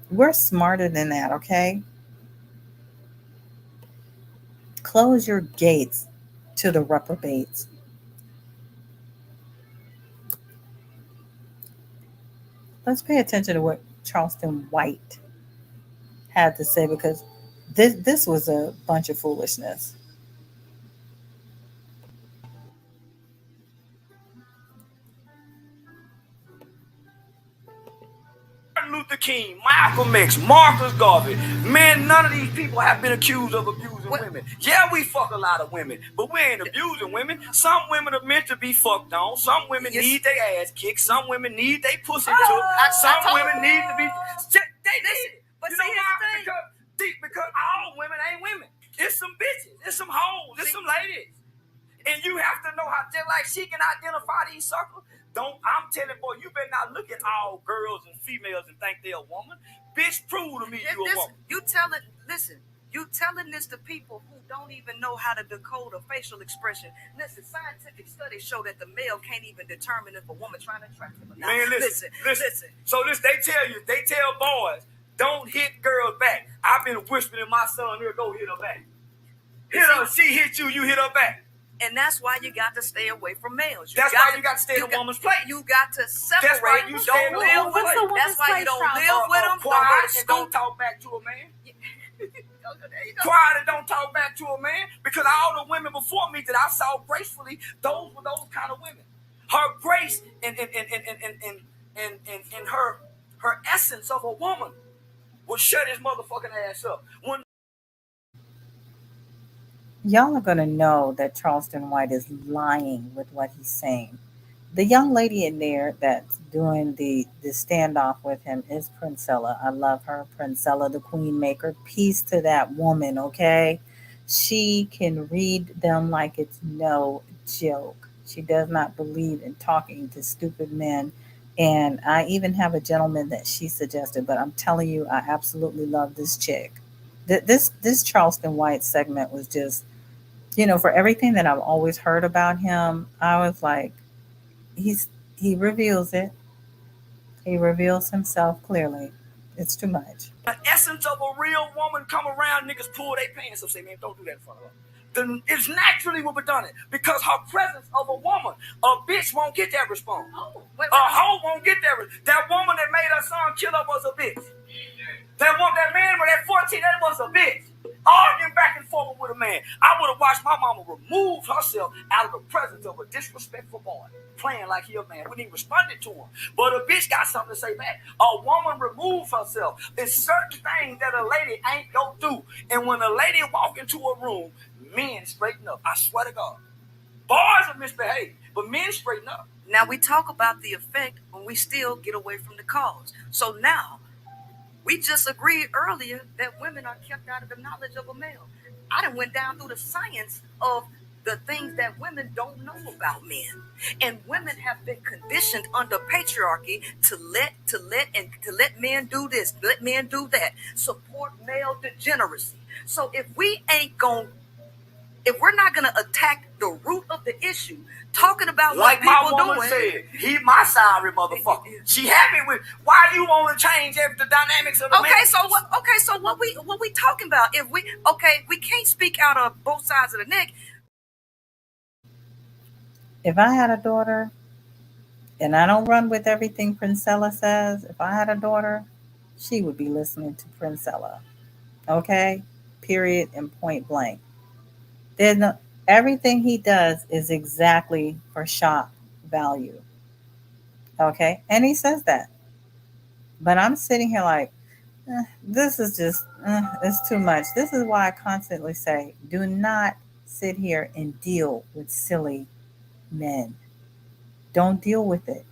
We're smarter than that, okay? Close your gates to the reprobates. Let's pay attention to what Charleston White had to say, because this was a bunch of foolishness. Martin Luther King, Malcolm X, Marcus Garvey. Man, none of these people have been accused of abusing women. Yeah, we fuck a lot of women, but we ain't abusing women. Some women are meant to be fucked on. Some women need their ass kicked. Some women need their pussy took. Some women need to be... They need it. But you know why? Because all women ain't women. It's some bitches. It's some hoes. It's some ladies. And you have to know how, just like she can identify these suckers. I'm telling boy, you better not look at all girls and females and think they're a woman. Bitch, prove to me you a woman. You telling this to people who don't even know how to decode a facial expression. Listen, scientific studies show that the male can't even determine if a woman trying to attract him or not. Man, listen. So they tell boys, don't hit girls back. I've been whispering in my son ear, go hit her back. Hit her, she hit you, you hit her back. And that's why you got to stay away from males. That's why you got to stay in a woman's place. You got to separate. That's why you don't live with them. That's why you don't live with them. Quiet and don't talk back to a man. Quiet and don't talk back to a man, because all the women before me that I saw gracefully, those were those kind of women. Her grace and her essence of a woman will shut his motherfucking ass up. Y'all are going to know that Charleston White is lying with what he's saying. The young lady in there that's doing the standoff with him is Princella. I love her. Princella, the queen maker. Peace to that woman, okay? She can read them like it's no joke. She does not believe in talking to stupid men. And I even have a gentleman that she suggested, but I'm telling you, I absolutely love this chick. This Charleston White segment was just, for everything that I've always heard about him, I was like, he reveals it. He reveals himself clearly. It's too much. The essence of a real woman come around, niggas pull their pants up, say, man, don't do that in front of her. Then it's naturally will be done it, because her presence of a woman, a bitch won't get that response. A hoe won't get that. That woman that made her son kill her was a bitch. That man with that 14, that was a bitch. Arguing back and forth with a man. I would have watched my mama remove herself out of the presence of a disrespectful boy, playing like he a man. When he responded to him. But a bitch got something to say back. A woman removes herself. There's certain things that a lady ain't gonna do. And when a lady walk into a room, men straighten up. I swear to God. Boys are misbehaving, but men straighten up. Now we talk about the effect when we still get away from the cause. So now, we just agreed earlier that women are kept out of the knowledge of a male. I done went down through the science of the things that women don't know about men. And women have been conditioned under patriarchy to let men do this, let men do that, support male degeneracy. So if we're not gonna attack the root of the issue, talking about like what people my woman doing, said, he my sorry motherfucker. She happy with why you want to change the dynamics of the man. So what we talking about? If we can't speak out of both sides of the neck. If I had a daughter, and I don't run with everything Princella says, if I had a daughter, she would be listening to Princella. Okay? Period and point blank. Everything he does is exactly for shock value. Okay? And he says that. But I'm sitting here like, this is just, it's too much. This is why I constantly say, do not sit here and deal with silly men. Don't deal with it.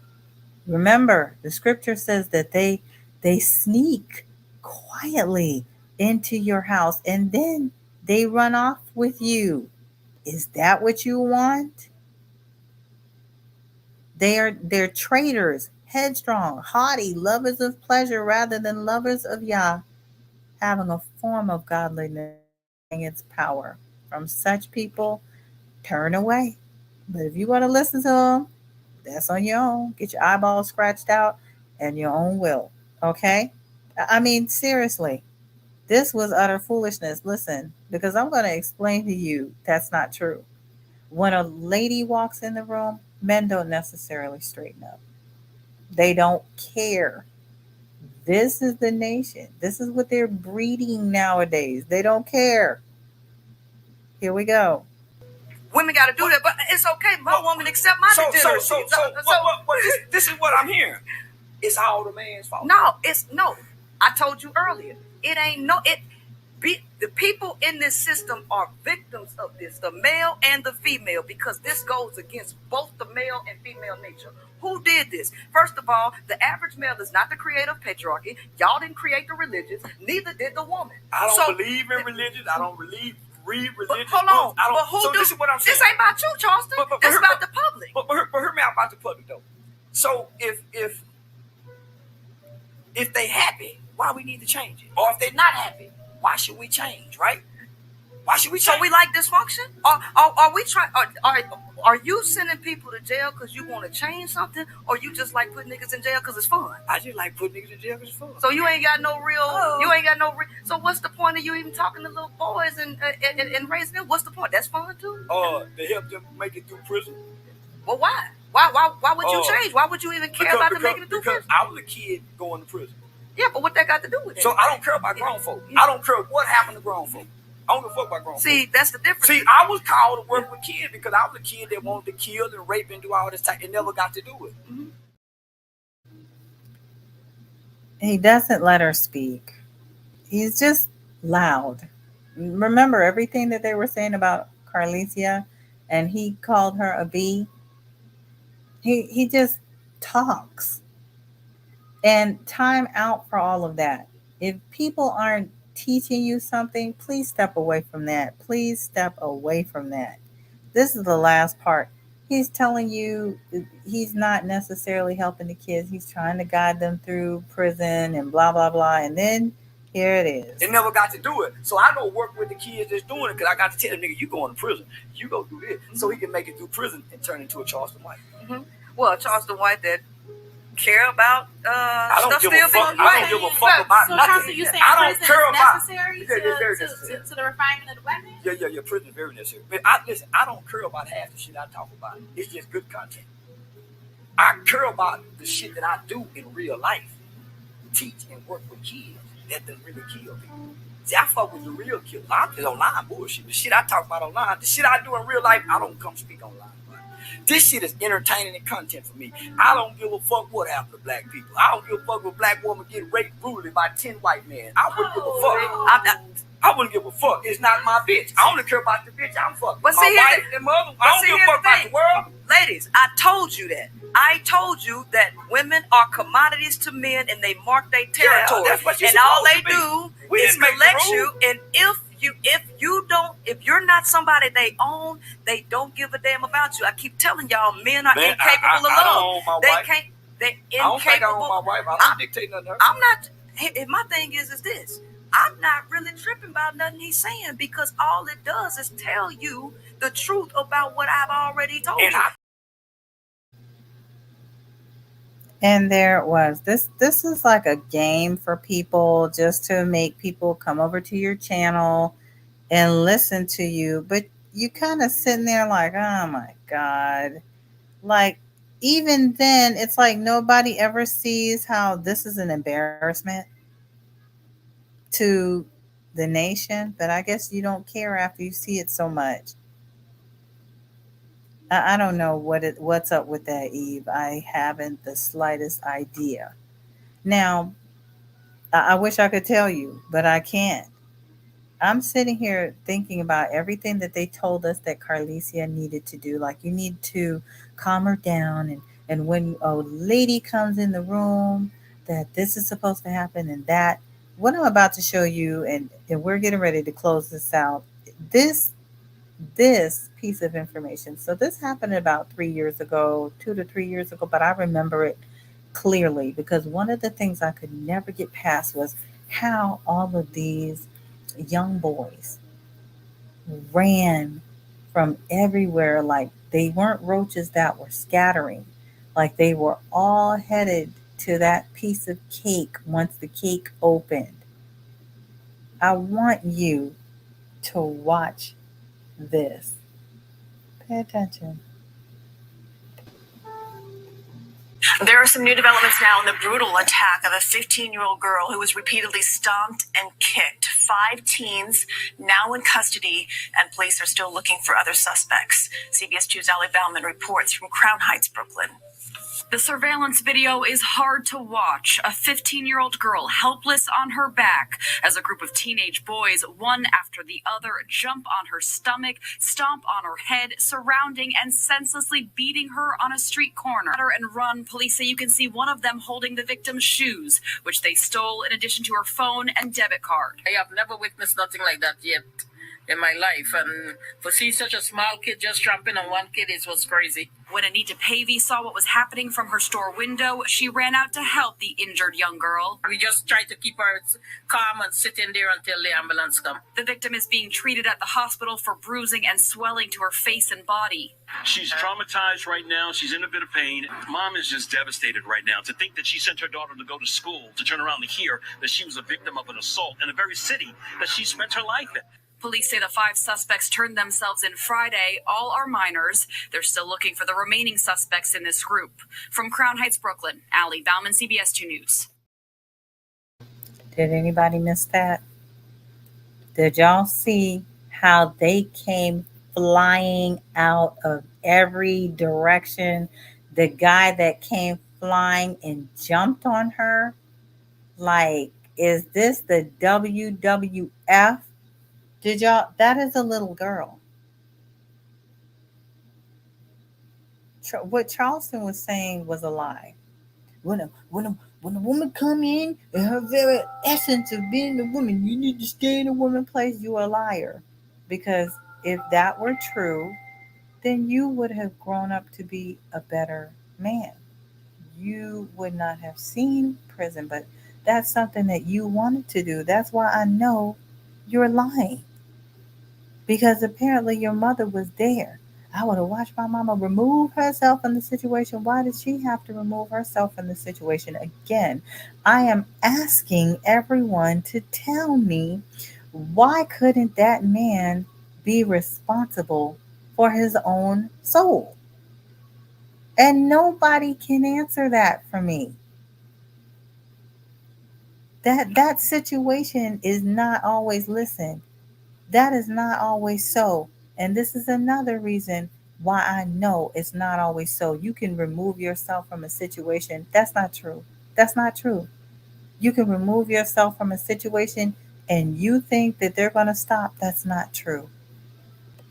Remember, the scripture says that they sneak quietly into your house and then they run off with you. Is that what you want? They're traitors, headstrong, haughty, lovers of pleasure rather than lovers of Yah, having a form of godliness and its power. From such people, turn away. But if you want to listen to them, that's on your own. Get your eyeballs scratched out and your own will. Okay? I mean, seriously, this was utter foolishness. Listen, because I'm going to explain to you that's not true. When a lady walks in the room, men don't necessarily straighten up. They don't care. This is the nation. This is what they're breeding nowadays. They don't care. Here we go. Women got to do that, but it's okay. My woman accept my degeneracy. This is what I'm hearing. It's all the man's fault. No. I told you earlier. The people in this system are victims of this, the male and the female, because this goes against both the male and female nature. Who did this? First of all, the average male is not the creator of patriarchy. Y'all didn't create the religions. Neither did the woman. I don't believe in religion. I don't read religion. Hold on. This is what I'm saying. This ain't about you, Charleston. This is about the public. But hear me out about the public, though. So if they happy, why we need to change it? Or if they're not happy, why should we change, right? Why should we change? So we like dysfunction? Are we trying? Are you sending people to jail because you want to change something, or you just like putting niggas in jail because it's fun? I just like putting niggas in jail because it's fun. So you ain't got no real. You ain't got no. So what's the point of you even talking to little boys and raising them? What's the point? That's fun too. To help them make it through prison. Well, why? Why would you change? Why would you even care about them making it through prison? I was a kid going to prison. Yeah, but what that got to do with it? So I don't care about grown folk. I don't care what happened to grown folk. I don't give a fuck about grown folk. See, that's the difference. See, I was called to work with kids because I was a kid that wanted to kill and rape and do all this type and never got to do it. He doesn't let her speak. He's just loud. Remember everything that they were saying about Carlishia, and he called her a bee? He just talks. And time out for all of that. If people aren't teaching you something, please step away from that. Please step away from that. This is the last part. He's telling you he's not necessarily helping the kids. He's trying to guide them through prison and blah, blah, blah. And then here it is. They never got to do it. So I go work with the kids that's doing it because I got to tell them, nigga, you going to prison. You go do this. So he can make it through prison and turn into a Charleston White. Well, Charleston White that care about I don't stuff give still a fuck. being I don't give a fuck about so nothing. Chauncey, you saying I don't prison care is about necessary to the refinement of the black man? Yeah, prison is very necessary. But listen, I don't care about half the shit I talk about. It's just good content. I care about the shit that I do in real life. Teach and work with kids that done really kill people. See, I fuck with the real killers. I'm just online bullshit. The shit I talk about online, the shit I do in real life, I don't come speak online. This shit is entertaining and content for me. I don't give a fuck what happened to black people. I don't give a fuck if a black woman get raped brutally by 10 white men. I wouldn't give a fuck. I wouldn't give a fuck. It's not my bitch. I only care about the bitch I'm fucking. But my see, wife and mother. I don't give a fuck about the world. Ladies, I told you that. I told you that women are commodities to men and they mark their territory. Yeah, that's what you're and all supposed they to be. do We is didn't make the collect rules. you. And if you're not somebody they own, they don't give a damn about you. I keep telling y'all, men are incapable of I don't love. own my They wife. can't. They're incapable. I don't think I own my wife. I don't dictate nothing to her. I'm not. My thing is this. I'm not really tripping about nothing he's saying because all it does is tell you the truth about what I've already told you. And there it was. This is like a game for people just to make people come over to your channel and listen to you. But you kind of sitting there like, oh my God. Like, even then, it's like nobody ever sees how this is an embarrassment to the nation. But I guess you don't care after you see it so much. I don't know what's up with that, Eve. I haven't the slightest idea. Now, I wish I could tell you, but I can't. I'm sitting here thinking about everything that they told us that Carlishia needed to do. Like, you need to calm her down. And when a lady comes in the room, that this is supposed to happen and that. What I'm about to show you, and we're getting ready to close this out, this piece of information. So this happened about 3 years ago, 2 to 3 years ago, but I remember it clearly because one of the things I could never get past was how all of these young boys ran from everywhere. Like they weren't roaches that were scattering. Like they were all headed to that piece of cake once the cake opened. I want you to watch this. Pay attention. There are some new developments now in the brutal attack of a 15-year-old girl who was repeatedly stomped and kicked. 5 teens now in custody, and police are still looking for other suspects. CBS 2's Ali Bauman reports from Crown Heights, Brooklyn. The surveillance video is hard to watch. A 15-year-old girl helpless on her back as a group of teenage boys, one after the other, jump on her stomach, stomp on her head, surrounding and senselessly beating her on a street corner. And run, police say you can see one of them holding the victim's shoes, which they stole in addition to her phone and debit card. I have never witnessed nothing like that yet in my life, and to see such a small kid just tramping on one kid was crazy. When Anita Pavey saw what was happening from her store window, she ran out to help the injured young girl. We just tried to keep her calm and sit in there until the ambulance come. The victim is being treated at the hospital for bruising and swelling to her face and body. She's traumatized right now. She's in a bit of pain. Mom is just devastated right now. To think that she sent her daughter to go to school, to turn around to hear that she was a victim of an assault in the very city that she spent her life in. Police say the 5 suspects turned themselves in Friday. All are minors. They're still looking for the remaining suspects in this group. From Crown Heights, Brooklyn, Ali Bauman, CBS 2 News. Did anybody miss that? Did y'all see how they came flying out of every direction? The guy that came flying and jumped on her? Like, is this the WWF? Did y'all? That is a little girl. What Charleston was saying was a lie. When a woman come in her very essence of being a woman, you need to stay in a woman place. You are a liar, because if that were true, then you would have grown up to be a better man. You would not have seen prison, but that's something that you wanted to do. That's why I know you're lying, because apparently your mother was there. I would have watched my mama remove herself from the situation. Why did she have to remove herself from the situation again? I am asking everyone to tell me, why couldn't that man be responsible for his own soul? And nobody can answer that for me. That situation is not always listened. That is not always so. And this is another reason why I know it's not always so. You can remove yourself from a situation. That's not true. That's not true. You can remove yourself from a situation and you think that they're going to stop. That's not true.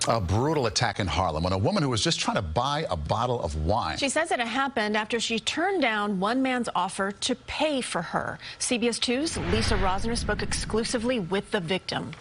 A brutal attack in Harlem on a woman who was just trying to buy a bottle of wine. She says that it happened after she turned down one man's offer to pay for her. CBS 2's Lisa Rosner spoke exclusively with the victim.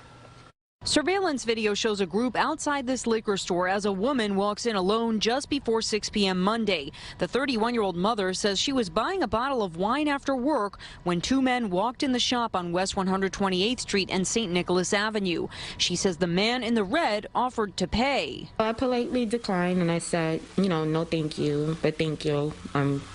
Surveillance video shows a group outside this liquor store as a woman walks in alone just before 6 p.m. Monday. The 31-year-old mother says she was buying a bottle of wine after work when two men walked in the shop on West 128th Street and St. Nicholas Avenue. She says the man in the red offered to pay. I politely declined and I said, no thank you, but thank you.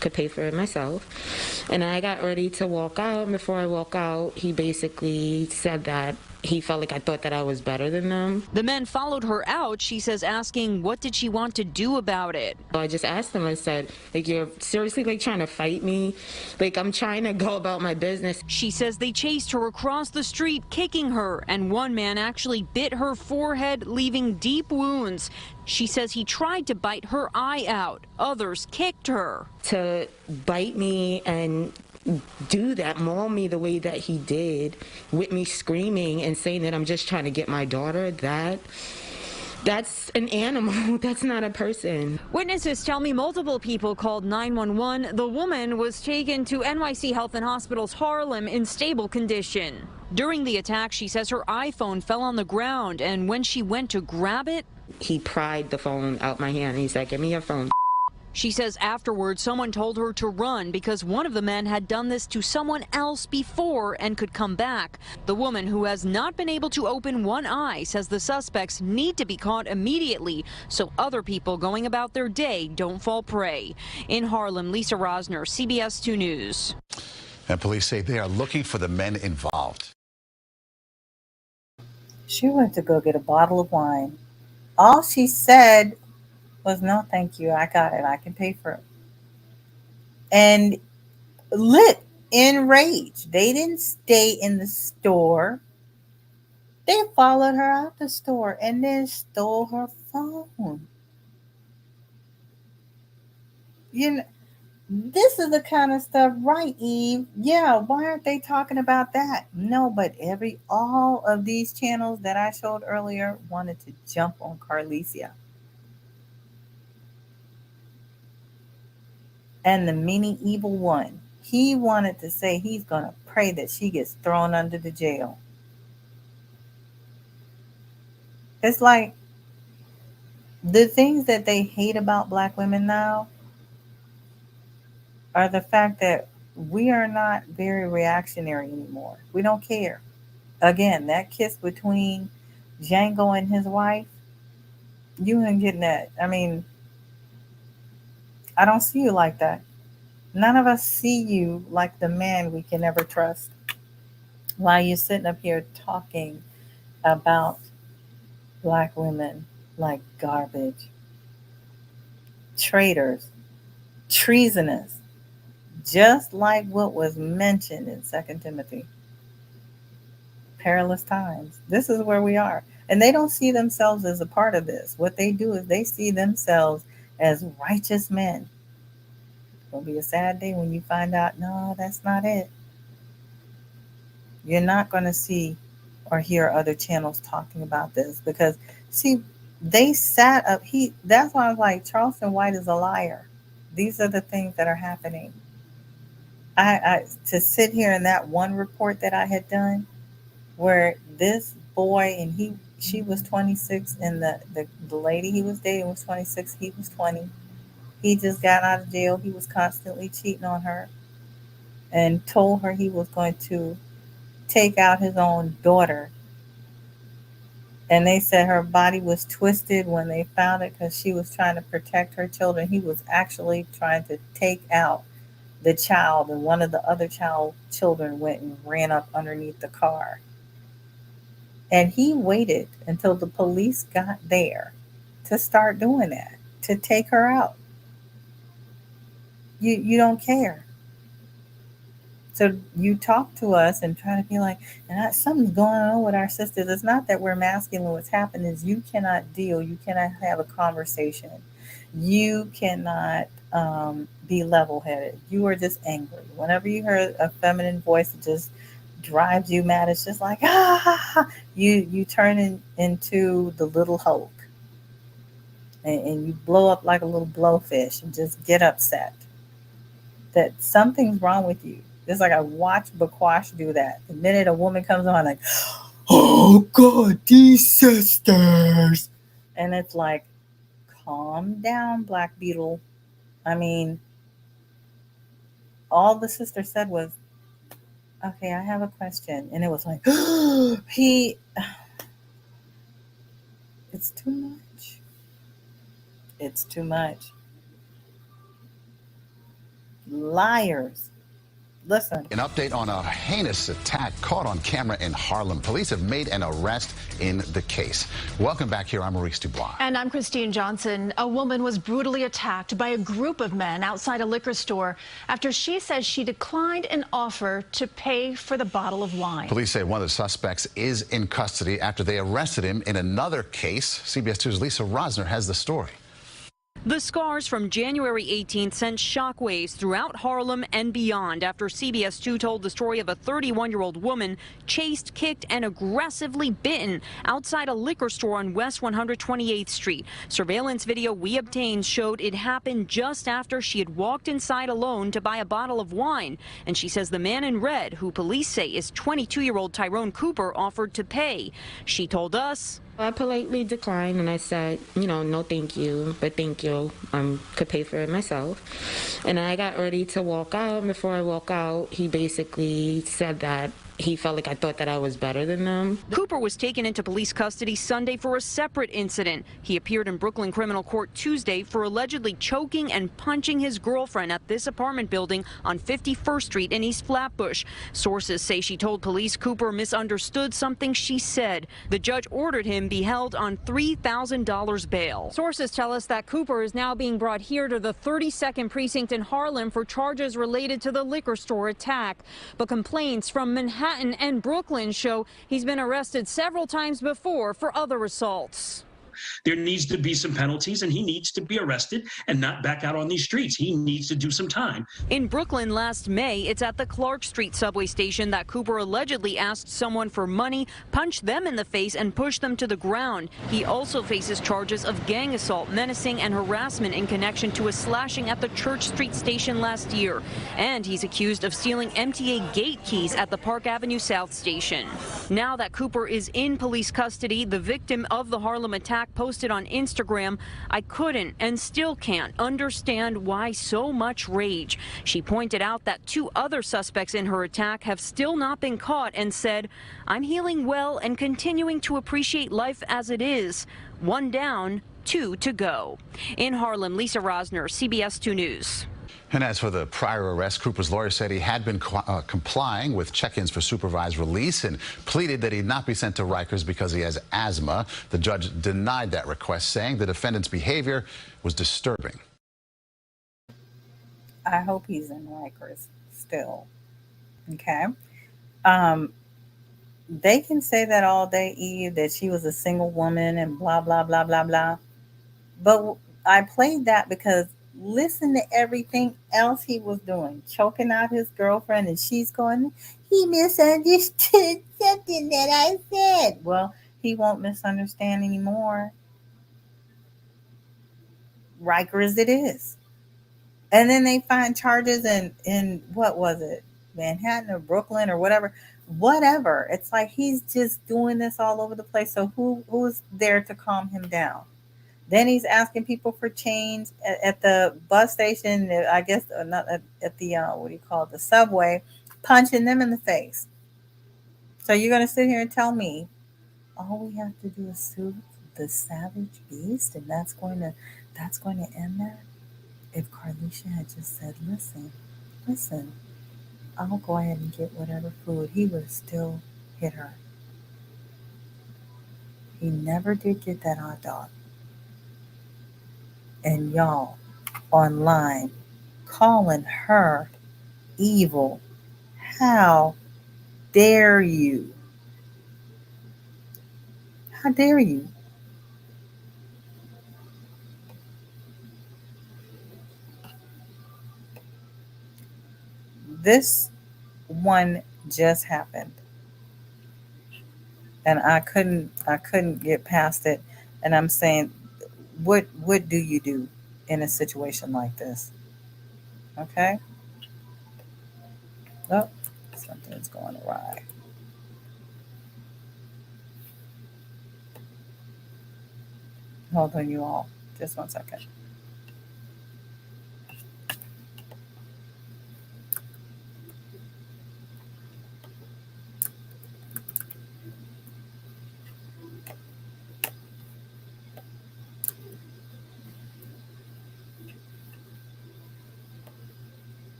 Could pay for it myself. And I got ready to walk out. Before I walk out, he basically said that he felt like I thought that I was better than them. The men followed her out, she says, asking what did she want to do about it. I just asked them, I said, you're seriously trying to fight me? I'm trying to go about my business. She says they chased her across the street, kicking her, and one man actually bit her forehead, leaving deep wounds. She says he tried to bite her eye out. Others kicked her. To bite me and do that, maul me the way that he did, with me screaming and saying that I'm just trying to get my daughter, that's an animal. That's not a person. Witnesses tell me multiple people called 911. The woman was taken to NYC Health and Hospital's Harlem in stable condition. During the attack, she says her iPhone fell on the ground, and when she went to grab it, he pried the phone out my hand. He's like, give me your phone. She says afterwards someone told her to run because one of the men had done this to someone else before and could come back. The woman, who has not been able to open one eye, says the suspects need to be caught immediately so other people going about their day don't fall prey. In Harlem, Lisa Rosner, CBS 2 News. And police say they are looking for the men involved. She went to go get a bottle of wine. All she said was, no, thank you. I got it. I can pay for it. And lit in rage. They didn't stay in the store. They followed her out the store and then stole her phone. This is the kind of stuff, right, Eve? Yeah, why aren't they talking about that? No, but all of these channels that I showed earlier wanted to jump on Carlishia. And the mini evil one, he wanted to say he's going to pray that she gets thrown under the jail. It's like the things that they hate about Black women now are the fact that we are not very reactionary anymore. We don't care. Again, that kiss between Django and his wife, you ain't getting that. I mean, I don't see you like that. None of us see you like the man we can never trust. While you're sitting up here talking about Black women like garbage, traitors, treasonous, just like what was mentioned in 2 Timothy. perilous times. This is where we are. And they don't see themselves as a part of this. What they do is they see themselves as righteous men. It's going to be a sad day when you find out, no, that's not it. You're not going to see or hear other channels talking about this because, see, they sat up. That's why I was like, Charleston White is a liar. These are the things that are happening. I to sit here in that one report that I had done, where this boy and she was 26 and the lady he was dating was 26. He was 20. He just got out of jail. He was constantly cheating on her and told her he was going to take out his own daughter. And they said her body was twisted when they found it because she was trying to protect her children. He was actually trying to take out the child, and one of the other children went and ran up underneath the car. And he waited until the police got there to start doing that, to take her out. You don't care. So you talk to us and try to be like, something's going on with our sisters. It's not that we're masking what's happening. Is you cannot deal. You cannot have a conversation. You cannot be level-headed. You are just angry. Whenever you hear a feminine voice, it just drives you mad. It's just like, you turn into the little Hulk. And you blow up like a little blowfish and just get upset that something's wrong with you. It's like I watch Bakwash do that. The minute a woman comes on, like, oh God, these sisters. And it's like, calm down, Black Beetle. I mean, all the sister said was, okay, I have a question. And it was like, it's too much. It's too much. Liars. Listen. An update on a heinous attack caught on camera in Harlem. Police have made an arrest in the case. Welcome back here. I'm Maurice Dubois. And I'm Christine Johnson. A woman was brutally attacked by a group of men outside a liquor store after she says she declined an offer to pay for the bottle of wine. Police say one of the suspects is in custody after they arrested him in another case. CBS 2's Lisa Rosner has the story. The scars from January 18th sent shockwaves throughout Harlem and beyond after CBS 2 told the story of a 31-year-old woman chased, kicked, and aggressively bitten outside a liquor store on West 128th Street. Surveillance video we obtained showed it happened just after she had walked inside alone to buy a bottle of wine. And she says the man in red, who police say is 22-year-old Tyrone Cooper, offered to pay. She told us, I politely declined and I said, no thank you, but thank you. Could pay for it myself. And I got ready to walk out. Before I walk out, he basically said that he felt like I thought that I was better than them. Cooper was taken into police custody Sunday for a separate incident. He appeared in Brooklyn criminal court Tuesday for allegedly choking and punching his girlfriend at this apartment building on 51st Street in East Flatbush. Sources say she told police Cooper misunderstood something she said. The judge ordered him be held on $3,000 bail. Sources tell us that Cooper is now being brought here to the 32nd precinct in Harlem for charges related to the liquor store attack. But complaints from Manhattan and Brooklyn show he's been arrested several times before for other assaults. There needs to be some penalties, and he needs to be arrested and not back out on these streets. He needs to do some time. In Brooklyn last May, it's at the Clark Street subway station that Cooper allegedly asked someone for money, punched them in the face, and pushed them to the ground. He also faces charges of gang assault, menacing, and harassment in connection to a slashing at the Church Street station last year. And he's accused of stealing MTA gate keys at the Park Avenue South station. Now that Cooper is in police custody, the victim of the Harlem attack posted on Instagram, "I couldn't and still can't understand why so much rage." She pointed out that 2 other suspects in her attack have still not been caught and said, "I'm healing well and continuing to appreciate life as it is. 1 down, 2 to go." In Harlem, Lisa Rosner, CBS 2 News. And as for the prior arrest, Cooper's lawyer said he had been complying with check-ins for supervised release and pleaded that he not be sent to Rikers because he has asthma. The judge denied that request, saying the defendant's behavior was disturbing. I hope he's in Rikers still. Okay. They can say that all day, Eve, that she was a single woman and blah, blah, blah, blah, blah. But I played that because listen to everything else he was doing, choking out his girlfriend, and she's going, he misunderstood something that I said. Well, he won't misunderstand anymore. Riker as it is. And then they find charges in what was it, Manhattan or Brooklyn or whatever. Whatever. It's like he's just doing this all over the place. So who's there to calm him down? Then he's asking people for change at the bus station. I guess not at the what do you call it, the subway, punching them in the face. So you're going to sit here and tell me all we have to do is soothe the savage beast, and that's going to end that? If Carlishia had just said, listen, I'll go ahead and get whatever food, he would have still hit her. He never did get that hot dog. And y'all online calling her evil. How dare you? How dare you? This one just happened. And I couldn't get past it. And I'm saying, what do you do in a situation like this? Okay? Oh, something's going awry. Hold on, you all. Just 1 second.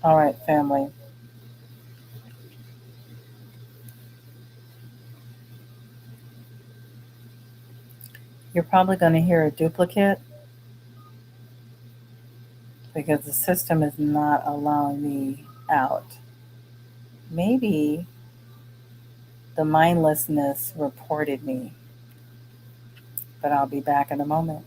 All right, family. You're probably going to hear a duplicate because the system is not allowing me out. Maybe the mindlessness reported me, but I'll be back in a moment.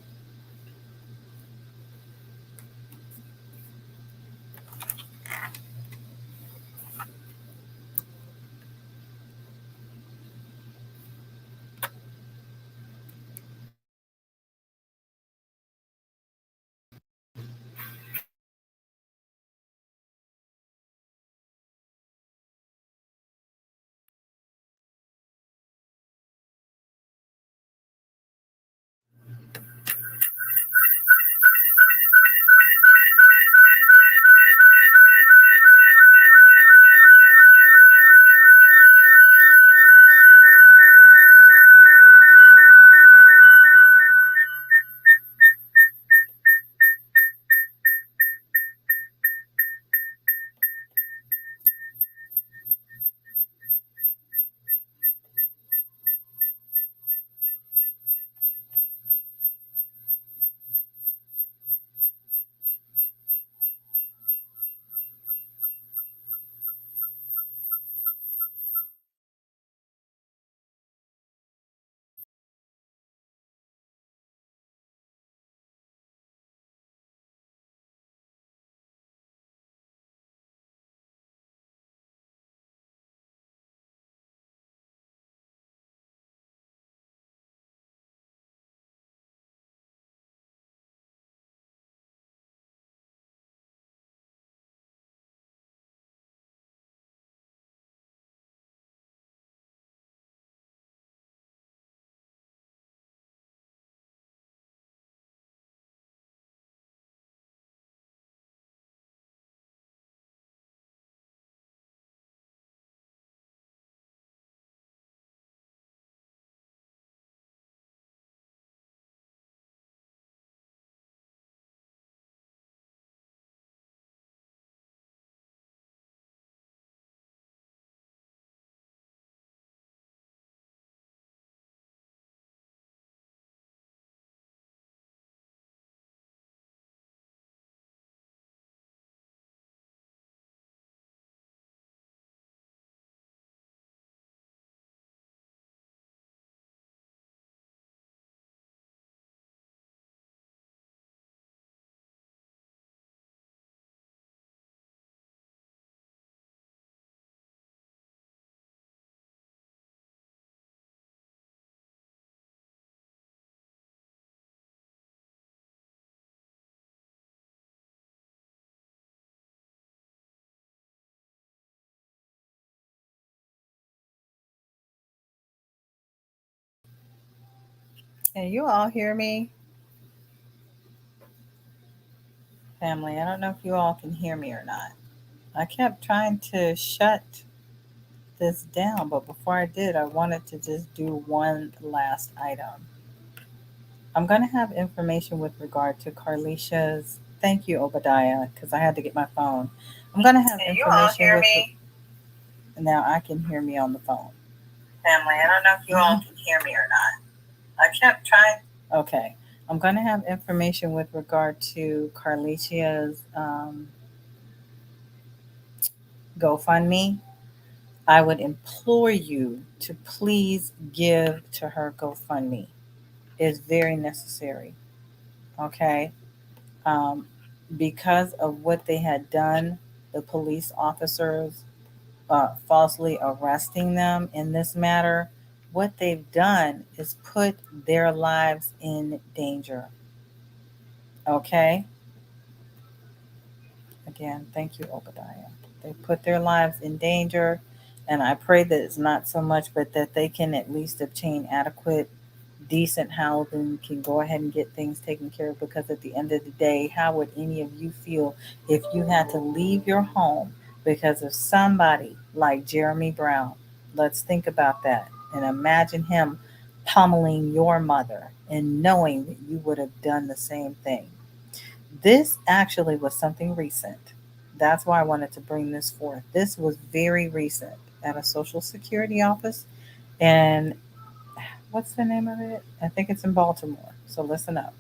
Can you all hear me? Family, I don't know if you all can hear me or not. I kept trying to shut this down, but before I did, I wanted to just do one last item. I'm going to have information with regard to Carlishia's. Thank you, Obadiah, because I had to get my phone. I'm going to have information. You all hear me? Now I can hear me on the phone. Family, I don't know if you all can hear me or not. I kept trying. Okay. I'm going to have information with regard to Carlicia's GoFundMe. I would implore you to please give to her GoFundMe. It's very necessary. Okay? Because of what they had done, the police officers falsely arresting them in this matter, what they've done is put their lives in danger. Okay? Again, thank you, Obadiah. They put their lives in danger, and I pray that it's not so much, but that they can at least obtain adequate, decent housing, can go ahead and get things taken care of, because at the end of the day, how would any of you feel if you had to leave your home because of somebody like Jeremy Brown? Let's think about that and imagine him pummeling your mother and knowing that you would have done the same thing. This actually was something recent. That's why I wanted to bring this forth. This was very recent at a Social Security office. And what's the name of it? I think it's in Baltimore. So listen up.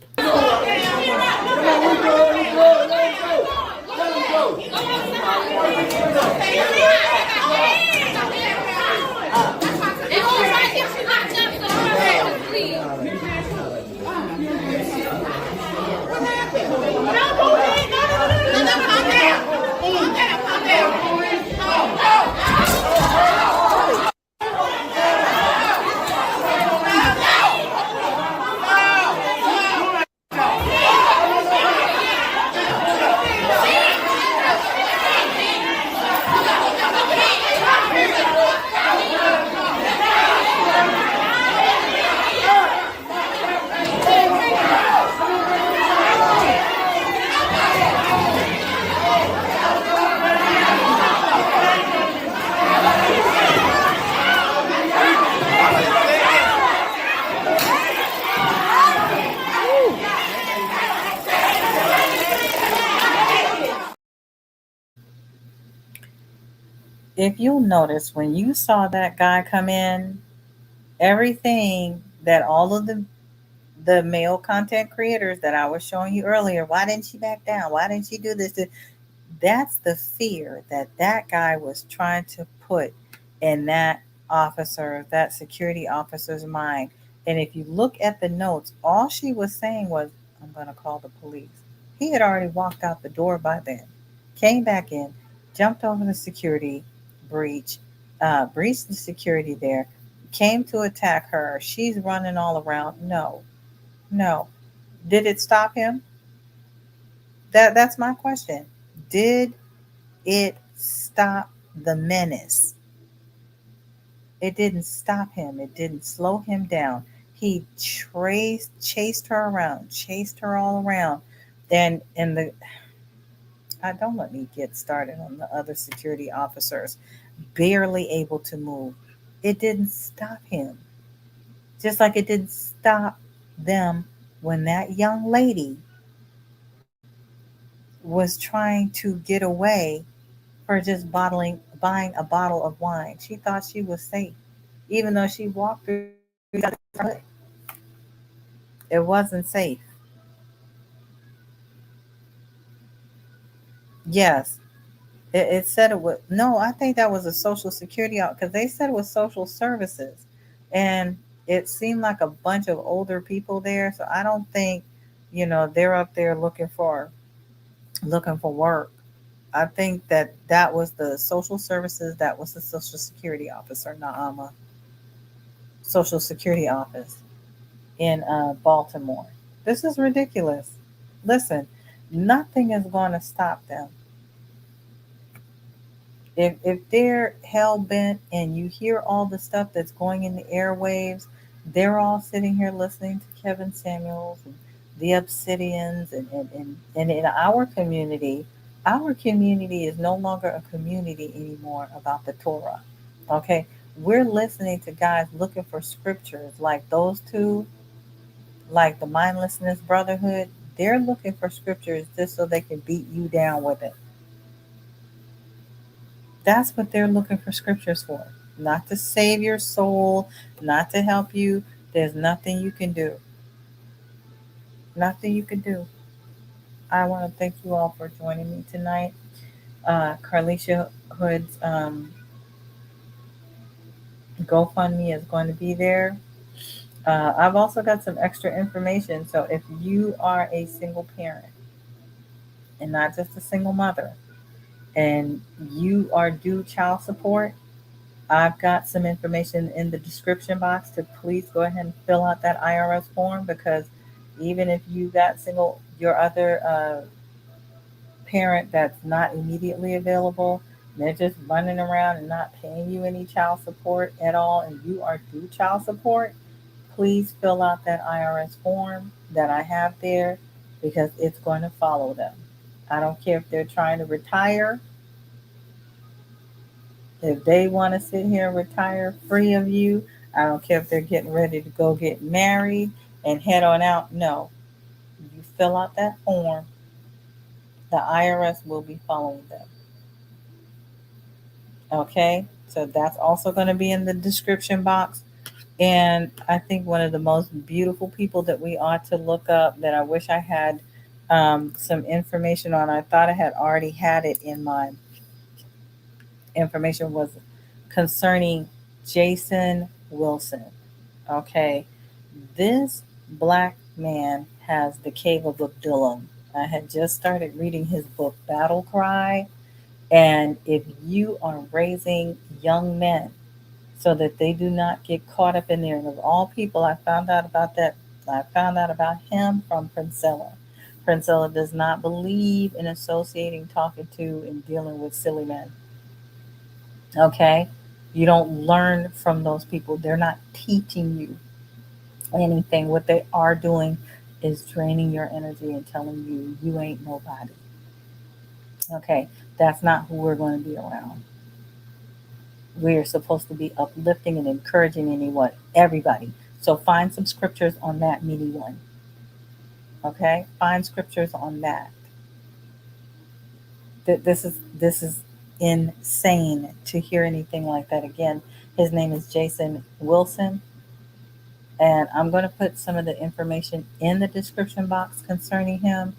If you'll notice, when you saw that guy come in, everything that all of the male content creators that I was showing you earlier, why didn't she back down? Why didn't she do this? That's the fear that guy was trying to put in that security officer's mind. And if you look at the notes, all she was saying was, I'm going to call the police. He had already walked out the door by then, came back in, jumped over the security breached the security there, came to attack her. She's running all around. No. Did it stop him? That's my question. Did it stop the menace? It didn't stop him. It didn't slow him down. He chased her around, chased her all around. Then don't let me get started on the other security officers, barely able to move. It didn't stop him. Just like it didn't stop them when that young lady was trying to get away for just buying a bottle of wine. She thought she was safe, even though she walked through the foot. It wasn't safe. Yes, it said it was. No, I think that was a social security because they said it was social services, and it seemed like a bunch of older people there. So I don't think, they're up there looking for work. I think that was the social services. That was the social security officer, Naama. Social security office in Baltimore. This is ridiculous. Listen, nothing is going to stop them. If they're hell bent and you hear all the stuff that's going in the airwaves, they're all sitting here listening to Kevin Samuels and the Obsidians and in our community is no longer a community anymore about the Torah. Okay? We're listening to guys looking for scriptures like those two, like the Mindlessness Brotherhood. They're looking for scriptures just so they can beat you down with it. That's what they're looking for scriptures for. Not to save your soul, not to help you. There's nothing you can do. Nothing you can do. I want to thank you all for joining me tonight. Carlishia Hood's GoFundMe is going to be there. I've also got some extra information. So if you are a single parent and not just a single mother, and you are due child support, I've got some information in the description box to please go ahead and fill out that IRS form, because even if you got your other parent that's not immediately available, they're just running around and not paying you any child support at all, and you are due child support, please fill out that IRS form that I have there, because it's going to follow them. I don't care if they're trying to retire. If they want to sit here and retire free of you, I don't care if they're getting ready to go get married and head on out. No, you fill out that form, the IRS will be following them. Okay, so that's also going to be in the description box. And I think one of the most beautiful people that we ought to look up, that I wish I had some information on. I thought I had already had it in my information was concerning Jason Wilson. Okay, this black man has the Cave of Adullam. I had just started reading his book, Battle Cry. And if you are raising young men so that they do not get caught up in there, and of all people, I found out about that. I found out about him from Princella. Princella does not believe in associating, talking to, and dealing with silly men. Okay? You don't learn from those people. They're not teaching you anything. What they are doing is draining your energy and telling you you ain't nobody. Okay? That's not who we're going to be around. We're supposed to be uplifting and encouraging anyone, everybody. So find some scriptures on that, meaty one. Okay? Find scriptures on that. This is insane to hear anything like that again. His name is Jason Wilson. And I'm going to put some of the information in the description box concerning him.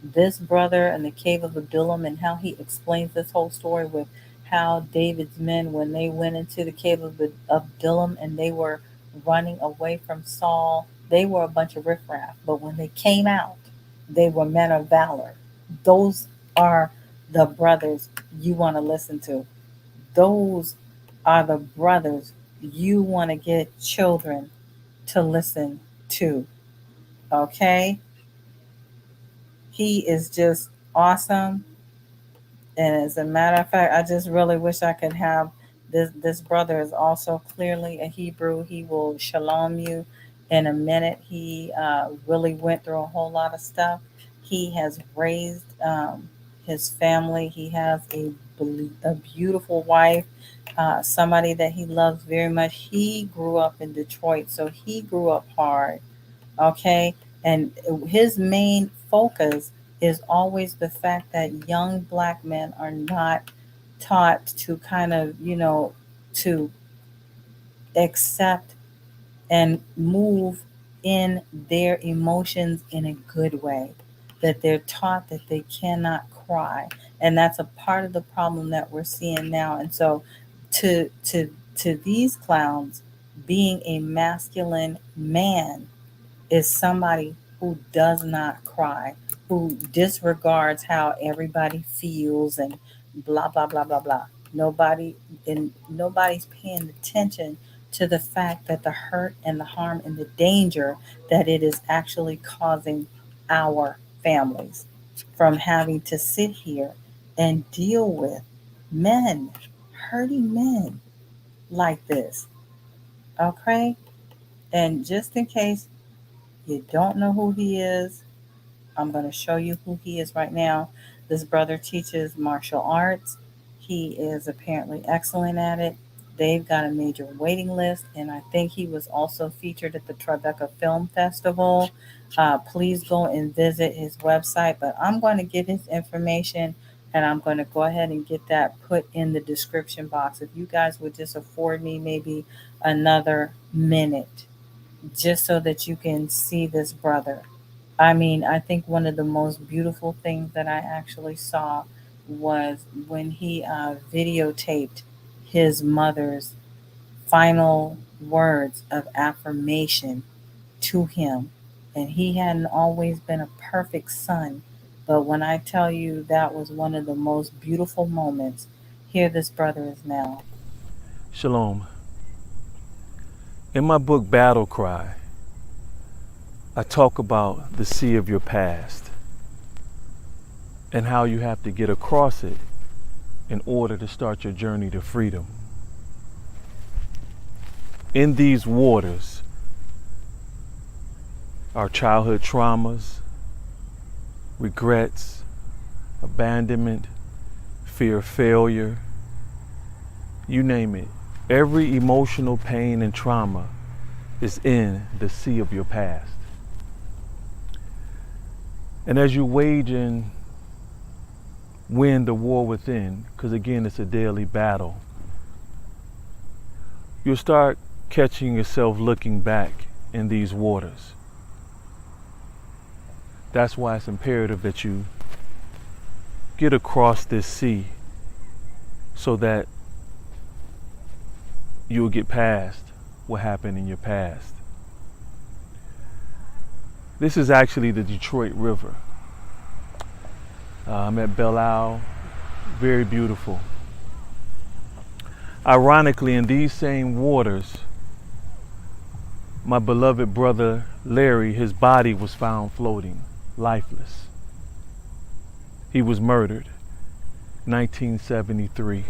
This brother and the Cave of Adullam, and how he explains this whole story with how David's men, when they went into the Cave of Adullam and they were running away from Saul, they were a bunch of riffraff. But when they came out, they were men of valor. Those are the brothers you want to listen to. Those are the brothers you want to get children to listen to. Okay? He is just awesome. And as a matter of fact, I just really wish I could have this brother is also clearly a Hebrew. He will shalom you in a minute. He really went through a whole lot of stuff. He has raised his family. He has a beautiful wife, somebody that he loves very much. He grew up in Detroit, so he grew up hard. Okay? And his main focus is always the fact that young black men are not taught to kind of, to accept and move in their emotions in a good way. That they're taught that they cannot cry. And that's a part of the problem that we're seeing now. And so to these clowns, being a masculine man is somebody who does not cry, who disregards how everybody feels and blah, blah, blah, blah, blah. Nobody's paying attention to the fact that the hurt and the harm and the danger that it is actually causing our families from having to sit here and deal with men, hurting men like this. Okay? And just in case you don't know who he is, I'm going to show you who he is right now. This brother teaches martial arts. He is apparently excellent at it. They've got a major waiting list, and I think he was also featured at the Tribeca Film Festival. Please go and visit his website, but I'm going to get his information, and I'm going to go ahead and get that put in the description box. If you guys would just afford me maybe another minute, just so that you can see this brother. I mean, I think one of the most beautiful things that I actually saw was when he videotaped his mother's final words of affirmation to him. And he hadn't always been a perfect son, but when I tell you that was one of the most beautiful moments, here this brother is now. Shalom. In my book, Battle Cry, I talk about the sea of your past and how you have to get across it in order to start your journey to freedom. In these waters are childhood traumas, regrets, abandonment, fear of failure, you name it. Every emotional pain and trauma is in the sea of your past. And as you wage and win the war within, because again, it's a daily battle, you'll start catching yourself looking back in these waters. That's why it's imperative that you get across this sea so that you'll get past what happened in your past. This is actually the Detroit River. I'm at Belle Isle, very beautiful. Ironically, in these same waters, my beloved brother Larry, his body was found floating, lifeless. He was murdered, 1973.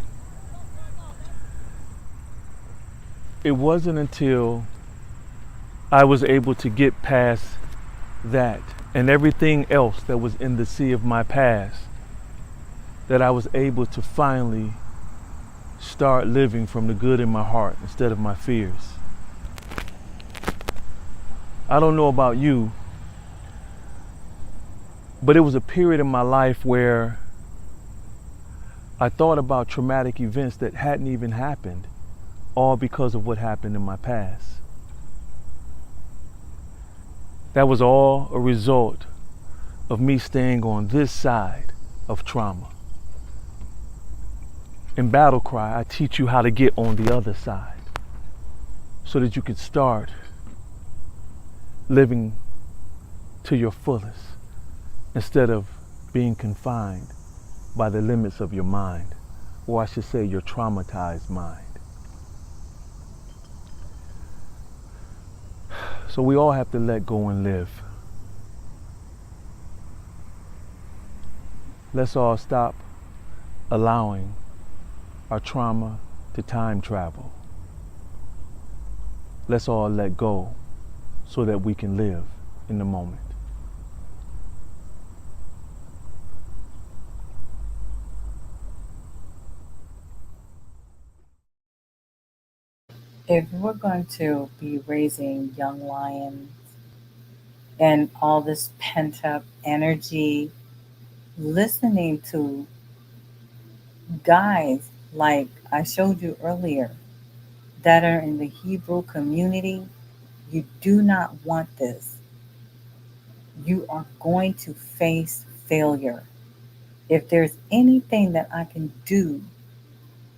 It wasn't until I was able to get past that and everything else that was in the sea of my past that I was able to finally start living from the good in my heart instead of my fears. I don't know about you, but it was a period in my life where I thought about traumatic events that hadn't even happened, all because of what happened in my past. That was all a result of me staying on this side of trauma. In Battle Cry, I teach you how to get on the other side so that you can start living to your fullest instead of being confined by the limits of your mind, or I should say your traumatized mind. So we all have to let go and live. Let's all stop allowing our trauma to time travel. Let's all let go so that we can live in the moment. If we're going to be raising young lions and all this pent up energy, listening to guys like I showed you earlier that are in the Hebrew community, you do not want this. You are going to face failure. If there's anything that I can do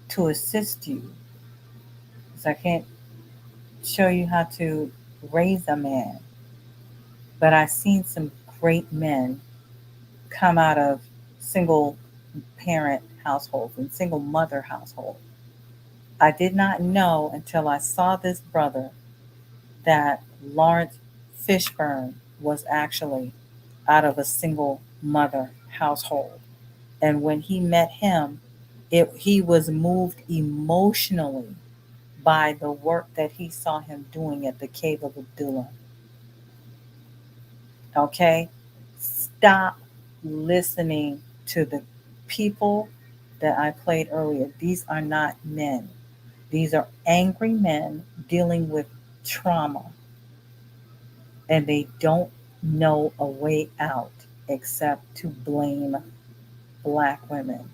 to assist you, because I can't show you how to raise a man, but I've seen some great men come out of single parent households and single mother households. I did not know until I saw this brother that Lawrence Fishburne was actually out of a single mother household. And when he met him, he was moved emotionally by the work that he saw him doing at the Cave of Adullam. Okay? Stop listening to the people that I played earlier. These are not men. These are angry men dealing with trauma. And they don't know a way out except to blame Black women.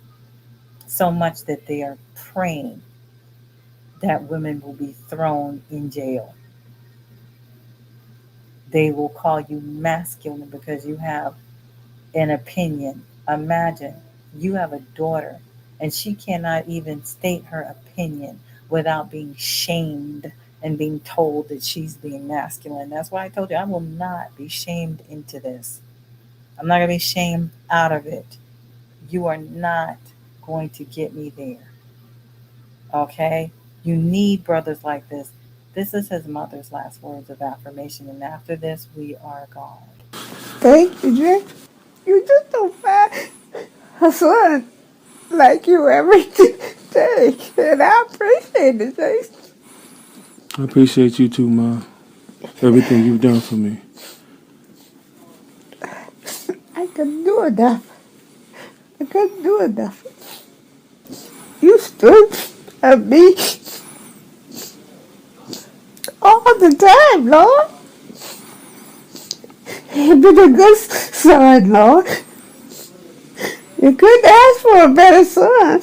So much that they are praying that women will be thrown in jail. They will call you masculine because you have an opinion. Imagine you have a daughter and she cannot even state her opinion without being shamed and being told that she's being masculine. That's why I told you I will not be shamed into this. I'm not going to be shamed out of it. You are not going to get me there. Okay? You need brothers like this. This is his mother's last words of affirmation, and after this, we are gone. Thank you, Jay. You just don't find a son like you every day, and I appreciate it, Jay. I appreciate you too, Ma. Everything you've done for me. I couldn't do enough. I couldn't do enough. You stood by me all the time, Lord. You've been a good son, Lord. You couldn't ask for a better son.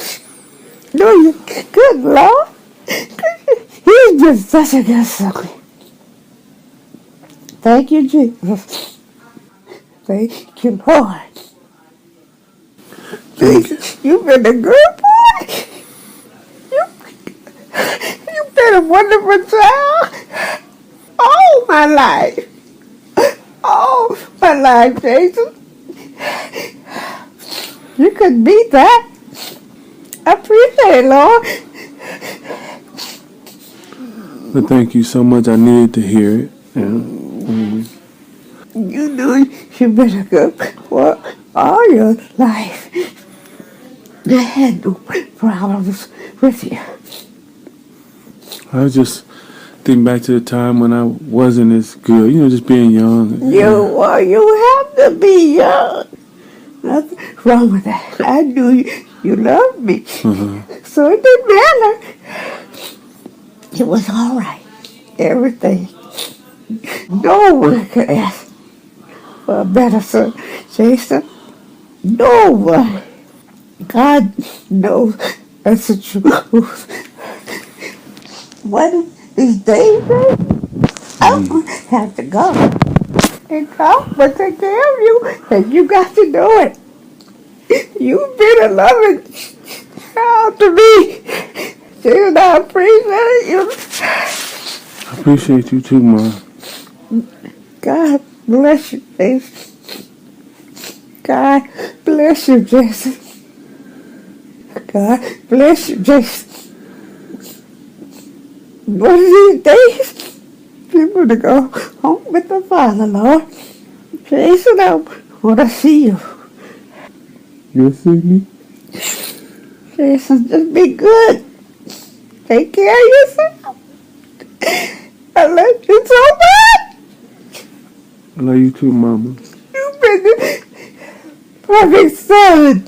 No, you couldn't, Lord. He's been such a good son. Thank you, Jesus. Thank you, Lord. Thank you. You've been a good boy. You've been a wonderful child. All my life. All my life, Jason. You couldn't beat that. I appreciate it, Lord. But thank you so much. I needed to hear it. You knew you've been a good boy all your life. I had no problems with you. I was just thinking back to the time when I wasn't as good. Just being young. You have to be young. Nothing wrong with that. I knew you loved me. So it didn't matter. It was all right. Everything. No one could ask for a better son, Jason. No one. God knows that's the truth. One of these days, I'm going to have to go. And God will take care of you, and you got to know it. You've been a loving child to me. Dude, I appreciate you. I appreciate you too, Mom. God bless you, Jason. God bless you, Jason. God bless you, Jason. One of these days, I'm going to go home with the Father, Lord. Jason, I want to see you. You'll see me? Jason, just be good. Take care of yourself. I love you so much. I love you too, Mama. You've been the perfect son.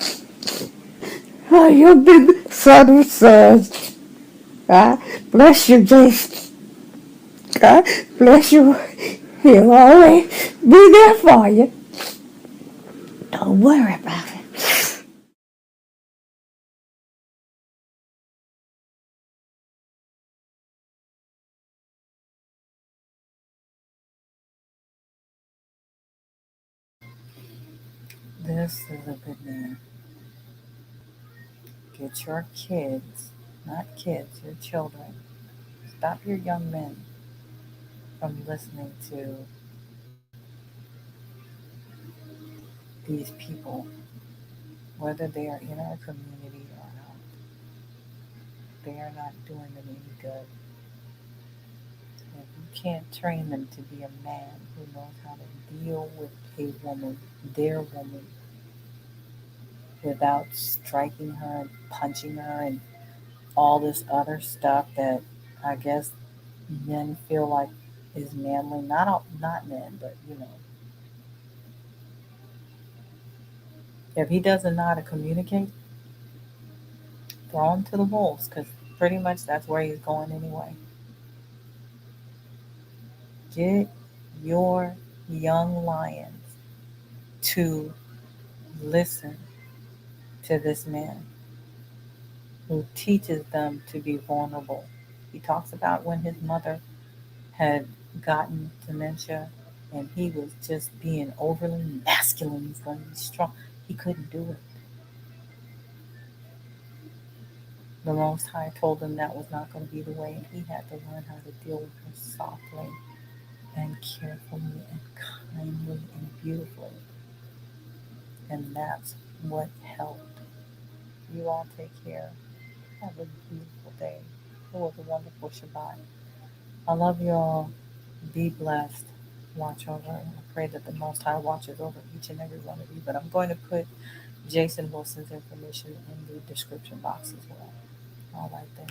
Oh, you've been the son of sons. God bless you, Jason. God bless you. He'll always be there for you. Don't worry about it. This is a good man. Get your kids, not kids, your children. Stop your young men from listening to these people, whether they are in our community or not. They are not doing them any good. If you can't train them to be a man who knows how to deal with a woman, their woman, without striking her and punching her and all this other stuff that I guess men feel like is manly. Not men, but if he doesn't know how to communicate, throw him to the wolves, because pretty much that's where he's going anyway. Get your young lions to listen to this man who teaches them to be vulnerable. He talks about when his mother had gotten dementia and he was just being overly masculine. He's going to be strong. He couldn't do it. The Most High told him that was not going to be the way, and he had to learn how to deal with her softly and carefully and kindly and beautifully. And that's what helped. You all take care. Have a beautiful day. It was a wonderful Shabbat. I love you all. Be blessed. Watch over. I pray that the Most High watches over each and every one of you. But I'm going to put Jason Wilson's information in the description box as well. All right then.